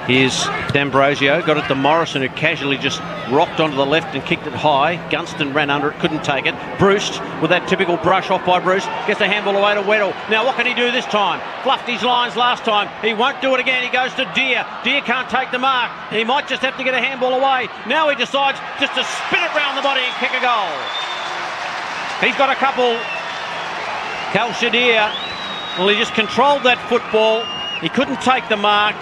Here's D'Ambrosio, got it to Morrison, who casually just rocked onto the left and kicked it high. Gunston ran under it, couldn't take it. Bruce, with that typical brush off by Bruce, gets the handball away to Weddle. Now what can he do this time? Fluffed his lines last time. He won't do it again. He goes to Deer. Deer can't take the mark. He might just have to get a handball away. Now he decides just to spin it round the body and kick a goal. He's got a couple. Cal Shadir, well, he just controlled that football. He couldn't take the mark.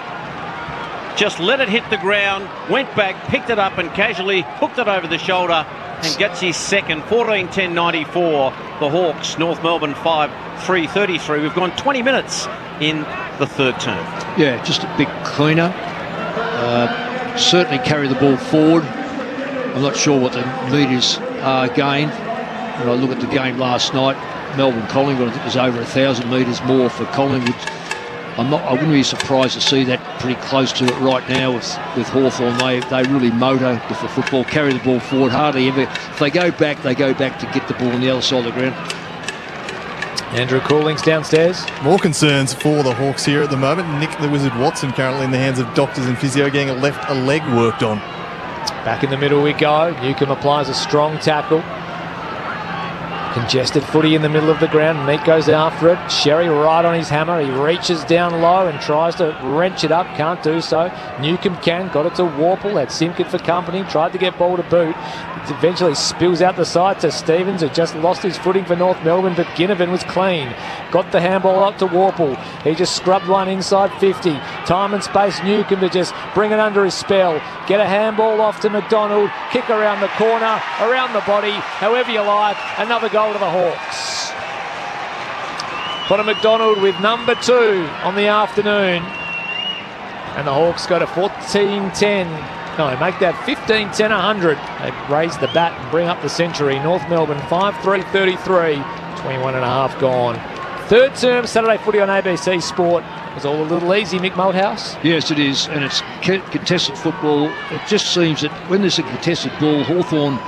Just let it hit the ground, went back, picked it up and casually hooked it over the shoulder and gets his second. 14-10-94. The Hawks, North Melbourne 5-3-33. We've gone 20 minutes in the third term. Yeah, just a big cleaner. Certainly carry the ball forward. I'm not sure what the meters are gained. when I look at the game last night, Melbourne-Collingwood, I think there's over 1,000 metres more for Collingwood. I wouldn't be surprised to see that pretty close to it right now with Hawthorn. They really motor with the football, carry the ball forward, hardly ever. If they go back to get the ball on the other side of the ground. Andrew Cooling's downstairs. More concerns for the Hawks here at the moment. Nick the Wizard Watson currently in the hands of doctors and physio, getting a leg worked on. Back in the middle we go. Newcomb applies a strong tackle. Congested footy in the middle of the ground. Meek goes after it. Sherry right on his hammer. He reaches down low and tries to wrench it up. Can't do so. Newcomb got it to Warple. Had Simpkin for company. Tried to get ball to boot. It eventually spills out the side to Stevens, who just lost his footing for North Melbourne, but Ginnivan was clean. Got the handball up to Warple. He just scrubbed one inside 50. Time and space, Newcomb to just bring it under his spell. Get a handball off to McDonald. Kick around the corner, around the body, however you like. Another goal to the Hawks. Connor McDonald with number 2 on the afternoon. And the Hawks go to 14-10. No, make that 15-10-100. They raise the bat and bring up the century. North Melbourne 5-3-33. 21 and a half gone. Third term Saturday footy on ABC Sport. It's all a little easy, Mick Malthouse. Yes, it is, and it's contested football. It just seems that when there's a contested ball, Hawthorn,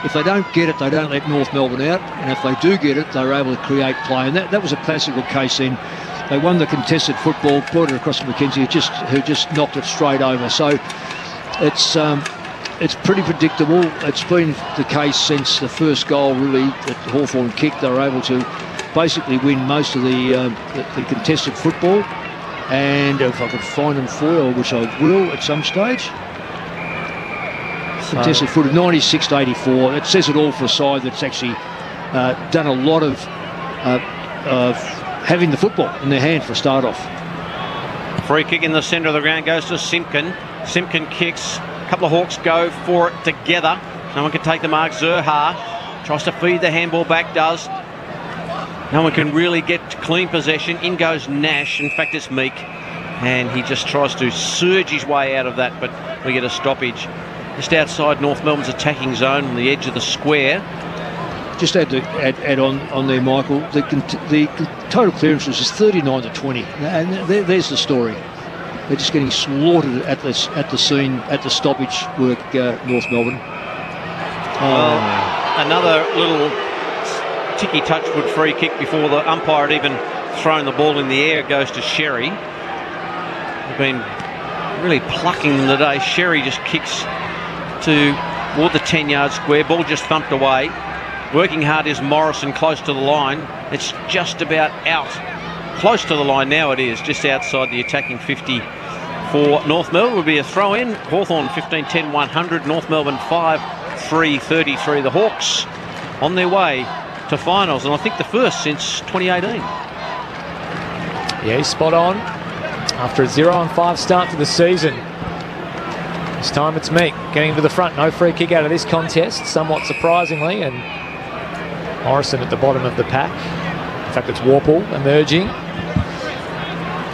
if they don't get it, they don't let North Melbourne out, and if they do get it, they're able to create play, and that was a classical case then. They won the contested football, brought it across to McKenzie, who just knocked it straight over. So it's pretty predictable. It's been the case since the first goal, really, that Hawthorn kicked. They were able to basically win most of the contested football. And if I could find them for you, which I will at some stage. Contested footage 96-84. It says it all for a side that's actually done a lot of having the football in their hand for a start off. Free kick in the centre of the ground goes to Simpkin. Simpkin kicks. A couple of Hawks go for it together. No one can take the mark. Zurha tries to feed the handball back, does. No one can really get clean possession. In goes Nash. In fact, it's Meek. And he just tries to surge his way out of that, but we get a stoppage. Just outside North Melbourne's attacking zone on the edge of the square. Just add on there, Michael. The total clearance was just 39-20, and there's the story. They're just getting slaughtered at the scene, at the stoppage work, North Melbourne. Another little ticky touchwood free kick before the umpire had even thrown the ball in the air. It goes to Sherry. They've been really plucking them today. Sherry just kicks toward the 10-yard square. Ball just thumped away. Working hard is Morrison, close to the line. It's just about out. Close to the line now it is, just outside the attacking 50 for North Melbourne. Would be a throw-in. Hawthorn 15-10-100. North Melbourne 5-3-33. The Hawks on their way to finals, and I think the first since 2018. Yeah, he's spot on. After a 0-5 start to the season. This time it's Meek getting to the front. No free kick out of this contest, somewhat surprisingly, and Morrison at the bottom of the pack. In fact, it's Warple emerging.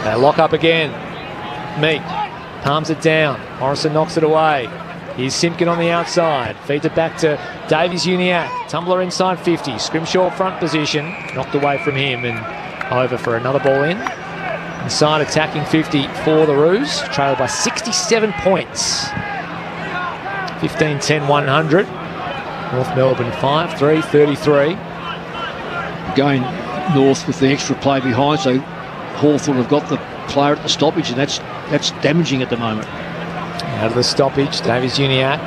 They lock up again. Meek palms it down. Morrison knocks it away. Here's Simpkin on the outside. Feeds it back to Davies-Uniacke. Tumbler inside 50. Scrimshaw front position. Knocked away from him and over for another ball in. Inside attacking 50 for the Roos. Trailed by 67 points. 15-10-100. North Melbourne 5-3-33. Going North with the extra play behind, so Hawthorn have got the player at the stoppage, and that's damaging at the moment. Out of the stoppage, Davies-Uniacke.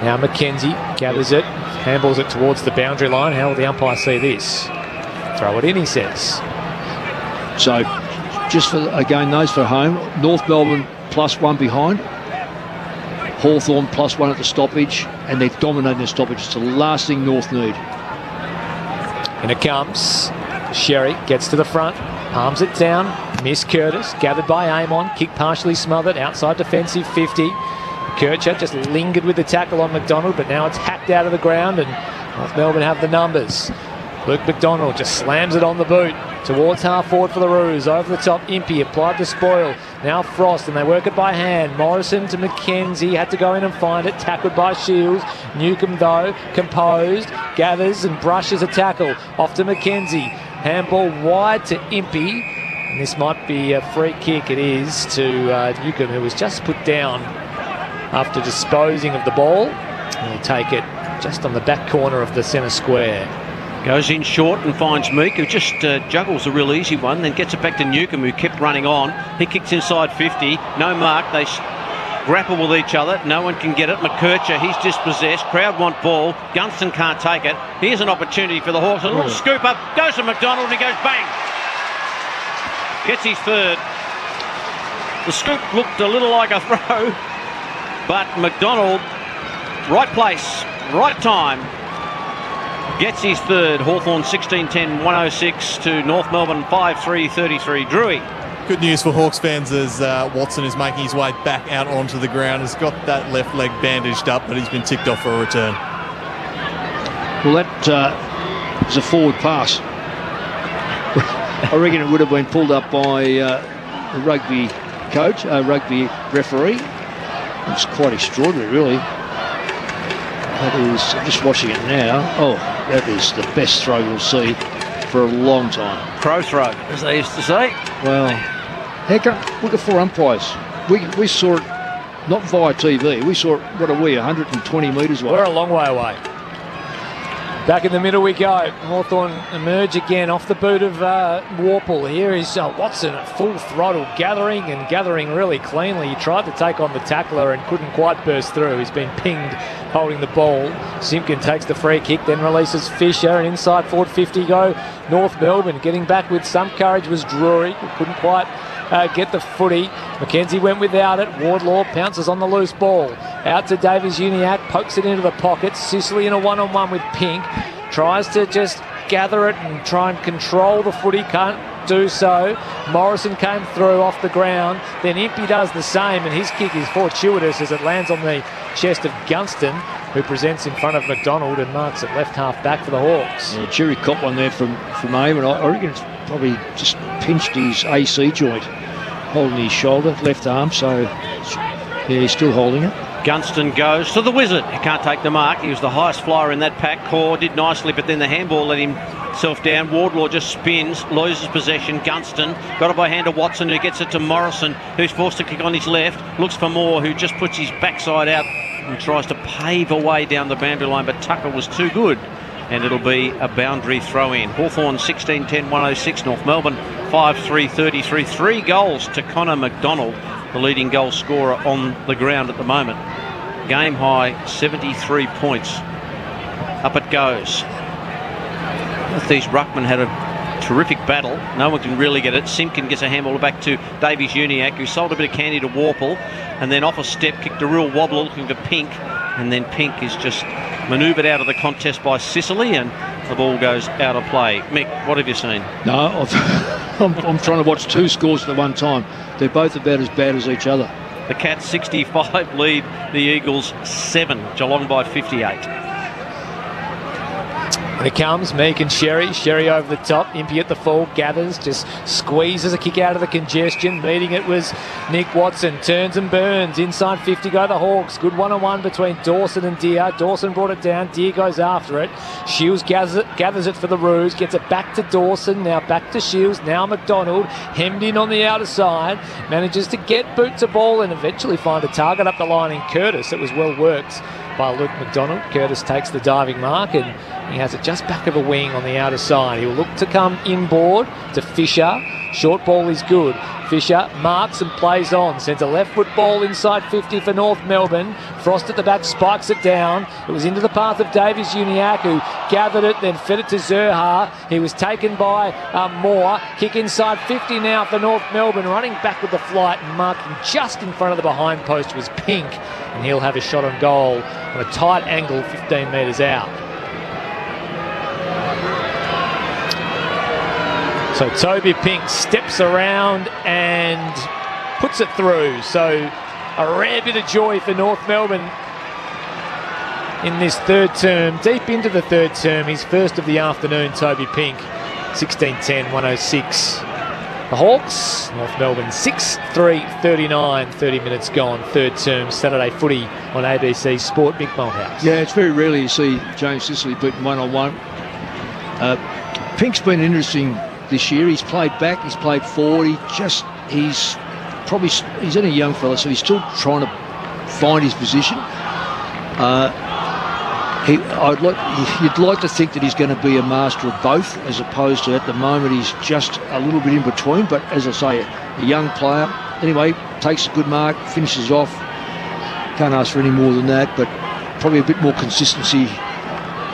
Now Mackenzie gathers it, handballs it towards the boundary line. How will the umpire see this? Throw it in, he says. So, just for, again, those for home, North Melbourne +1 behind. Hawthorn +1 at the stoppage, and they're dominating the stoppage. It's the last thing North need. And it comes. Sherry gets to the front, palms it down. Miss Curtis, gathered by Amon. Kick partially smothered, outside defensive 50. Kircher just lingered with the tackle on McDonald, but now it's hacked out of the ground, and North Melbourne have the numbers. Luke McDonald just slams it on the boot. towards half forward for the Roos. Over the top, Impey applied the spoil. Now Frost, and they work it by hand. Morrison to McKenzie, had to go in and find it. Tackled by Shields. Newcombe, though, composed, gathers and brushes a tackle. Off to McKenzie. Handball wide to Impey. And this might be a free kick. It is to Newcombe, who was just put down after disposing of the ball. He'll take it just on the back corner of the centre square. Goes in short and finds Meek, who just juggles a real easy one, then gets it back to Newcombe, who kept running on. He kicks inside 50. No mark. They grapple with each other. No one can get it. McKercher, he's dispossessed. Crowd want ball. Gunston can't take it. Here's an opportunity for the Hawks. A little scoop up. Goes to McDonald and he goes bang. Gets his third. The scoop looked a little like a throw, but McDonald, right place, right time, gets his third. Hawthorn 16-10, 106 to North Melbourne 5-3-33. Drewy. Good news for Hawks fans as Watson is making his way back out onto the ground. Has got that left leg bandaged up, but he's been ticked off for a return. Well, that was a forward pass. I reckon it would have been pulled up by the rugby coach, rugby referee. It's quite extraordinary, really. That is, I'm just watching it now. Oh, that is the best throw you'll see for a long time. Crow throw, as they used to say. Well, heck, look at 4 umpires. We saw it not via TV. We saw it, what are we, 120 metres away? We're a long way away. Back in the middle we go. Hawthorn emerge again off the boot of Warple. Here is Watson at full throttle, gathering really cleanly. He tried to take on the tackler and couldn't quite burst through. He's been pinged holding the ball. Simpkin takes the free kick, then releases Fisher, and inside forward 50 go North Melbourne. Getting back with some courage was Drury, who couldn't quite get the footy. McKenzie went without it. Wardlaw pounces on the loose ball. Out to Davies-Uniacke, pokes it into the pocket. Sicily in a one-on-one with Pink. Tries to just gather it and try and control the footy. Can't do so. Morrison came through off the ground. Then Impey does the same, and his kick is fortuitous as it lands on the chest of Gunston, who presents in front of McDonald and marks it left half back for the Hawks. Yeah, Cherry caught one there from aim, and I reckon it's probably just pinched his AC joint, holding his shoulder, left arm, so yeah, he's still holding it. Gunston goes to the Wizard. He can't take the mark. He was the highest flyer in that pack. Core did nicely, but then the handball let himself down. Wardlaw just spins, loses possession. Gunston got it by hand to Watson, who gets it to Morrison, who's forced to kick on his left. Looks for Moore, who just puts his backside out and tries to pave a way down the boundary line, but Tucker was too good, and it'll be a boundary throw-in. Hawthorn 16-10, 106. North Melbourne 5-3-33. 3 goals to Connor McDonald, the leading goal scorer on the ground at the moment. Game high 73 points. Up it goes. Both these ruckmen had a terrific battle. No one can really get it. Simpkin gets a handball back to Davies-Uniacke, who sold a bit of candy to Warple, and then off a step kicked a real wobbler looking for Pink, and then Pink is just manoeuvred out of the contest by Sicily, and the ball goes out of play. Mick, what have you seen? No, I'm trying to watch 2 scores at the one time. They're both about as bad as each other. The Cats 65 lead the Eagles 7. Geelong by 58. And it comes, Meek and Sherry. Sherry over the top. Impey at the full. Gathers, just squeezes a kick out of the congestion. Meeting it was Nick Watson. Turns and burns. Inside 50 go the Hawks. Good one-on-one between Dawson and Deer. Dawson brought it down. Deer goes after it. Shields gathers it for the Roos. Gets it back to Dawson. Now back to Shields. Now McDonald. Hemmed in on the outer side. Manages to get boot to ball and eventually find a target up the line in Curtis. It was well worked by Luke McDonald. Curtis takes the diving mark and he has it just back of a wing on the outer side. He'll look to come inboard to Fisher. Short ball is good. Fisher marks and plays on. Sends a left foot ball inside 50 for North Melbourne. Frost at the back spikes it down. It was into the path of Davies-Uniacke, who gathered it, then fed it to Zerha. He was taken by Moore. Kick inside 50 now for North Melbourne. Running back with the flight and marking just in front of the behind post was Pink. And he'll have a shot on goal on a tight angle 15 metres out. So Toby Pink steps around and puts it through. So a rare bit of joy for North Melbourne in this third term. Deep into the third term, his first of the afternoon, Toby Pink 16-10, 106. The Hawks, North Melbourne 6-3-39, 30 minutes gone, third term, Saturday footy on ABC Sport, Mick Malthouse. Yeah, it's very rarely you see James Sicily beaten one-on-one. Pink's been interesting this year. He's played back, he's played forward. He's only a young fella, so he's still trying to find his position. You'd like to think that he's going to be a master of both, as opposed to at the moment he's just a little bit in between. But as I say, a young player. Anyway, takes a good mark, finishes off. Can't ask for any more than that, but probably a bit more consistency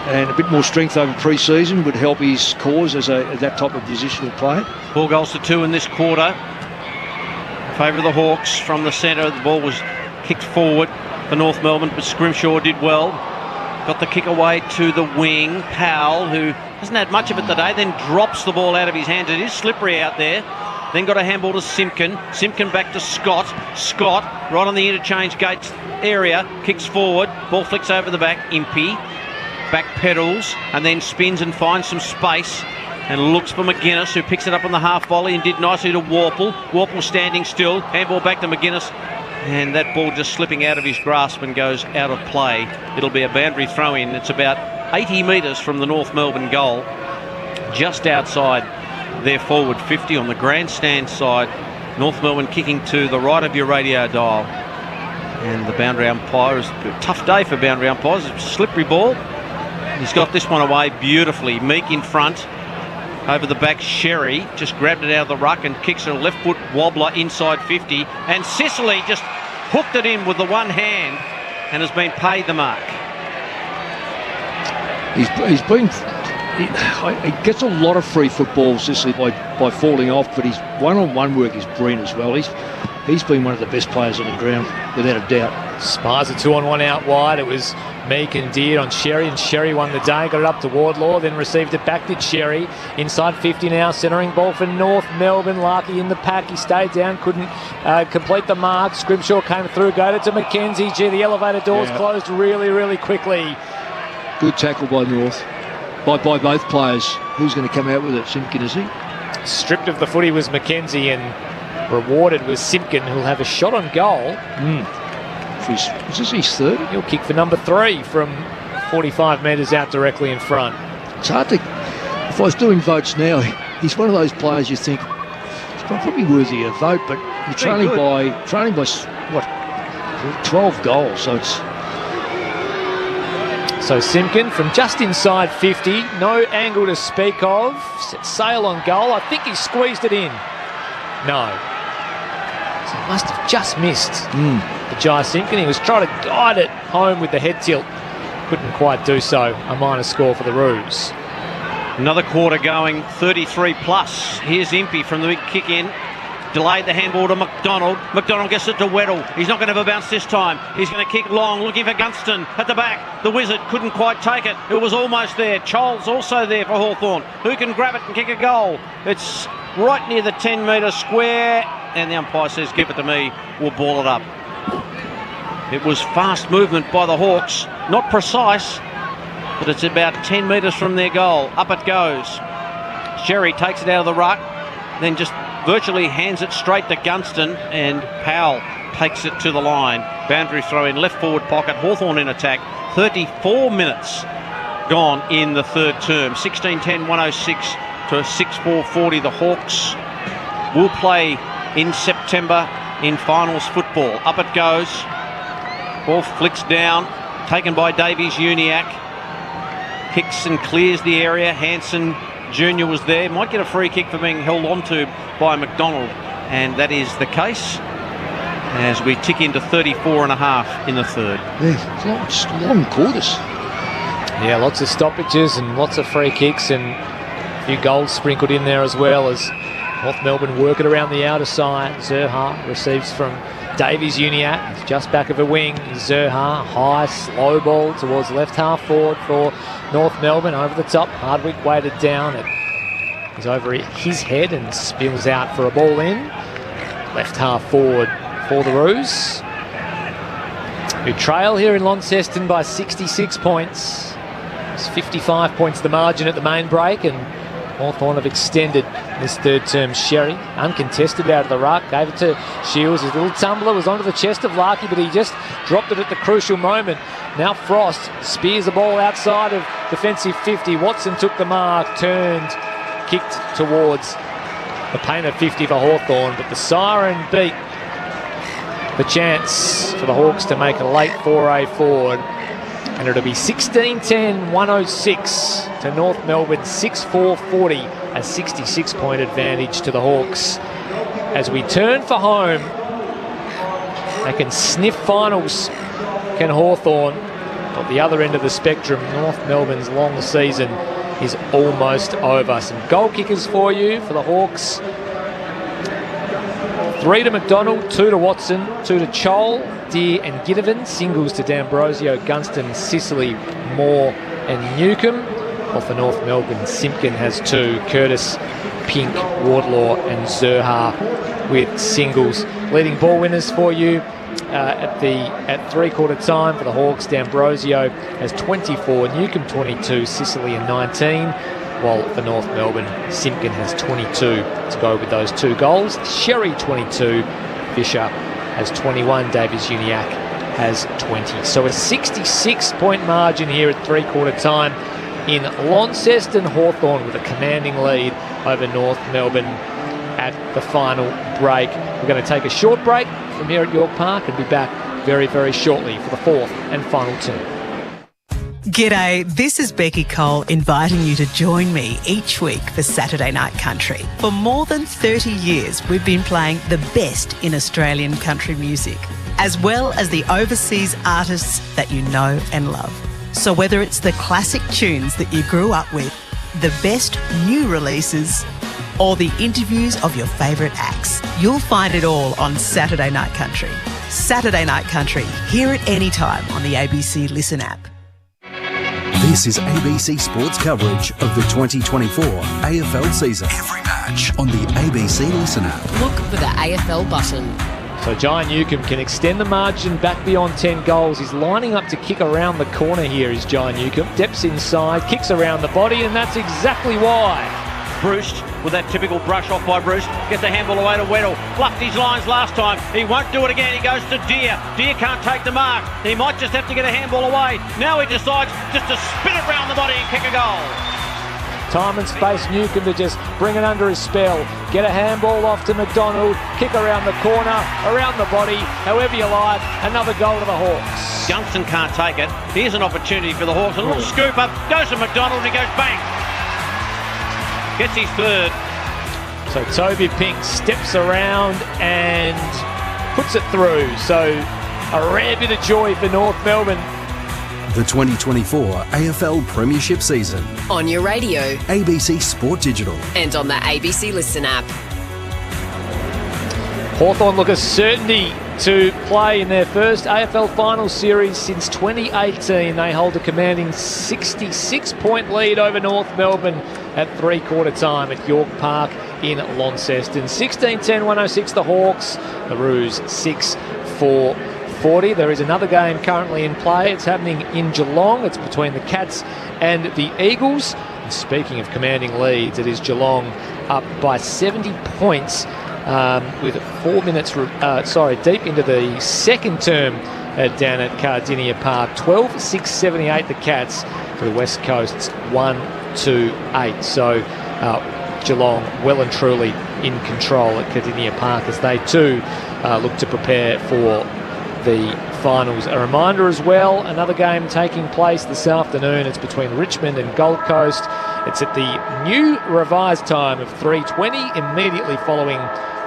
and a bit more strength over pre-season would help his cause as that type of positional player. 4 goals to 2 in this quarter. In favour of the Hawks from the centre. The ball was kicked forward for North Melbourne, but Scrimshaw did well. Got the kick away to the wing. Powell, who hasn't had much of it today, then drops the ball out of his hands. It is slippery out there. Then got a handball to Simpkin. Simpkin back to Scott. Scott, right on the interchange gate area, kicks forward. Ball flicks over the back. Impey back pedals and then spins and finds some space and looks for McGuinness, who picks it up on the half volley and did nicely to Warple. Warple standing still. Handball back to McGuinness. And that ball just slipping out of his grasp and goes out of play. It'll be a boundary throw-in. It's about 80 metres from the North Melbourne goal, just outside their forward 50 on the grandstand side. North Melbourne kicking to the right of your radio dial. And the boundary umpire is a tough day for boundary umpires. It's a slippery ball. He's got this one away beautifully. Meek in front. Over the back, Sherry just grabbed it out of the ruck and kicks a left foot wobbler inside 50. And Sicily just hooked it in with the one hand and has been paid the mark. He gets a lot of free footballs, Sicily, by falling off, but his one-on-one work is brilliant as well. He's been one of the best players on the ground, without a doubt. Spars a 2-on-1 out wide. It was Meek and Deere on Sherry, and Sherry won the day, got it up to Wardlaw, then received it back to Sherry. Inside 50 now, centering ball for North Melbourne. Larky in the pack, he stayed down, couldn't complete the mark. Scrimshaw came through, got it to McKenzie. Gee, the elevator doors closed really, really quickly. Good tackle by North, by both players. Who's going to come out with it? Simpkin, is he? Stripped of the footy was McKenzie, and rewarded was Simpkin, who'll have a shot on goal. Is this his third? He'll kick for number 3 from 45 metres out directly in front. It's hard to... If I was doing votes now, he's one of those players you think he's probably worthy of a vote, but you're trailing by what, 12 goals, so it's... So Simpkin from just inside 50, no angle to speak of. Set sail on goal. I think he squeezed it in. No. So it must have just missed the Jai Simpkin. He was trying to guide it home with the head tilt. Couldn't quite do so. A minor score for the Roos. Another quarter going, 33 plus. Here's Impey from the big kick in. Delayed the handball to McDonald. McDonald gets it to Weddle. He's not going to have a bounce this time. He's going to kick long, looking for Gunston at the back. The Wizard couldn't quite take it. It was almost there. Charles also there for Hawthorn. Who can grab it and kick a goal? It's right near the 10-metre square, and the umpire says, give it to me, we'll ball it up. It was fast movement by the Hawks. Not precise, but it's about 10 metres from their goal. Up it goes. Sherry takes it out of the ruck, then just virtually hands it straight to Gunston, and Powell takes it to the line. Boundary throw in left forward pocket. Hawthorn in attack. 34 minutes gone in the third term. 16-10, 106 to 6-4-40. The Hawks will play in September in finals football. Up it goes. Ball flicks down. Taken by Davies-Uniacke. Kicks and clears the area. Hanson Junior was there. Might get a free kick for being held onto by McDonald. And that is the case as we tick into 34 and a half in the third. Yeah, long quarters. Yeah, lots of stoppages and lots of free kicks and a few goals sprinkled in there as well, as North Melbourne work it around the outer side. Zerha receives from Davies-Uniacke. He's just back of a wing. Zerha, high, slow ball towards left half forward for North Melbourne. Over the top, Hardwick weighted down. He's over his head and spills out for a ball in. Left half forward for the Roos, who trail here in Launceston by 66 points. It's 55 points the margin at the main break, and Hawthorn have extended this third term. Sherry, uncontested out of the ruck, gave it to Shields. His little tumbler was onto the chest of Larkey, but he just dropped it at the crucial moment. Now Frost spears the ball outside of defensive 50. Watson took the mark, turned, kicked towards the painted 50 for Hawthorn, but the siren beat the chance for the Hawks to make a late foray forward. And it'll be 16-10, 106 to North Melbourne, 6-4-40, a 66-point advantage to the Hawks. As we turn for home, they can sniff finals, can Hawthorn. At the other end of the spectrum, North Melbourne's long season is almost over. Some goal kickers for you for the Hawks. 3 to McDonald, 2 to Watson, 2 to Chol, Deer and Ginnivan. Singles to D'Ambrosio, Gunston, Sicily, Moore and Newcomb. Well, for North Melbourne, Simpkin has 2. Curtis, Pink, Wardlaw and Zerha with singles. Leading ball winners for you at three-quarter time for the Hawks. D'Ambrosio has 24, Newcomb 22, Sicily and 19. While for North Melbourne, Simpkin has 22 to go with those 2 goals. Sherry 22, Fisher has 21, Davies-Uniacke has 20. So a 66-point margin here at three-quarter time in Launceston. Hawthorn with a commanding lead over North Melbourne at the final break. We're going to take a short break from here at York Park and be back very, very shortly for the fourth and final turn. G'day, this is Becky Cole inviting you to join me each week for Saturday Night Country. For more than 30 years, we've been playing the best in Australian country music, as well as the overseas artists that you know and love. So whether it's the classic tunes that you grew up with, the best new releases, or the interviews of your favourite acts, you'll find it all on Saturday Night Country. Saturday Night Country, hear it anytime on the ABC Listen app. This is ABC Sports coverage of the 2024 AFL season. Every match on the ABC Listen app. Look for the AFL button. So Jai Newcomb can extend the margin back beyond 10 goals. He's lining up to kick around the corner here, is Jai Newcomb. Steps inside, kicks around the body, and that's exactly why. Bruce, with that typical brush off by Bruce, gets the handball away to Weddle. Fluffed his lines last time. He won't do it again. He goes to Deer. Deer can't take the mark. He might just have to get a handball away. Now he decides just to spin it round the body and kick a goal. Tymon's face Newcomb to just bring it under his spell. Get a handball off to McDonald. Kick around the corner, around the body, however you like. Another goal to the Hawks. Gunston can't take it. Here's an opportunity for the Hawks. A little scoop up. Goes to McDonald and he goes bang. Gets his third. So Toby Pink steps around and puts it through. So a rare bit of joy for North Melbourne. The 2024 AFL Premiership season. On your radio. ABC Sport Digital. And on the ABC Listen app. Hawthorn look a certainty to play in their first AFL final series since 2018. They hold a commanding 66-point lead over North Melbourne at three-quarter time at York Park in Launceston. 16-10, 106 the Hawks. The Roos 6-4-40. There is another game currently in play. It's happening in Geelong. It's between the Cats and the Eagles. And speaking of commanding leads, it is Geelong up by 70 points with 4 minutes, deep into the second term down at Cardinia Park. 12-6-78 the Cats for the West Coast's 1-2-8. So Geelong well and truly in control at Cardinia Park as they too look to prepare for the finals. A reminder as well, another game taking place this afternoon. It's between Richmond and Gold Coast. It's at the new revised time of 3:20 immediately following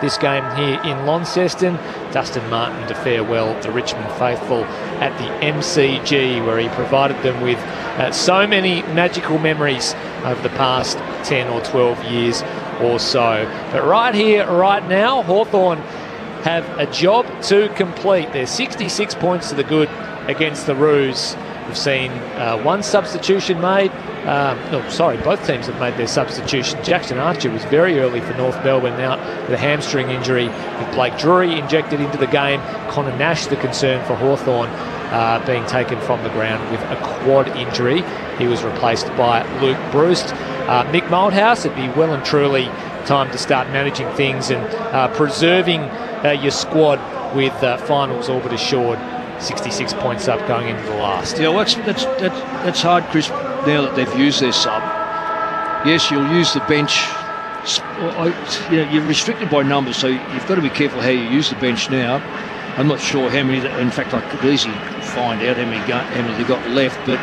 this game here in Launceston. Dustin Martin to farewell the Richmond faithful at the MCG, where he provided them with so many magical memories over the past 10 or 12 years or so. But right here, right now, Hawthorn have a job to complete. They're 66 points to the good against the Roos. We've seen one substitution made. Both teams have made their substitution. Jackson Archer was very early for North Melbourne out with a hamstring injury, with Blake Drury injected into the game. Connor Nash, the concern for Hawthorn, being taken from the ground with a quad injury. He was replaced by Luke Bruce. Mick Moldhouse, it'd be well and truly time to start managing things and preserving your squad with finals orbit assured. 66 points up going into the last. Yeah, well, that's hard, Chris, now that they've used their sub. Yes, you'll use the bench. You're restricted by numbers, so you've got to be careful how you use the bench now. I'm not sure how many, in fact, I could easily find out how many they've got left, but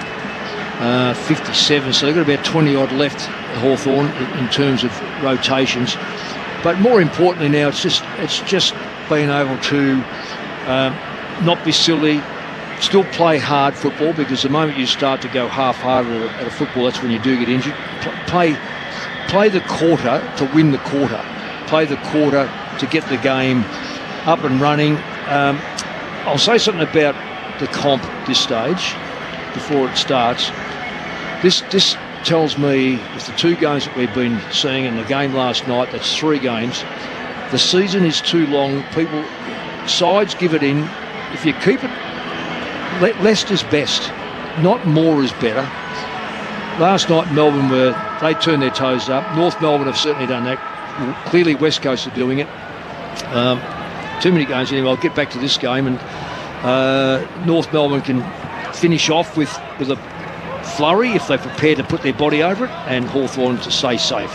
57, so they've got about 20-odd left, Hawthorn, in terms of rotations. But more importantly now, it's just being able to not be silly, still play hard football, because the moment you start to go half-hearted at a football, that's when you do get injured. Play the quarter to win the quarter. Play the quarter to get the game up and running. I'll say something about the comp this stage before it starts. This tells me, with the 2 games that we've been seeing and the game last night, that's 3 games, the season is too long. Sides give it in. If you keep it, less is best, not more is better. Last night Melbourne they turned their toes up. North Melbourne have certainly done that. Clearly West Coast are doing it. Too many games anyway. I'll get back to this game, and North Melbourne can finish off with a flurry if they're prepared to put their body over it, and Hawthorn to stay safe.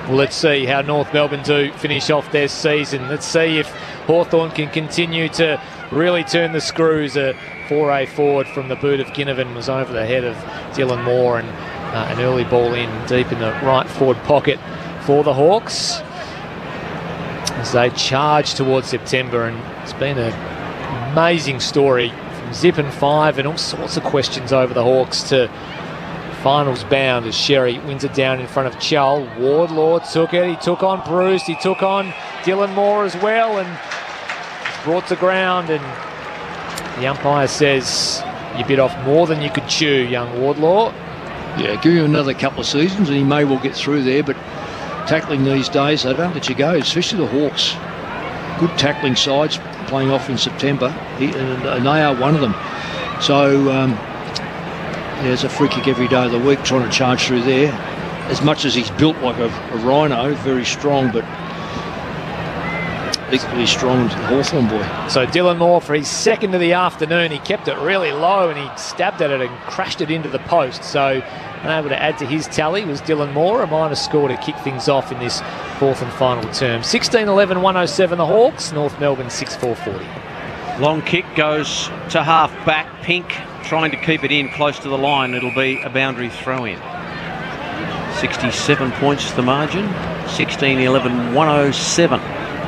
Well, let's see how North Melbourne do finish off their season. Let's see if Hawthorn can continue to really turn the screws. A foray forward from the boot of Ginnivan was over the head of Dylan Moore, and an early ball in deep in the right forward pocket for the Hawks as they charge towards September. And it's been an amazing story from zip and 5 and all sorts of questions over the Hawks to finals bound as Sherry wins it down in front of Chull. Wardlaw took it. He took on Bruce. He took on Dylan Moore as well, and it's brought to ground, and the umpire says you bit off more than you could chew, young Wardlaw. Yeah, give him another couple of seasons and he may well get through there, but tackling these days, they don't let you go, especially the Hawks. Good tackling sides playing off in September, and they are one of them. So there's a free kick every day of the week trying to charge through there. As much as he's built like a rhino, very strong, but equally strong to the Hawthorn boy. So Dylan Moore, for his second of the afternoon, he kept it really low and he stabbed at it and crashed it into the post. So unable to add to his tally was Dylan Moore, a minor score to kick things off in this 4th and final term. 16-11-107 the Hawks, North Melbourne 6-4-40. Long kick goes to half back. Pink trying to keep it in close to the line. It'll be a boundary throw in. 67 points the margin. 16-11-107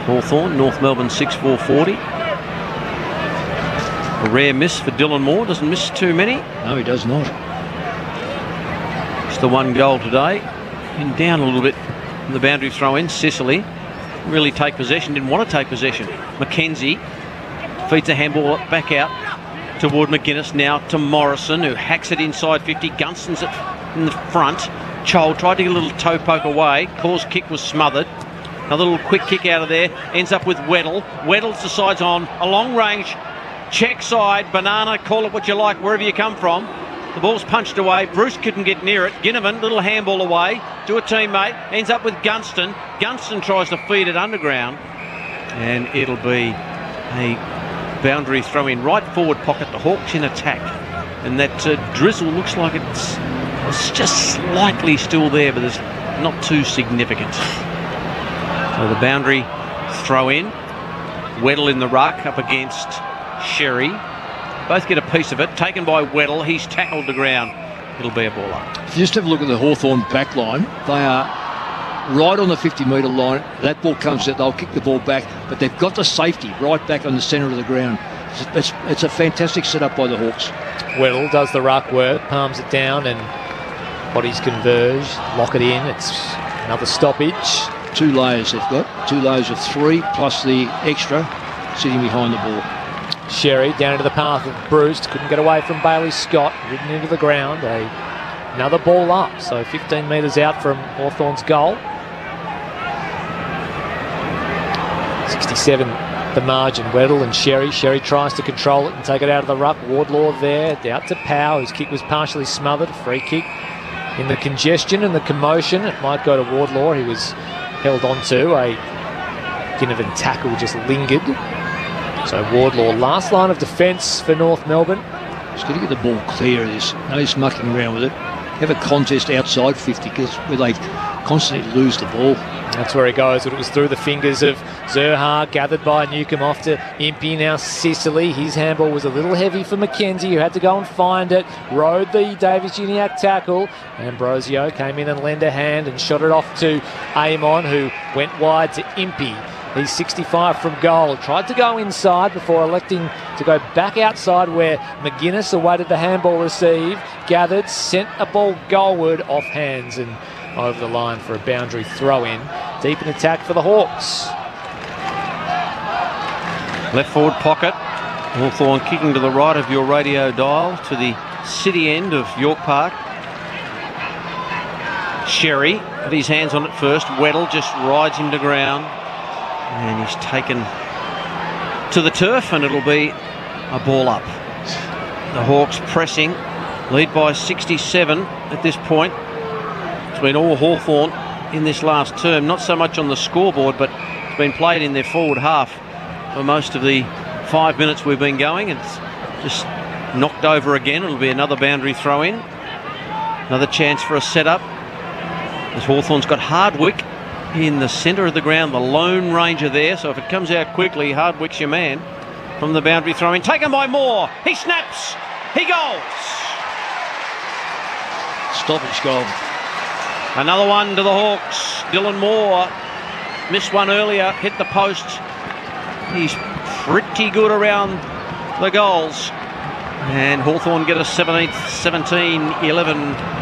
Hawthorn, North Melbourne 6-4-40. A rare miss for Dylan Moore. Doesn't miss too many. No, he does not. It's the 1 goal today. Been down a little bit in the boundary throw in. Sicily really take possession. Didn't want to take possession. Mackenzie feeds the handball back out toward McGuinness, now to Morrison, who hacks it inside 50. Gunston's in the front. Chol tried to get a little toe poke away. Paul's kick was smothered. Another little quick kick out of there. Ends up with Weddle. Weddle decides on a long range check side. Banana, call it what you like, wherever you come from. The ball's punched away. Bruce couldn't get near it. Ginnivan, little handball away to a teammate. Ends up with Gunston. Gunston tries to feed it underground. And it'll be a boundary throw in right forward pocket. The Hawks in attack. And that drizzle looks like it's just slightly still there, but it's not too significant. So the boundary throw in. Weddle in the ruck up against Sherry. Both get a piece of it. Taken by Weddle. He's tackled the ground. It'll be a ball up. If you just have a look at the Hawthorn back line, they are right on the 50-metre line. That ball comes out, they'll kick the ball back, but they've got the safety right back on the centre of the ground. It's a fantastic setup by the Hawks. Weddle does the ruck work, palms it down, and bodies converge, lock it in. It's another stoppage. 2 layers they've got. 2 layers of 3 plus the extra sitting behind the ball. Sherry down into the path of Bruce. Couldn't get away from Bailey Scott. Ridden into the ground. Another ball up. So 15 metres out from Hawthorn's goal. 67 the margin. Weddle and Sherry. Sherry tries to control it and take it out of the ruck. Wardlaw there. Out to Powell, whose kick was partially smothered. Free kick in the congestion and the commotion. It might go to Wardlaw. He was held onto. A Ginnivan tackle just lingered. So Wardlaw, last line of defence for North Melbourne. Just got to get the ball clear of this. No mucking around with it. Have a contest outside 50 because where they constantly lose the ball. That's where he goes, but it was through the fingers of Zerha, gathered by Newcomb off to Impey, now Sicily. His handball was a little heavy for McKenzie, who had to go and find it. Rode the Davies-Uniacke tackle. Ambrosio came in and lent a hand and shot it off to Amon, who went wide to Impey. He's 65 from goal. Tried to go inside before electing to go back outside where McGuinness awaited the handball receive. Gathered, sent a ball goalward off hands and over the line for a boundary throw-in. Deep in attack for the Hawks. Left forward pocket. Hawthorn kicking to the right of your radio dial to the city end of York Park. Sherry had his hands on it first. Weddle just rides him to ground. And he's taken to the turf, and it'll be a ball up. The Hawks pressing, lead by 67 at this point. It's been all Hawthorn in this last term, not so much on the scoreboard, but it's been played in their forward half for most of the 5 minutes we've been going. It's just knocked over again. It'll be another boundary throw in. Another chance for a setup. As Hawthorn's got Hardwick in the centre of the ground, the lone ranger there, so if it comes out quickly, Hardwick's your man from the boundary throw-in. Taken by Moore. He snaps. He goes. Stoppage goal. Another one to the Hawks. Dylan Moore missed one earlier, hit the post. He's pretty good around the goals. And Hawthorn get a 17, 11,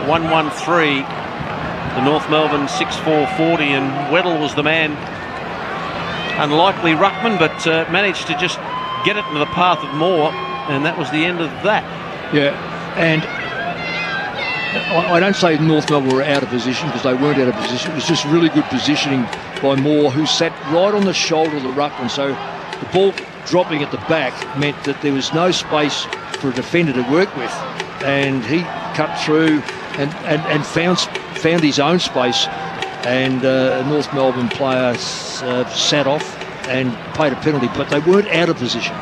1-1-3. The North Melbourne 6-4-40, and Weddle was the man. Unlikely ruckman, but managed to just get it into the path of Moore, and that was the end of that. Yeah, and I don't say North Melbourne were out of position, because they weren't out of position. It was just really good positioning by Moore, who sat right on the shoulder of the ruckman. So the ball dropping at the back meant that there was no space for a defender to work with, and he cut through and found his own space, and a North Melbourne player sat off and paid a penalty, but they weren't out of position.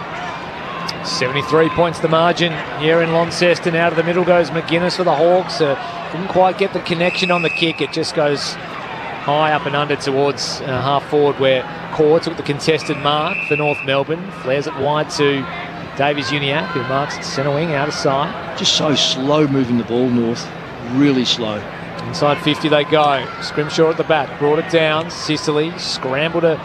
73 points the margin here in Launceston. Out of the middle goes McGuinness for the Hawks. Didn't quite get the connection on the kick. It just goes high up and under towards half forward, where Core took the contested mark for North Melbourne. Flares it wide to Davies-Uniacke, who marks the centre wing out of sight. Just so slow moving the ball, North. Really slow. Inside 50 they go. Scrimshaw at the back, brought it down. Sicily scrambled a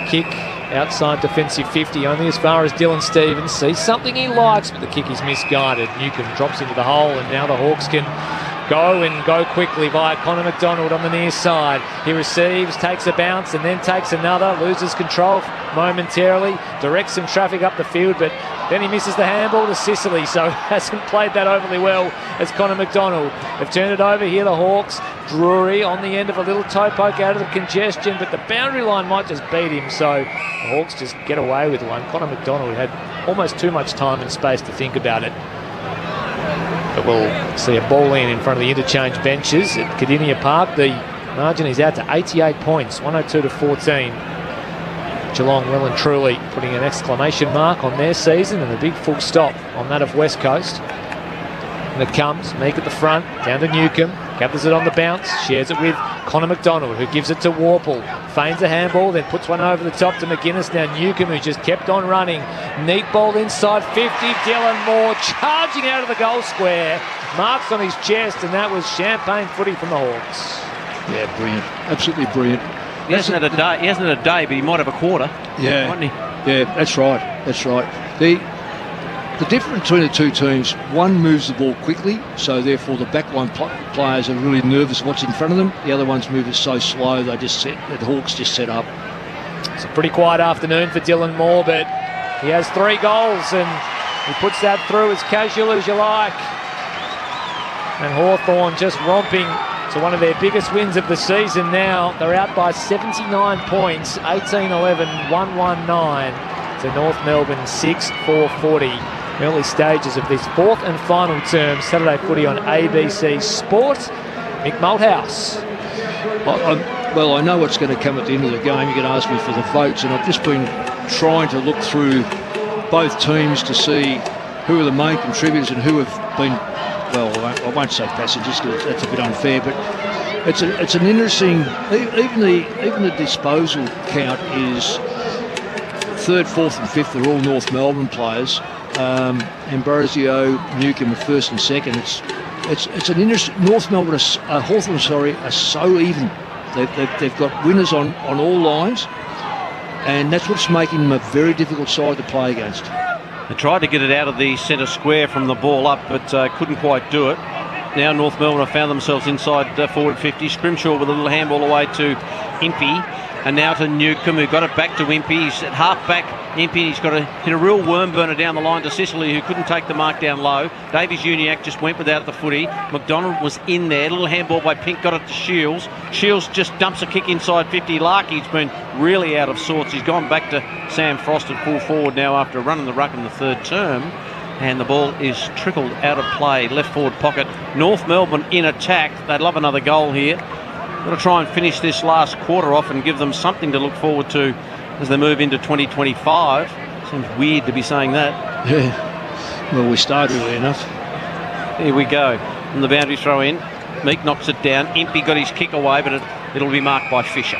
kick outside defensive 50, only as far as Dylan Stevens. Sees something he likes, but the kick is misguided. Newcomb drops into the hole, and now the Hawks can go quickly via Connor McDonald on the near side. He receives, takes a bounce, and then takes another, loses control momentarily, directs some traffic up the field, but then he misses the handball to Sicily, so hasn't played that overly well as Connor McDonald. They've turned it over here, the Hawks. Drury on the end of a little toe poke out of the congestion, but the boundary line might just beat him, so the Hawks just get away with one. Connor McDonald had almost too much time and space to think about it. But we'll see a ball in front of the interchange benches at Cardinia Park. The margin is out to 88 points, 102-14. Geelong well and truly putting an exclamation mark on their season and a big full stop on that of West Coast. And it comes, Meek at the front, down to Newcomb, gathers it on the bounce, shares it with Connor McDonald, who gives it to Warple, feigns a handball, then puts one over the top to McGuinness. Now Newcomb, who just kept on running. Neat ball inside 50, Dylan Moore charging out of the goal square, marks on his chest, and that was champagne footy from the Hawks. Yeah, brilliant, absolutely brilliant. He hasn't had a day, but he might have a quarter. Yeah, mightn't he? Yeah, that's right. That's right. The difference between the two teams, one moves the ball quickly, so therefore the backline players are really nervous what's in front of them. The other ones move it so slow, the Hawks just set up. It's a pretty quiet afternoon for Dylan Moore, but he has 3 goals and he puts that through as casual as you like. And Hawthorn just romping to one of their biggest wins of the season now. They're out by 79 points, 18-11, 1-1-9 to North Melbourne 6-4-40. early stages of this fourth and final term. Saturday footy on ABC Sport. Mick Malthouse. Well, I know what's going to come at the end of the game. You're going to ask me for the votes, and I've just been trying to look through both teams to see who are the main contributors and who have been, well, I won't say passengers because that's a bit unfair, but it's an interesting, even the disposal count is third, fourth and fifth are all North Melbourne players. Ambrosio, Newcombe are first and second. It's an interesting, North Melbourne, Hawthorn, are so even. They've got winners on all lines, and that's what's making them a very difficult side to play against. They tried to get it out of the centre square from the ball up, but couldn't quite do it. Now North Melbourne have found themselves inside forward 50. Scrimshaw with a little handball away to Impey, and now to Newcombe, who got it back to Impey. He's at half back. Impey, he's got to hit a real worm burner down the line to Sicily, who couldn't take the mark down low. Davies-Uniacke just went without the footy. McDonald was in there. Little handball by Pink, got it to Shields. Shields just dumps a kick inside 50. Larkey's been really out of sorts. He's gone back to Sam Frost at full forward now after running the ruck in the third term. And the ball is trickled out of play, left forward pocket. North Melbourne in attack. They'd love another goal here. Got to try and finish this last quarter off and give them something to look forward to as they move into 2025. Seems weird to be saying that. Yeah. Well, we started early enough. Here we go. And the boundary throw in. Meek knocks it down. Impey got his kick away, but it'll be marked by Fisher.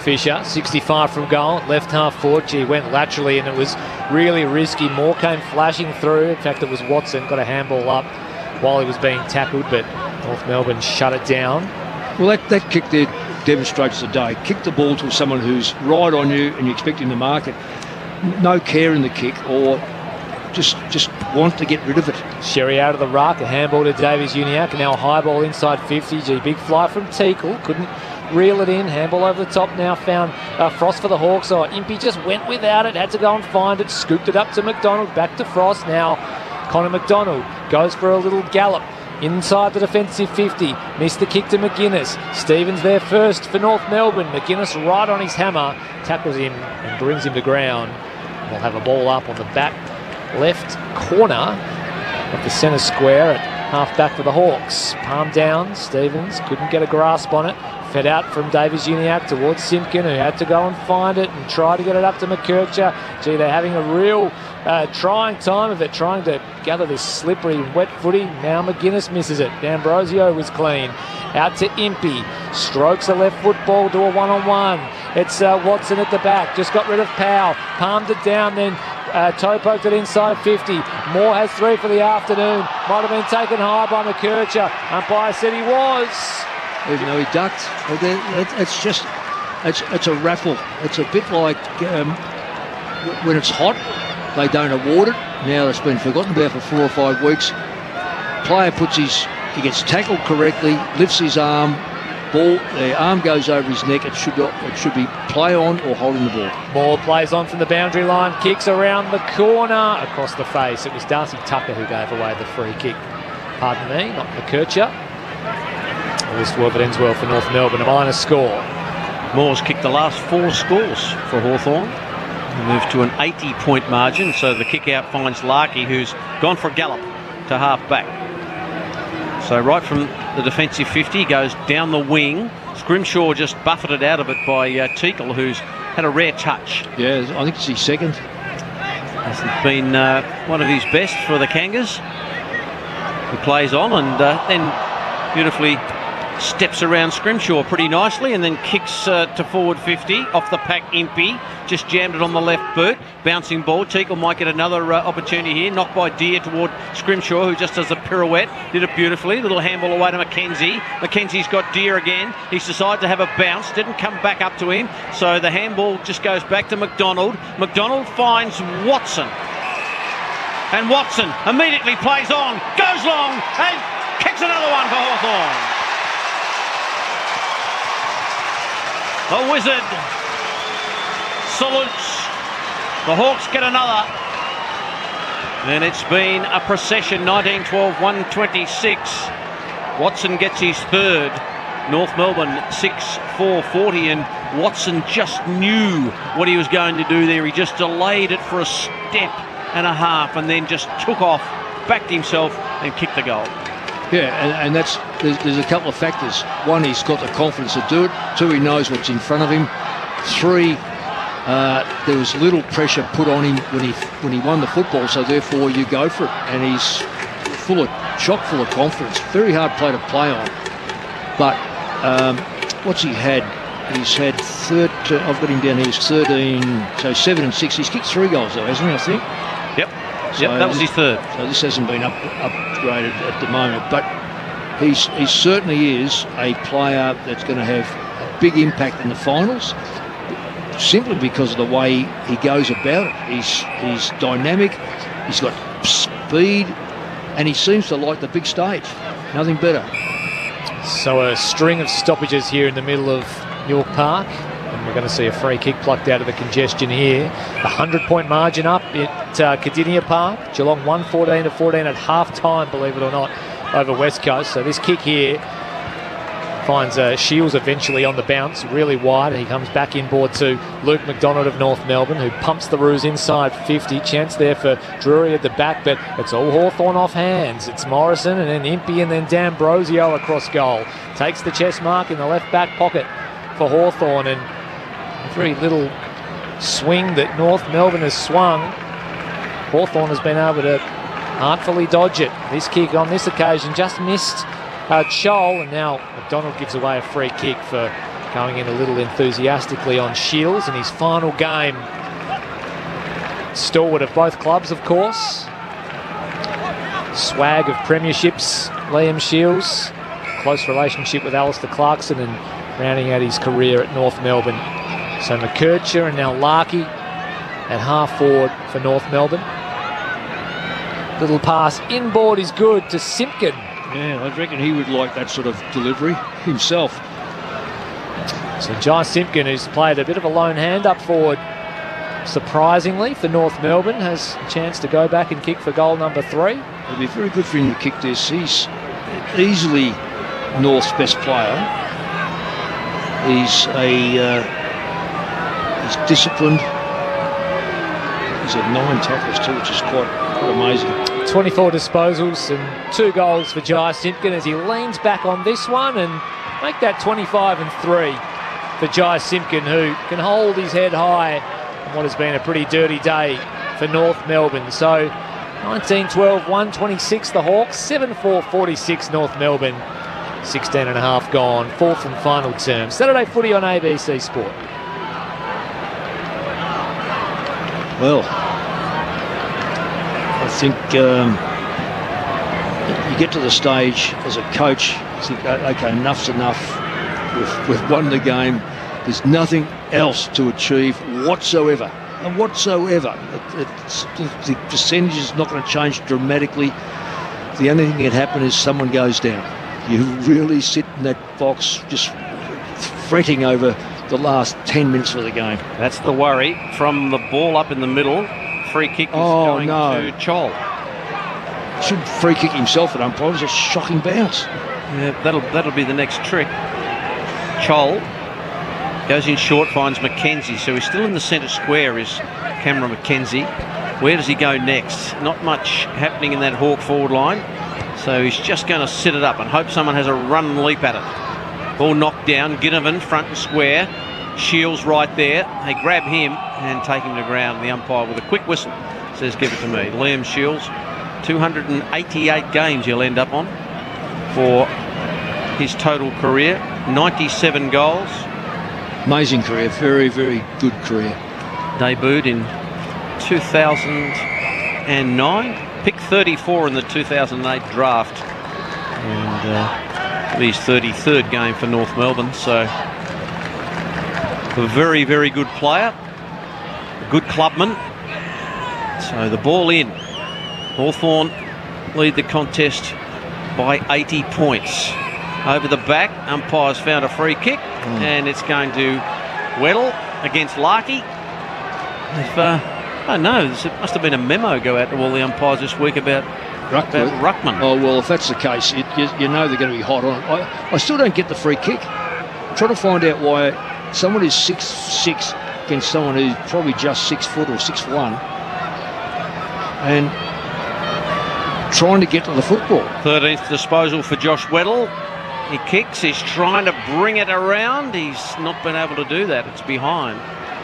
Fisher, 65 from goal, left half forward. He went laterally and it was really risky. Moore came flashing through. In fact, it was Watson got a handball up while he was being tackled, but North Melbourne shut it down. Well, that kick there demonstrates the day. Kick the ball to someone who's right on you and you expect him to mark it. No care in the kick, or just want to get rid of it. Sherry out of the ruck, a handball to Davies-Uniacke, now a high ball inside 50. Big fly from Teakle, couldn't reel it in. Handball over the top now, found Frost for the Hawks. Impey just went without it, had to go and find it, scooped it up to McDonald, back to Frost. Now Connor McDonald goes for a little gallop inside the defensive 50, missed the kick to McGuinness. Stevens there first for North Melbourne. McGuinness right on his hammer, tackles him and brings him to ground. We'll have a ball up on the back left corner of the centre square at half back for the Hawks. Palm down, Stevens couldn't get a grasp on it. Fed out from Davies-Uniacke towards Simpkin, who had to go and find it and try to get it up to McKercher. Gee, they're having a real trying time of it, trying to gather this slippery, wet footy. Now McGuinness misses it. D'Ambrosio was clean. Out to Impey. Strokes a left foot ball to a one-on-one. It's Watson at the back. Just got rid of Powell. Palmed it down, then toe poked it inside 50. Moore has 3 for the afternoon. Might have been taken high by McKercher. Umpire said he was. Even though he ducked. It's a raffle. It's a bit like when it's hot, they don't award it. Now it's been forgotten about for 4 or 5 weeks. Player he gets tackled correctly, lifts his arm, the arm goes over his neck. It should be play on or holding the ball. Moore plays on from the boundary line, kicks around the corner, across the face. It was Darcy Tucker who gave away the free kick. Pardon me, not McKercher. The list ends well for North Melbourne, a minor score. Moore's kicked the last 4 scores for Hawthorn. They move to an 80-point margin, so the kick out finds Larkey, who's gone for a gallop to half back. So right from the defensive 50, goes down the wing. Scrimshaw just buffeted out of it by Teakle, who's had a rare touch. Yeah, I think it's his second. Hasn't been one of his best for the Kangas. He plays on and then beautifully steps around Scrimshaw pretty nicely and then kicks to forward 50 off the pack. Impey just jammed it on the left boot. Bouncing ball. Teakle might get another opportunity here. Knocked by Deere toward Scrimshaw, who just does a pirouette. Did it beautifully. Little handball away to Mackenzie. Mackenzie's got Deere again. He's decided to have a bounce. Didn't come back up to him. So the handball just goes back to McDonald. McDonald finds Watson. And Watson immediately plays on. Goes long and kicks another one for Hawthorn. The Wizard salutes. The Hawks get another. And it's been a procession, 19-12-126. Watson gets his third. North Melbourne 6-4-40, and Watson just knew what he was going to do there. He just delayed it for a step half, and then just took off, backed himself, and kicked the goal. Yeah, and there's a couple of factors. One, he's got the confidence to do it. Two, he knows what's in front of him. Three, there was little pressure put on him when he won the football, so therefore you go for it. And he's chock full of confidence. Very hard play to play on. But what's he had? He's had I've got him down here. He's 13, so 7 and 6. He's kicked 3 goals though, hasn't he? I think. Yep. So, that was his third. So this hasn't been upgraded at the moment, but he certainly is a player that's going to have a big impact in the finals, simply because of the way he goes about it. He's dynamic, he's got speed, and he seems to like the big stage. Nothing better. So a string of stoppages here in the middle of York Park, and we're going to see a free kick plucked out of the congestion here. The 100-point margin up at Cardinia Park. Geelong 114-14 at half-time, believe it or not, over West Coast. So this kick here finds Shields eventually on the bounce, really wide. He comes back inboard to Luke McDonald of North Melbourne, who pumps the Roos inside 50. Chance there for Drury at the back, but it's all Hawthorn off hands. It's Morrison and then Impey and then D'Ambrosio across goal. Takes the chest mark in the left back pocket for Hawthorn, and a very little swing that North Melbourne has swung. Hawthorn has been able to artfully dodge it. This kick on this occasion just missed Chol, and now McDonald gives away a free kick for going in a little enthusiastically on Shields in his final game. Stalwart of both clubs, of course. Swag of premierships, Liam Shields. Close relationship with Alistair Clarkson, and rounding out his career at North Melbourne. So McKercher and now Larkey at half forward for North Melbourne. Little pass inboard is good to Simpkin. Yeah, I reckon he would like that sort of delivery himself. So Jai Simpkin, who's played a bit of a lone hand up forward, surprisingly for North Melbourne, has a chance to go back and kick for goal number 3. It'd be very good for him to kick this. He's easily North's best player. He's disciplined. He's had 9 tackles too, which is quite amazing. 24 disposals and 2 goals for Jai Simpkin as he leans back on this one and make that 25 and 3 for Jai Simpkin, who can hold his head high on what has been a pretty dirty day for North Melbourne. So 19-12, 126 the Hawks, 7-4-46 North Melbourne. 16 and a half gone, 4th and final term. Saturday footy on ABC Sport. Well, I think you get to the stage as a coach, you think, okay, enough's enough. We've won the game. There's nothing else to achieve whatsoever. And whatsoever. The percentage is not going to change dramatically. The only thing that can happen is someone goes down. You really sit in that box just fretting over the last 10 minutes of the game. That's the worry. From the ball up in the middle, free kick is going to Chol. Should free kick himself at umpire. It was a shocking bounce. Yeah, that'll be the next trick. Chol goes in short, finds McKenzie. So he's still in the centre square, is Cameron McKenzie. Where does he go next? Not much happening in that Hawk forward line. So he's just going to sit it up and hope someone has a run and leap at it. Ball knocked down. Ginnivan front and square. Shields right there. They grab him and take him to ground. The umpire with a quick whistle says, give it to me. Liam Shields, 288 games he'll end up on for his total career. 97 goals. Amazing career. Very, very good career. Debuted in 2009. Pick 34 in the 2008 draft, and his 33rd game for North Melbourne. So a very, very good player, a good clubman. So the ball in. Hawthorn lead the contest by 80 points. Over the back, umpires found a free kick, and it's going to Weddle against Larkey. I don't know, there must have been a memo go out to all the umpires this week about Ruckman. Oh, well, if that's the case, you know they're going to be hot on it. I still don't get the free kick. I'm trying to find out why someone who's 6'6" against someone who's probably just 6 foot or 6'1". and trying to get to the football. 13th disposal for Josh Weddle. He kicks, he's trying to bring it around. He's not been able to do that. It's behind.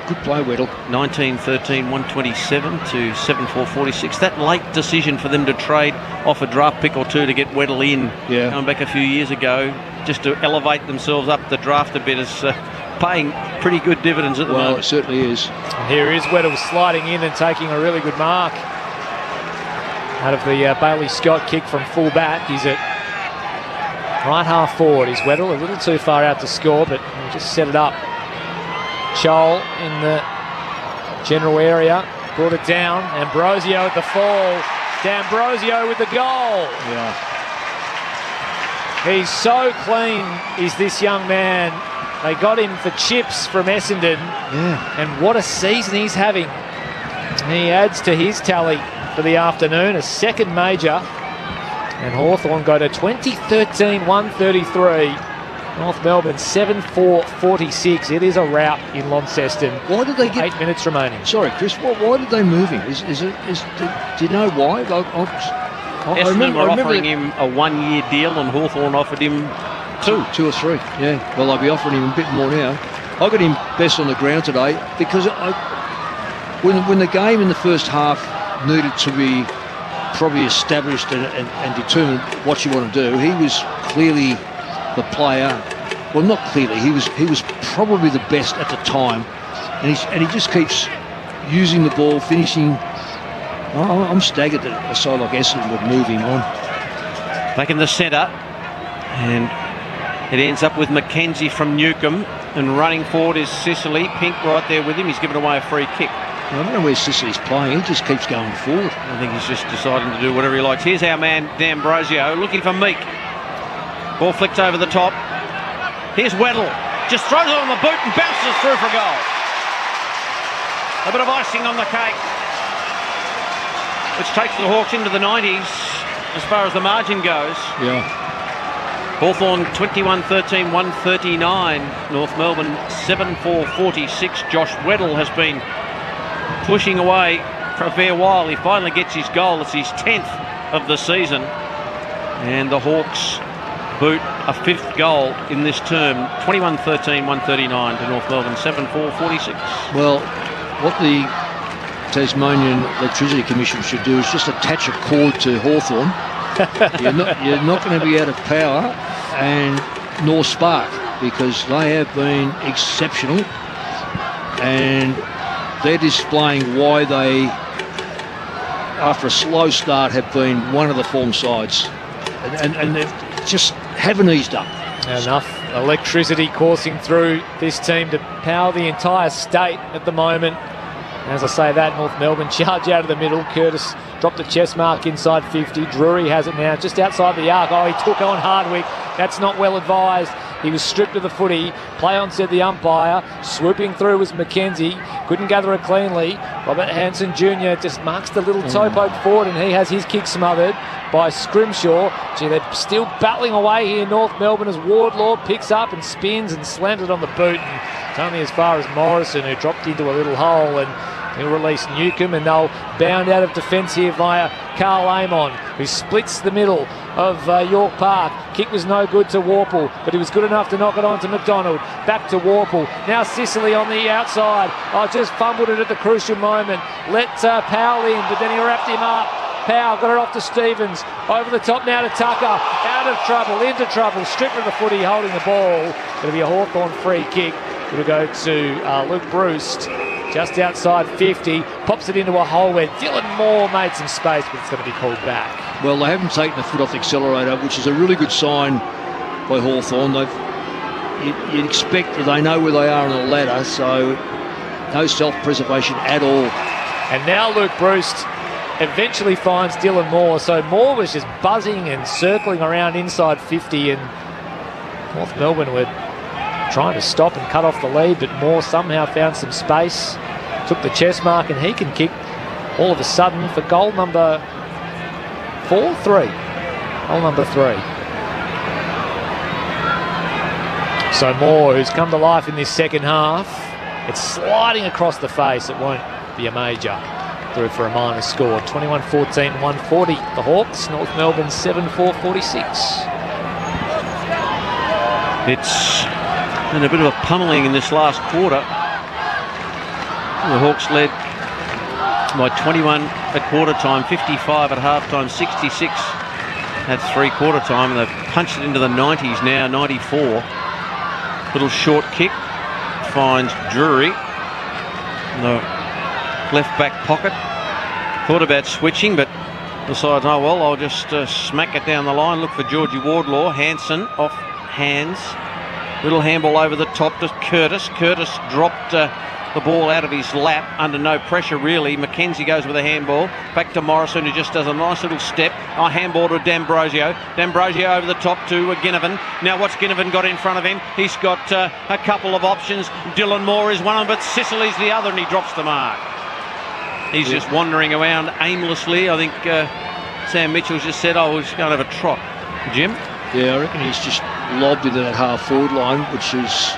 Good play, Weddle. 19-13, 127 to 7-4-46. That late decision for them to trade off a draft pick or two to get Weddle in, going back a few years ago, just to elevate themselves up the draft a bit, is paying pretty good dividends at the moment. Well, it certainly is. Here is Weddle sliding in and taking a really good mark out of the Bailey Scott kick from full back. He's at right half forward. He's Weddle, a little too far out to score, but he'll just set it up. Chol in the general area, brought it down. Ambrosio at the fall. D'Ambrosio with the goal. Yeah. He's so clean, is this young man. They got him for chips from Essendon. Yeah. And what a season he's having. He adds to his tally for the afternoon, a second major. And Hawthorn go to 2013, 133. North Melbourne 7-4-46. It is a rout in Launceston. Why did they get 8 minutes remaining? Sorry, Chris. Why did they move him? Do you know why? Essendon were offering him a 1-year deal, and Hawthorn offered him two or three. Yeah. Well, they'll be offering him a bit more now. I got him best on the ground today because when the game in the first half needed to be probably established and determined what you want to do, he was clearly the player. Well, not clearly. He was probably the best at the time, and he just keeps using the ball, finishing. I'm staggered that a side like Essendon would move him on. Back in the centre, and it ends up with Mackenzie from Newcombe, and running forward is Sicily. Pink right there with him. He's given away a free kick. I don't know where Sicily's playing. He just keeps going forward. I think he's just deciding to do whatever he likes. Here's our man D'Ambrosio looking for Meek. Ball flicked over the top. Here's Weddle. Just throws it on the boot and bounces through for goal. A bit of icing on the cake, which takes the Hawks into the 90s as far as the margin goes. Yeah. Hawthorn 21-13, 139. North Melbourne 7-4-46. Josh Weddle has been pushing away for a fair while. He finally gets his goal. It's his 10th of the season. And the Hawks boot a 5th goal in this term. 21-13, 139 to North Melbourne, 7-4-46. Well, what the Tasmanian Electricity Commission should do is just attach a cord to Hawthorn. You're not going to be out of power nor spark, because they have been exceptional, and they're displaying why they, after a slow start, have been one of the form sides, and they just haven't eased up. Enough electricity coursing through this team to power the entire state at the moment. As I say that, North Melbourne charge out of the middle. Curtis dropped a chest mark inside 50. Drury has it now just outside the arc. Oh, he took on Hardwick. That's not well advised. He was stripped of the footy. Play on, said the umpire. Swooping through was Mackenzie. Couldn't gather it cleanly. Robert Hansen Jr. just marks the little toe poke forward, and he has his kick smothered by Scrimshaw. Gee, they're still battling away here, North Melbourne, as Wardlaw picks up and spins and slams it on the boot. And it's only as far as Morrison, who dropped into a little hole, and he'll release Newcombe, and they'll bound out of defence here via Carl Amon, who splits the middle of York Park. Kick was no good to Warple, but he was good enough to knock it on to McDonald. Back to Warple. Now Sicily on the outside. Oh, just fumbled it at the crucial moment. Let Powell in, but then he wrapped him up. Powell got it off to Stevens. Over the top now to Tucker. Out of trouble, into trouble. Stripped of the footy, holding the ball. It'll be a Hawthorn free kick. It'll go to Luke Bruce. Just outside 50, pops it into a hole where Dylan Moore made some space, but it's going to be called back. Well, they haven't taken the foot off the accelerator, which is a really good sign by Hawthorn. You'd expect that they know where they are on the ladder, so no self-preservation at all. And now Luke Bruce eventually finds Dylan Moore. So Moore was just buzzing and circling around inside 50, and North Melbourne were trying to stop and cut off the lead, but Moore somehow found some space, took the chest mark, and he can kick all of a sudden for goal number 3. Goal number 3. So Moore, who's come to life in this second half, it's sliding across the face. It won't be a major. through for a minor score. 21-14, 140 the Hawks. North Melbourne 7-4, 46. It's been a bit of a pummeling in this last quarter. The Hawks led by 21 at quarter time, 55 at half time, 66 at three-quarter time, and they've punched it into the 90s now, 94. Little short kick finds Drury in the left back pocket. Thought about switching, but decides, oh well, I'll just smack it down the line, look for Georgie Wardlaw. Hansen off hands. Little handball over the top to Curtis. Curtis dropped the ball out of his lap under no pressure really. Mackenzie goes with a handball back to Morrison, who just does a nice little step. A handball to D'Ambrosio. D'Ambrosio over the top to Ginnivan. Now what's Ginnivan got in front of him? He's got a couple of options. Dylan Moore is one of them, but Sicily's the other, and he drops the mark. He's just wandering around aimlessly. I think Sam Mitchell's just said, oh, we're just going to have a trot. Jim? Yeah, I reckon he's just lobbed into that half-forward line, which is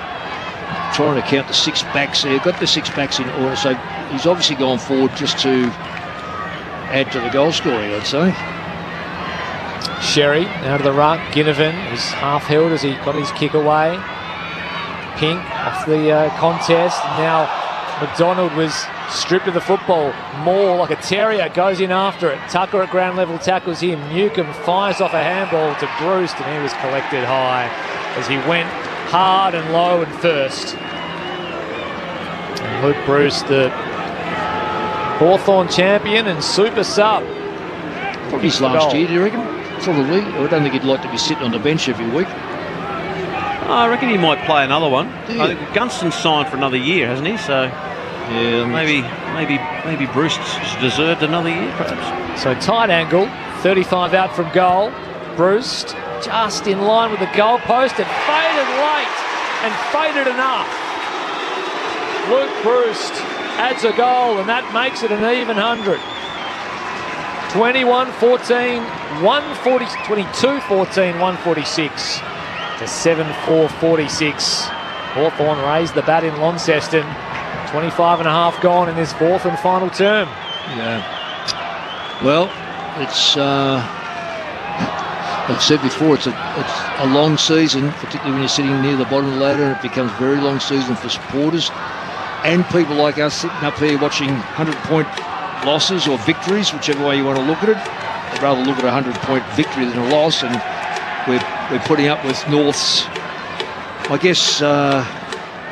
trying to count the six backs there. Got the six backs in order, so he's obviously gone forward just to add to the goal scoring, I'd say. Sherry out of the ruck. Ginnivan was half held as he got his kick away. Pink off the contest. Now McDonald was stripped of the football. Moore, like a terrier, goes in after it. Tucker at ground level tackles him. Newcomb fires off a handball to Bruce, and he was collected high as he went hard and low and first. And Luke Bruce, the Hawthorn champion and super sub. Probably his last year, do you reckon? Probably. I don't think he'd like to be sitting on the bench every week. I reckon he might play another one. I think Gunston's signed for another year, hasn't he? So yeah, maybe Bruce deserved another year, perhaps. So tight angle, 35 out from goal. Bruce just in line with the goalpost and faded late and faded enough. Luke Bruce adds a goal, and that makes it an even 100. 21-14, 140, 22-14, 146 to 7-4-46. Hawthorn raised the bat in Launceston. 25 and a half gone in this fourth and final term. Yeah. Well, it's I've said before, it's a long season, particularly when you're sitting near the bottom of the ladder, and it becomes a very long season for supporters and people like us sitting up here watching 100-point losses or victories, whichever way you want to look at it. I'd rather look at a 100-point victory than a loss, and we're putting up with North's, I guess,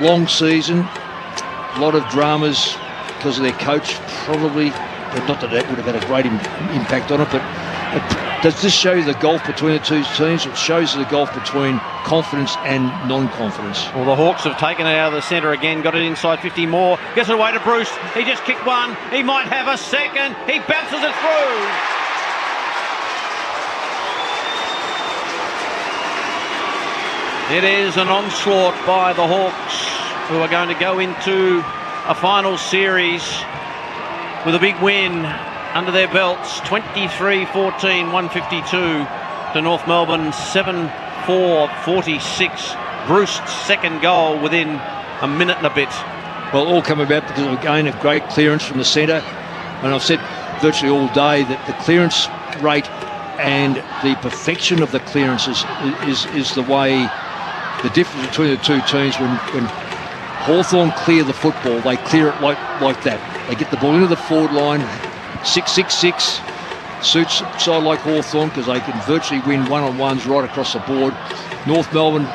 long season, a lot of dramas because of their coach, probably, but not that would have had a great impact on it, but does this show you the gulf between the two teams? It shows you the gulf between confidence and non-confidence. Well, the Hawks have taken it out of the centre again, got it inside 50 more, gets it away to Bruce. He just kicked one, he might have a second, he bounces it through. It is an onslaught by the Hawks, who are going to go into a final series with a big win under their belts. 23-14, 152 to North Melbourne, 7-4-46. Bruce's second goal within a minute and a bit. Well, all come about because of, again, a great clearance from the centre. And I've said virtually all day that the clearance rate and the perfection of the clearances is the way, the difference between the two teams. When Hawthorn clear the football, they clear it like that. They get the ball into the forward line, 6-6-6, suits a side like Hawthorn because they can virtually win one-on-ones right across the board. North Melbourne,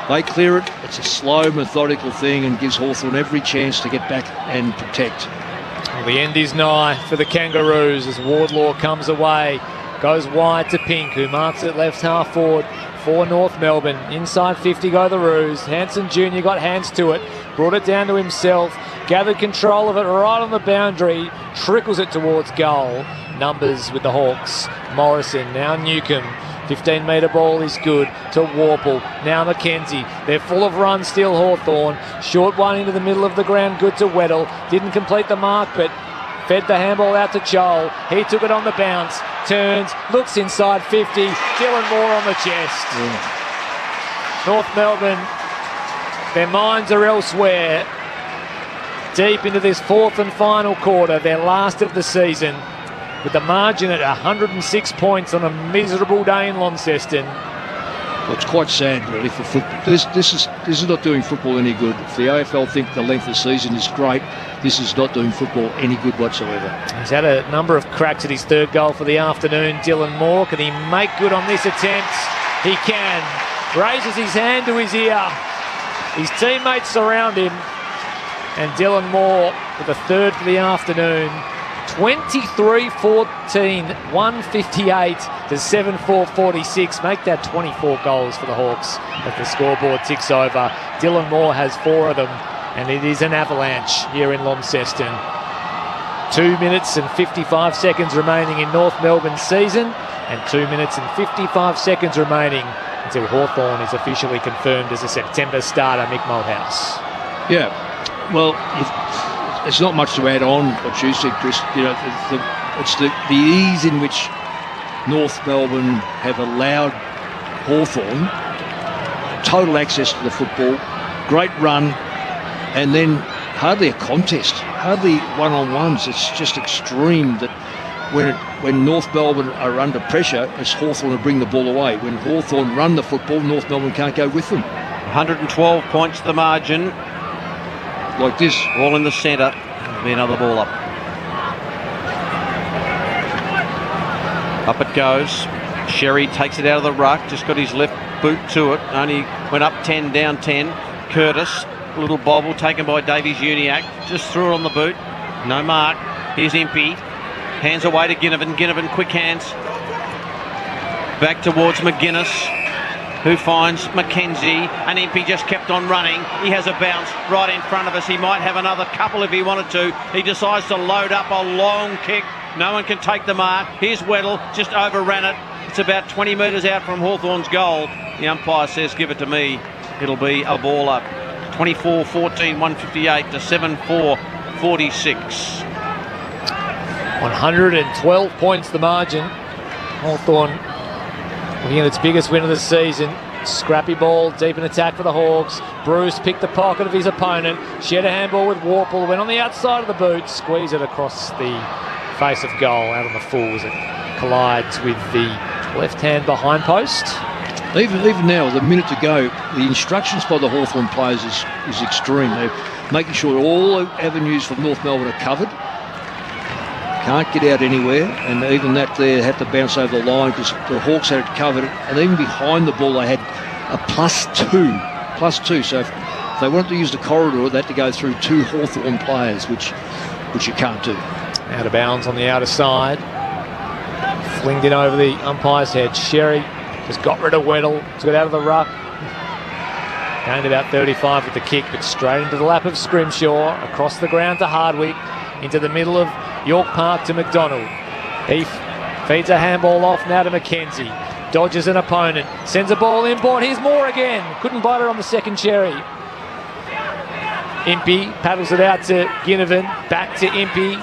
they clear it. It's a slow, methodical thing and gives Hawthorn every chance to get back and protect. Well, the end is nigh for the Kangaroos as Wardlaw comes away, goes wide to Pink, who marks it left half forward for North Melbourne. Inside 50 go the Roos. Hansen Jr. got hands to it, brought it down to himself, gathered control of it right on the boundary, trickles it towards goal. Numbers with the Hawks. Morrison, now Newcomb. 15-metre ball is good to Warple. Now Mackenzie. They're full of runs still, Hawthorn. Short one into the middle of the ground, good to Weddle. Didn't complete the mark, but fed the handball out to Chol. He took it on the bounce, turns, looks inside 50. Dylan Moore on the chest. Yeah. North Melbourne, their minds are elsewhere. deep into this fourth and final quarter, their last of the season, with the margin at 106 points on a miserable day in Launceston. Well, it's quite sad, really, for football. This is not doing football any good. If the AFL think the length of the season is great, this is not doing football any good whatsoever. He's had a number of cracks at his third goal for the afternoon. Dylan Moore, can he make good on this attempt? He can. Raises his hand to his ear. His teammates surround him. And Dylan Moore with the third for the afternoon. 23-14, 158 to 7-4-46. Make that 24 goals for the Hawks as the scoreboard ticks over. Dylan Moore has 4 of them, and it is an avalanche here in Launceston. 2 minutes and 55 seconds remaining in North Melbourne's season, and 2 minutes and 55 seconds remaining until Hawthorn is officially confirmed as a September starter, Mick Malthouse. Yeah, well, it's not much to add on what you said, Chris. You know, it's the ease in which North Melbourne have allowed Hawthorn total access to the football, great run, and then hardly a contest, hardly one-on-ones. It's just extreme that when North Melbourne are under pressure, it's Hawthorn to bring the ball away. When Hawthorn run the football, North Melbourne can't go with them. 112 points the margin. Like this. All in the centre. There'll be another ball up. Up it goes. Sherry takes it out of the ruck. Just got his left boot to it. Only went up 10, down 10. Curtis, a little bobble taken by Davies Uniac. Just threw it on the boot. No mark. Here's Impey. Hands away to Ginnivan. Ginnivan, quick hands. Back towards McGuinness, who finds Mackenzie, and Impey just kept on running. He has a bounce right in front of us. He might have another couple if he wanted to. He decides to load up a long kick. No one can take the mark. Here's Weddle, just overran it. It's about 20 metres out from Hawthorn's goal. The umpire says, give it to me. It'll be a ball up. 24-14, 158 to 7-4-46. 112 points the margin. Hawthorn looking at its biggest win of the season. Scrappy ball, deep in attack for the Hawks. Bruce picked the pocket of his opponent. Shed a handball with Warple. Went on the outside of the boot. Squeeze it across the face of goal out on the full as it collides with the left hand behind post. Even now, with a minute to go, the instructions by the Hawthorn players is extreme. They're making sure all avenues from North Melbourne are covered. Can't get out anywhere, and even that there had to bounce over the line because the Hawks had it covered, and even behind the ball they had a +2. So if they wanted to use the corridor, they had to go through 2 Hawthorn players, which you can't do. Out of bounds on the outer side. Flinged in over the umpire's head. Sherry just got rid of Weddle. He's got out of the ruck. Gained about 35 with the kick, but straight into the lap of Scrimshaw. Across the ground to Hardwick. Into the middle of York Park to McDonald. He feeds a handball off now to Mackenzie. Dodges an opponent. Sends a ball inboard. Here's Moore again. Couldn't bite her on the second cherry. Impey paddles it out to Ginnivan. Back to Impey.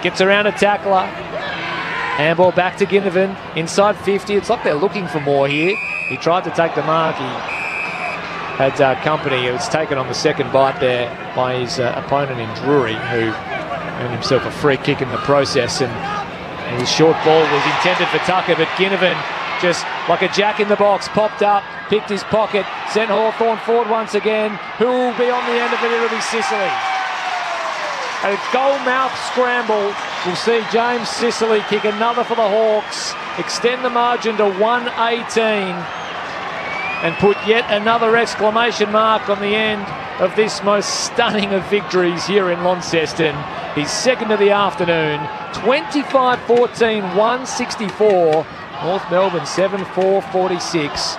Gets around a tackler. Handball back to Ginnivan. Inside 50. It's like they're looking for Moore here. He tried to take the mark. He had company. It was taken on the second bite there by his opponent in Drury, who earned himself a free kick in the process. And his short ball was intended for Tucker, but Ginnivan, just like a jack in the box, popped up, picked his pocket, sent Hawthorn forward once again. Who will be on the end of it? It'll be Sicily. A goal-mouth scramble. We'll see James Sicily kick another for the Hawks, extend the margin to 118, and put yet another exclamation mark on the end of this most stunning of victories here in Launceston. His second of the afternoon. 25-14, 164. North Melbourne 7-4-46.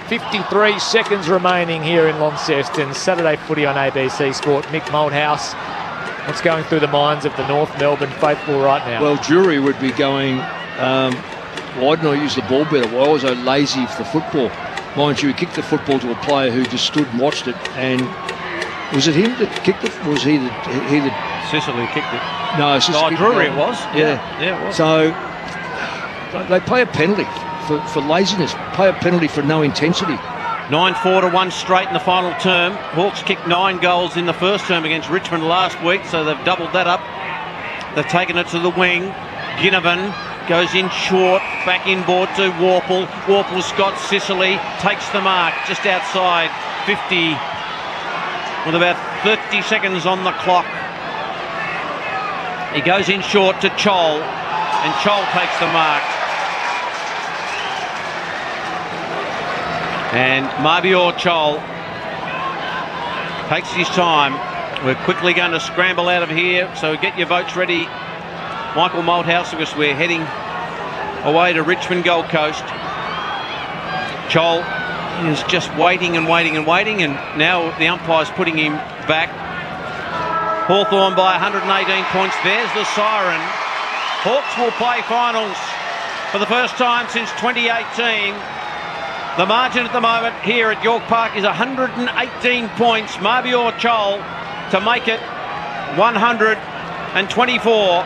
53 seconds remaining here in Launceston. Saturday footy on ABC Sport. Mick Malthouse, what's going through the minds of the North Melbourne faithful right now? Well, Drury would be going, why didn't I use the ball better? Why was I lazy for the football? Mind you, he kicked the football to a player who just stood and watched it. And was it him that kicked it? Was he that Sicily kicked it? No, Sicily. Drury it was. Yeah, it was. So they pay a penalty for laziness. Pay a penalty for no intensity. 9-4 to 1 straight in the final term. Hawks kicked 9 goals in the first term against Richmond last week, so they've doubled that up. They've taken it to the wing. Ginnivan goes in short, back inboard to Warple. Warple, Scott Sicily takes the mark just outside 50 with about 30 seconds on the clock. He goes in short to Chol, and Chol takes the mark. And Mabior Chol takes his time. We're quickly going to scramble out of here, so get your votes ready, Michael Malthouse, because we're heading away to Richmond, Gold Coast. Chol is just waiting and waiting and waiting, and now the umpire's putting him back. Hawthorn by 118 points. There's the siren. Hawks will play finals for the first time since 2018. The margin at the moment here at York Park is 118 points. Mabior Chol to make it 124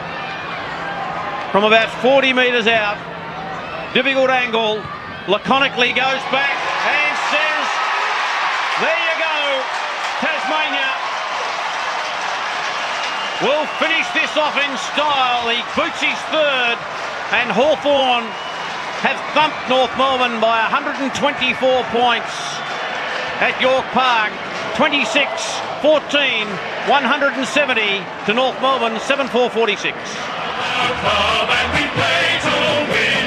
from about 40 metres out. Difficult angle. Laconically goes back and says, there you go, Tasmania will finish this off in style. He boots his third, and Hawthorn have thumped North Melbourne by 124 points at York Park. 26-14, 170 to North Melbourne, 7-4-46. And we play to win,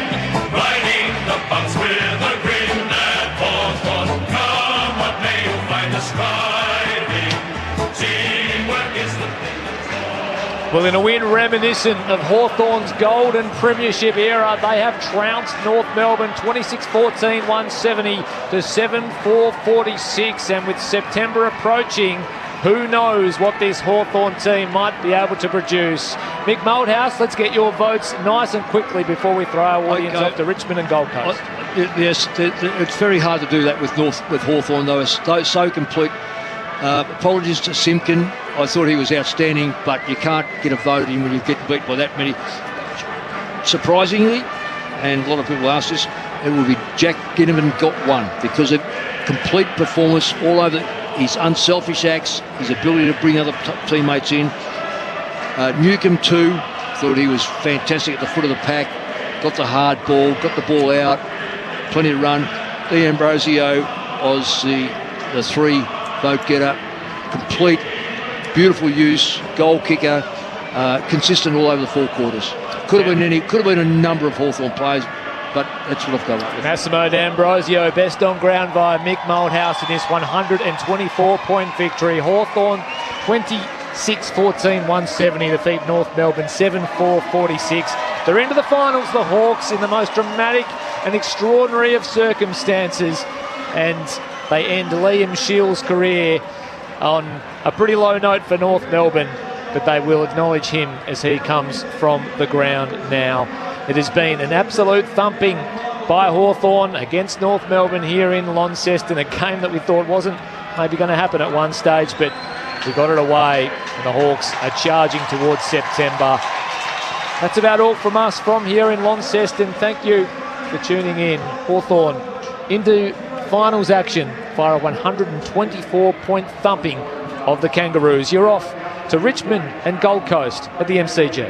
riding the bumps with a grin at Hawthorn. Come what may, you'll find us striving. Teamwork is the thing. Well, in a win reminiscent of Hawthorn's golden premiership era, they have trounced North Melbourne 26-14, 170 to 7-4-46. And with September approaching, who knows what this Hawthorn team might be able to produce. Mick Malthouse, let's get your votes nice and quickly before we throw our audience off to Richmond and Gold Coast. Yes, it's very hard to do that with Hawthorn, though. It's so complete. Apologies to Simpkin. I thought he was outstanding, but you can't get a vote in when you get beat by that many. Surprisingly, and a lot of people ask this, it will be Jack Ginnivan got one because of complete performance all over his unselfish acts, his ability to bring other teammates in. Newcomb too, thought he was fantastic at the foot of the pack, got the hard ball, got the ball out, plenty of run. D'Ambrosio was the 3 vote getter, complete, beautiful use, goal kicker, consistent all over the 4 quarters. Could have been a number of Hawthorn players, but that's what I've got up with. Massimo D'Ambrosio, best on ground by Mick Malthouse in this 124-point victory. Hawthorn 26-14, 170 defeat North Melbourne 7-4-46. They're into the finals, the Hawks, in the most dramatic and extraordinary of circumstances, and they end Liam Shields' career on a pretty low note for North Melbourne, but they will acknowledge him as he comes from the ground now. It has been an absolute thumping by Hawthorn against North Melbourne here in Launceston, a game that we thought wasn't maybe going to happen at one stage, but we got it away, and the Hawks are charging towards September. That's about all from us from here in Launceston. Thank you for tuning in. Hawthorn into finals action via a 124-point thumping of the Kangaroos. You're off to Richmond and Gold Coast at the MCG.